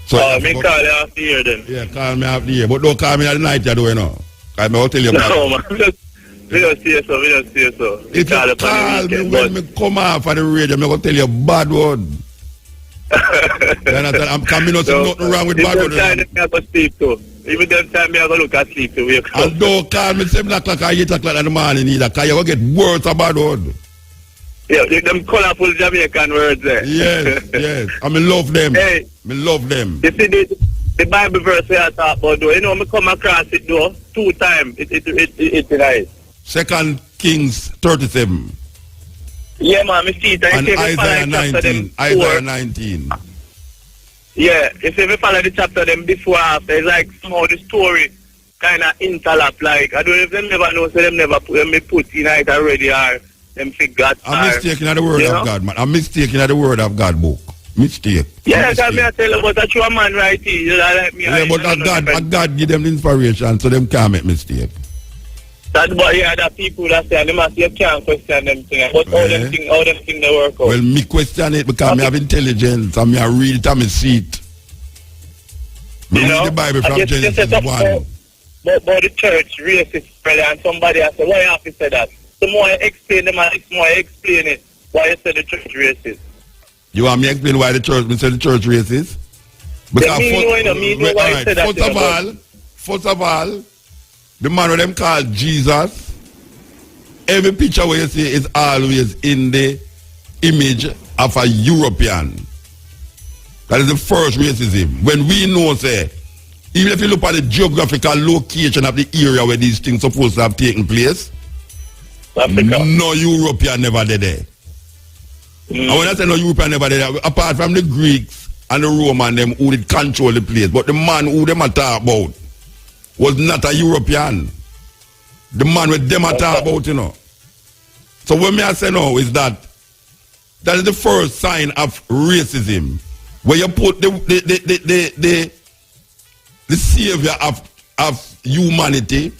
So me call you after here then. Yeah, call me after here, but don't call me at the night, you do, you know? I will tell you about no, man, we don't see so. If you call me when me come off of the radio, I'm going to tell you a bad word. I'm coming out, so nothing wrong with bad word. Even them time I go sleep too. Even them time I go look at sleep too. And don't call me 7 o'clock or 8 o'clock in the morning either, because you're going to get words of bad word. Yeah, them colorful Jamaican words there. Yes. I love them. Hey. I love them. You see the Bible verse I talk about though, you know, I come across it though 2 times. It's nice. 2 Kings 37. Yeah, man, I see it. And Isaiah 19. Isaiah 19. Yeah, if you follow the chapter them before after, it's like somehow the story kind of interlap. Like, I don't know if them never know, so them never put in it already or them figure. I'm mistaken at the word of God, man. I'm mistaken at the word of God book. Mistake. Yeah, because I tell you about a true man right here. Like me, yeah, but God give them the inspiration so them can't make mistake. That's but yeah, that people that say they must you can't question them things. But how them thing they work out. Well, me question it because me have intelligence and me I read it and me see it. Me read the Bible from Genesis 1. But the church racist, brother, and somebody has said, why you have to say that? The more I explain the more I explain it, why you say the church racist. You want me to explain why the church racist? Because first of all, the man with them called Jesus, every picture where you see is always in the image of a European. That is the first racism. When we know, say, even if you look at the geographical location of the area where these things supposed to have taken place, Africa. No European never did there. And when I say no European never did there, apart from the Greeks and the Romans, them who did control the place, but the man who them talk about was not a European. The man with them I talk about, you know. So what me I say now is that is the first sign of racism. Where you put the savior of humanity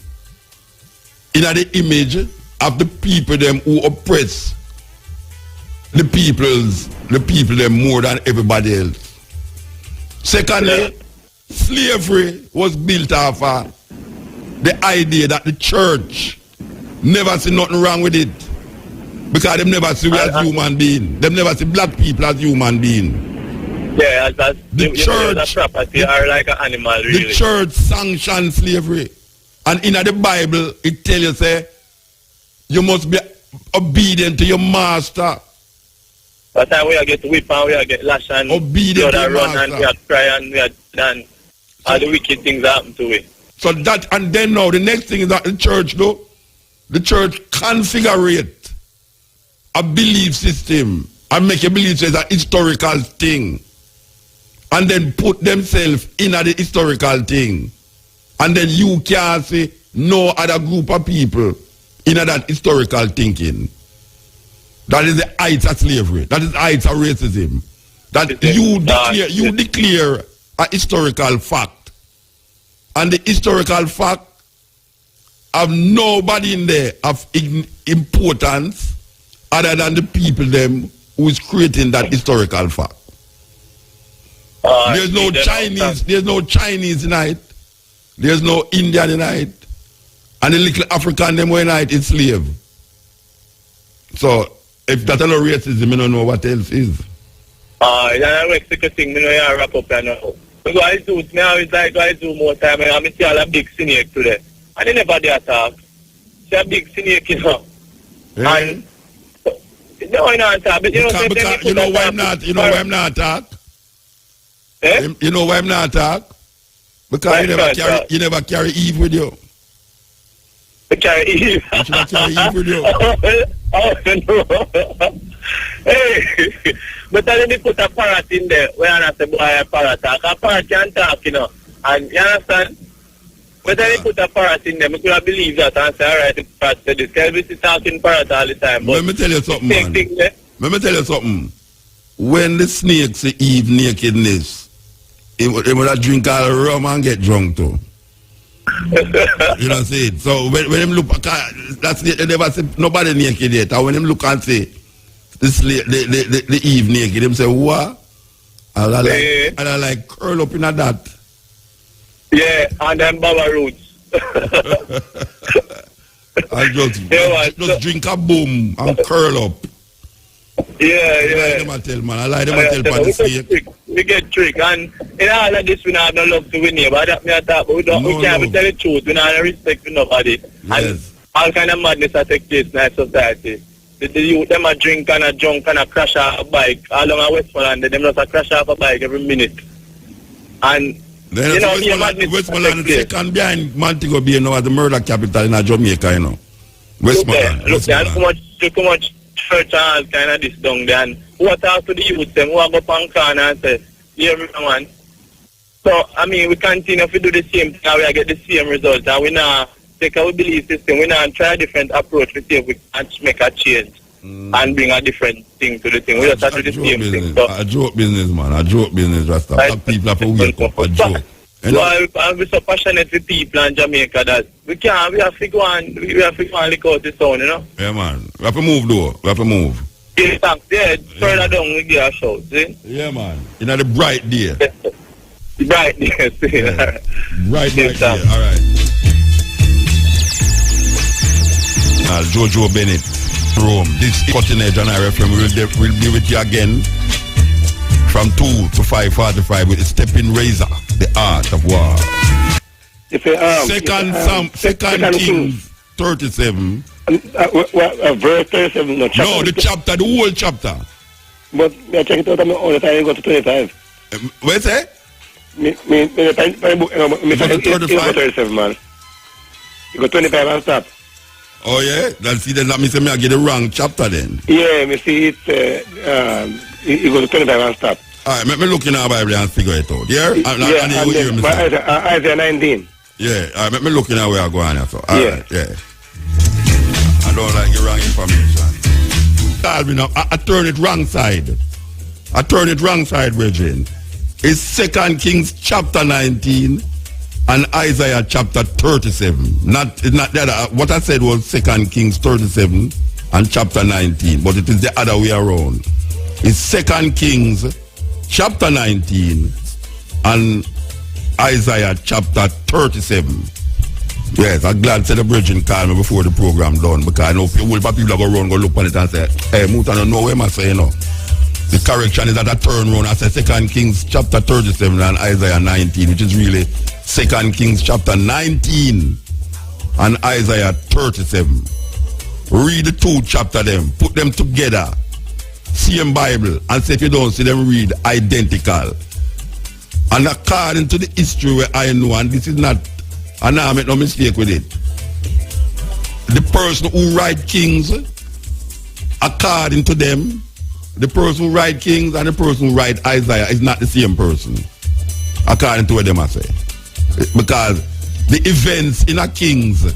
in the image of the people them who oppress the people them more than everybody else. Secondly, slavery was built off the idea that the church never see nothing wrong with it. Because them never see we as human beings. Them never see black people as human beings. Yeah, that's the church property are like an animal, really. The church sanctioned slavery. And in the Bible, it tells you, say, you must be obedient to your master. That time we get whipped and we get lashed and obedient to your run master. And we are cry and we are done. All the wicked things happen to it. So that, and then now, the next thing is that the church configurate a belief system and make a belief system as a historical thing. And then put themselves in the historical thing. And then you can't see no other group of people in that historical thinking. That is the heights of slavery. That is the heights of racism. That you declare a historical fact. And the historical fact have nobody in there of importance other than the people them who is creating that historical fact. There's no Chinese in it. There's no Indian in it. And the little African them were in it is slave. So if that's no racism, I don't know what else is. That's a Mexican thing, I know you wrap up there now. Because I do, I always like I do more time, and I see all a big snake today. And they never dare talk. See a big snake, you know. Yeah. And no, I not talk, but you know, you know why I'm not talk? Eh? You know why I'm not talk? Because you never carry Eve with you. Carry Eve? You should not carry Eve with you. No. Hey, but then they put a parrot in there. Where I say, boy, a parrot talk. A parrot can talk, you know. And you understand? But then they put a parrot in there. I could have believed that and say, all right, the parrot said this. Because we see talking parrot all the time. But let me tell you something, man. Let me tell you something. When the snake see Eve nakedness, he would have drink all rum and get drunk too. You know what I'm saying? So when him look, that's they never see nobody naked yet. And when him look and say the Eve naked, him say what? And I like curl up in a that. Yeah, and then Baba Roots. I just drink a boom and curl up. Yeah. I like them I tell man the snake. We get tricked, and in all of this we don't have no love to win here, but that me a talk, but we can't tell the truth, we don't have respect for nobody. Yes. And all kind of madness that take place in our society. The youth, them a drink and a drunk and a crash off a bike all along Westmoreland, them just a crash off a bike every minute. And then you know, Westmoreland is second behind Montego Bay now as the murder capital in Jamaica, you know. Westmoreland. Look, there's too much church and all kind of this down there. And who talk to the youth, them who go up on corner and say, yeah, man. So, I mean, we continue to do the same thing and we get the same results. And we now take our belief system, we now try a different approach to see if we can make a change and bring a different thing to the thing. We just have to do the same thing. So, a joke business, man. A joke business, Rasta. Black people have to wake up. A joke. Well, we're so passionate with people in Jamaica that we have to go and look out the sound, you know? Yeah, man. We have to move, though. We have to move. Yeah, further down we get a shout, see? Yeah, man. You know, the bright day. Bright day, see? Yeah. Bright day, all right. Jojo Bennett, Rome. This is Cutting Edge on RFM. We'll be with you again from 2 to 5:45 with the Stepping Razor, the art of war. Second Kings 37. Verse 37, no chapter. No, the chapter, the whole chapter. But I check it out all the time, I go to 25. What's that? Me 37, man. You go 25 and stop. Oh, yeah? That means I get the wrong chapter then. Yeah, me see it, you go to 25 and stop. All right, let me look in our Bible and figure it out. Yeah? Isaiah 19. Yeah, all right, let me look in our way I go on. So. All right, yeah. don't like the wrong information. I turn it wrong side. I turn it wrong side, Virgin. It's 2 Kings chapter 19 and Isaiah chapter 37. Not the other. What I said was 2 Kings 37 and chapter 19, but it is the other way around. It's 2 Kings chapter 19 and Isaiah chapter 37. Yes, I'm glad that the Virgin called me before the program done, because I know people go around, go look at it and say, hey, Muta, don't know what I'm saying, you know. The correction is that I turn around and say 2 Kings chapter 37 and Isaiah 19, which is really 2 Kings chapter 19 and Isaiah 37. Read the two chapter them, put them together, same Bible, and say if you don't see them read identical. And according to the history where I know, and this is not, and I make no mistake with it, the person who write Kings, according to them, the person who write Kings and the person who write Isaiah is not the same person, according to what them I say. Because the events in a Kings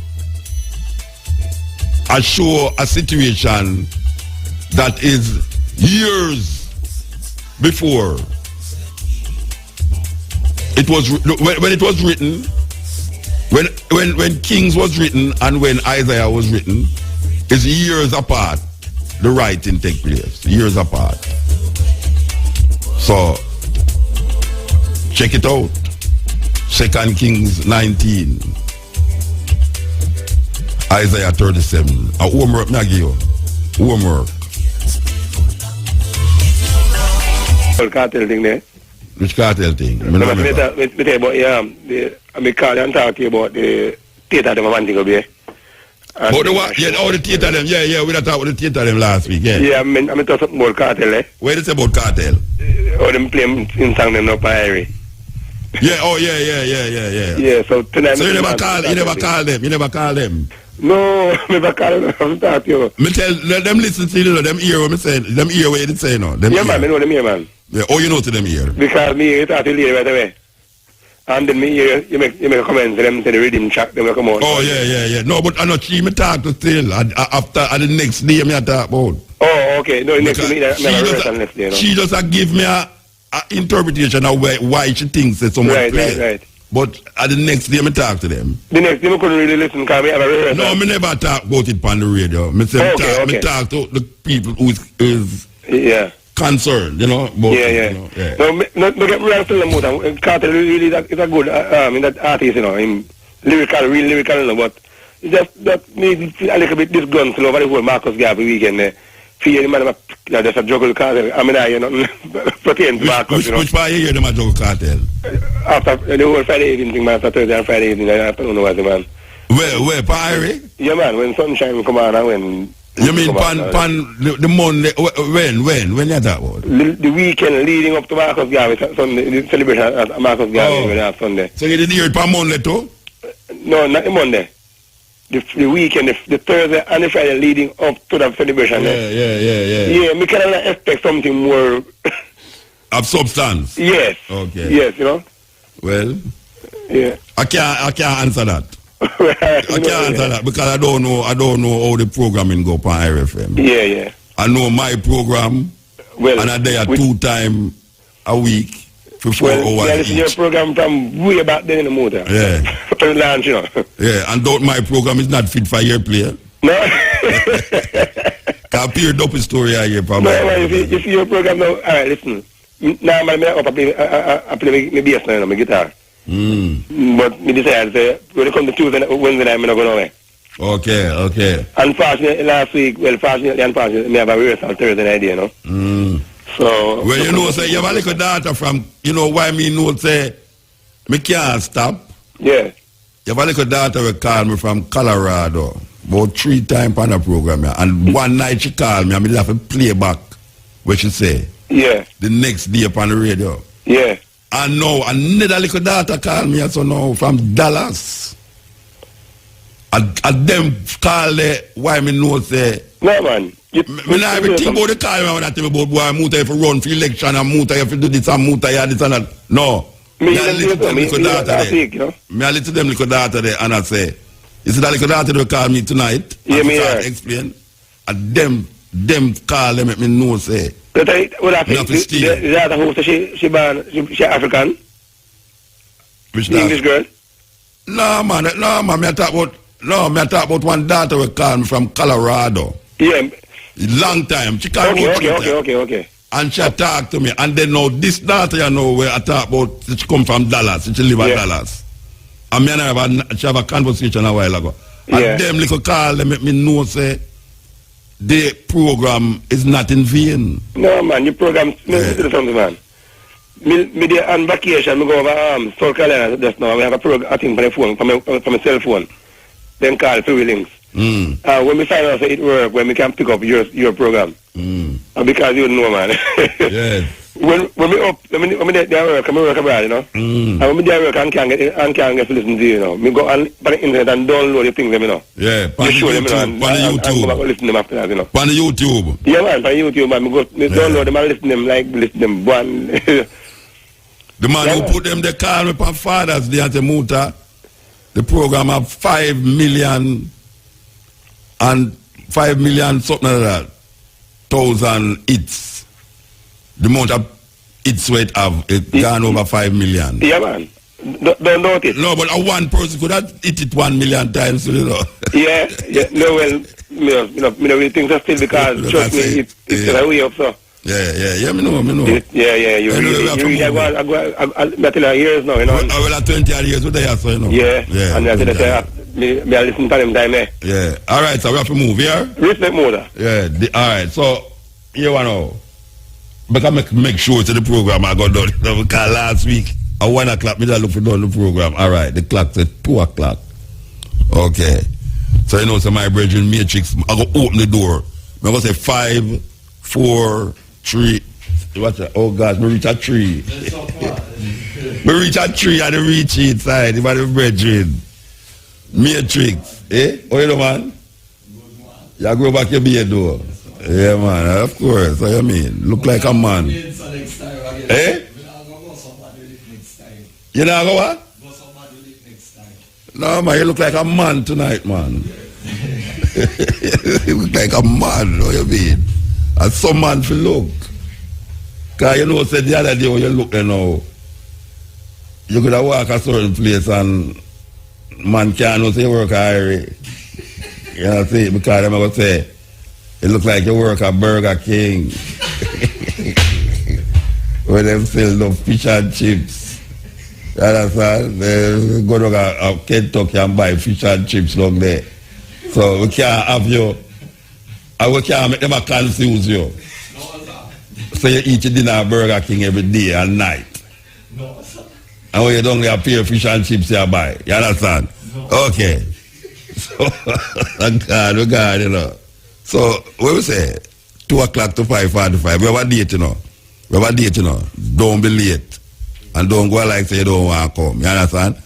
show a situation that is years before it was, when it was written, when Kings was written and when Isaiah was written, is years apart. The writing take place years apart. So check it out. 2 Kings 19, Isaiah 37. A homework me give you. Homework. Cartel thing there. Which cartel thing? I tell you about, I call and talk to you about the theater them one thing over here. But the what? Yeah, the theater them. Yeah, we talked about the theater them last week. Yeah, I mean talk something about cartel. Where they say about cartel? Oh, them play in song them up Irie. Yeah, yeah. Yeah, so tonight. So you never call them. No, I never call them. I'm talking to you. Let them listen to you, them hear what I'm saying. Them hear what you say now. Yeah, man, I know them here, man. Yeah, you know to them here. Because me talk to you right away. And then me hear you make a comment to them to the rhythm track, them come out. Oh yeah. No, but I not she me talk to still. After the next day me talk about. Oh, okay. No, next day she just give me a interpretation of why she thinks that someone play. Right. But at the next day, I talk to them. The next day, I couldn't really listen because I have a rehearsal. No, I never talk about it on the radio. I talk to the people who is concerned, you know. About it, you know? No, get me wrong, still about Carter really is a good that artist, you know. Him really lyrical, you know, but it just that needs a little bit this gun over the whole Marcus Garvey weekend there. Fear the man just a juggle cartel. I mean, you know, pertain to Marcus, you know. Which part you hear them a juggle cartel? After the whole Friday evening, man, after Thursday and Friday evening, I don't know what the man. Where, Irie? Yeah, man, when sunshine come on and when... You mean the Monday, when you talk about? The weekend leading up to Marcus Garvey, Sunday, the celebration at Marcus Garvey on Sunday. So you did hear it on Monday too? No, not the Monday. The weekend, the Thursday and the Friday leading up to that celebration. Yeah. Yeah, we can expect something more... of substance? Yes. Okay. Yes, you know? Well, yeah. I can't answer that. I can't answer that because I don't know how the programming go on RFM. Yeah. I know my program, and I there 2 times a week for 4 hours yeah, this is your program from way back then in the motor. Yeah. From launch, you know. Yeah, and my program is not fit for your player. No. Can't peer up a story here for no, you see your program now. All right, listen. Now, I play my bass now, my guitar. But me decided when it comes to Tuesday, Wednesday night, I'm not going away. Okay. Unfortunately, last week, unfortunately, me have a rehearsal Thursday night, you know. So... Well, you know, say, you have a little daughter from, you know, why me know, say, me can't stop. Yeah. You have a little daughter who called me from Colorado, about 3 times on the program, and one night she called me, and I have to play back what she say. Yeah. The next day upon the radio. Yeah. And now another little daughter called me so now from Dallas. And them call why me know say. No man. Me not everything about the call me when I tell me about boy Muta if you run for election and Muta if you do this and Muta this and that. No. Me a little them little daughter there. Me a little them little daughter there and I say, You see that little daughter will call me tonight? Yeah, me here. Explain. And them call them, make me know, say. But what I think, the other host, she African? Which the English girl? No, man, me talk about one daughter will call me from Colorado. Yeah. Long time. She called me. Okay. And she talk to me. And then now this daughter, you know, where I talk about, she come from Dallas. She live in Dallas. And me and she have a conversation a while ago. And them little call them, make me know, say, the program is not in vain. No, man, your program, something, man. Me there on vacation, me go over South Carolina just now. We have a program, I think, from my cell phone. Them call free links. When we find out that it work, when we can pick up your program. Because you know, man. Yes. When we there work, I work abroad, you know. And when we there work, I can't get to listen to you, you know. Me go on the internet and download the things, you know. Yeah, on YouTube. And go back and listen to them after that, you know. On the YouTube. Yeah, man, on YouTube, man. Me download them and listen to them, one. The man who put them, they call me on Father's Day at the Muta. The program have 5 million and 5 million something like that. 1,000 hits. The amount of hits it have gone over 5 million. Yeah, man. Don't it. No, but one person could have hit it 1 million times, you know. Yeah. No, well, me know things are still because trust me, it's a way up, so. Yeah, me know. Yeah, you really, I tell you years now, you know. I will have 20 years with the so, you know. Yeah. And I tell you, me listen to them time, Yeah. All right, so we have to move here. Respect mother. Yeah, all right, so, you know, but I make sure to the program I got done. Because last week, at 1 o'clock, I look for done the program. All right, the clock said 2 o'clock. Okay. So, you know, so my brethren matrix, I go open the door. I go say 5, 4, 3. What's that? Oh God, me reach a 3. Me reach a 3 and reach inside. If I the brethren. Matrix. Oh, you know, man? You go back your beard door. Yeah, man, of course. What you mean? Look like a man. You know what? No, man, you look like a man tonight, man. You look like a man, what you mean? And some man for look. Because you know, said the other day when you look there now, you could have walk a certain place and man can't say work higher. You know what I'm saying? Because I'm going to say, it look like you work at Burger King. Where they sell the fish and chips. You understand? They go to Kentucky and buy fish and chips long there. So we can't have you, and we can't make them confuse you. So you eat your dinner at Burger King every day and night. And when you don't get a pair of fish and chips you buy. You understand? Okay. So, God, you know. So, what we say? 2 o'clock to 5:45. We have a date, you know. Don't be late. And don't go like say you don't want to come. You understand?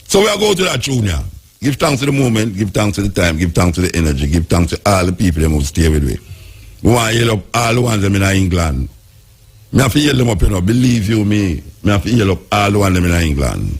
So, we are going to that tune, yeah. Give thanks to the moment, give thanks to the time, give thanks to the energy, give thanks to all the people that must stay with me. We want to heal up all the ones them in England. I have to heal them up, you know. Believe you me. I have to heal up all the ones them in England.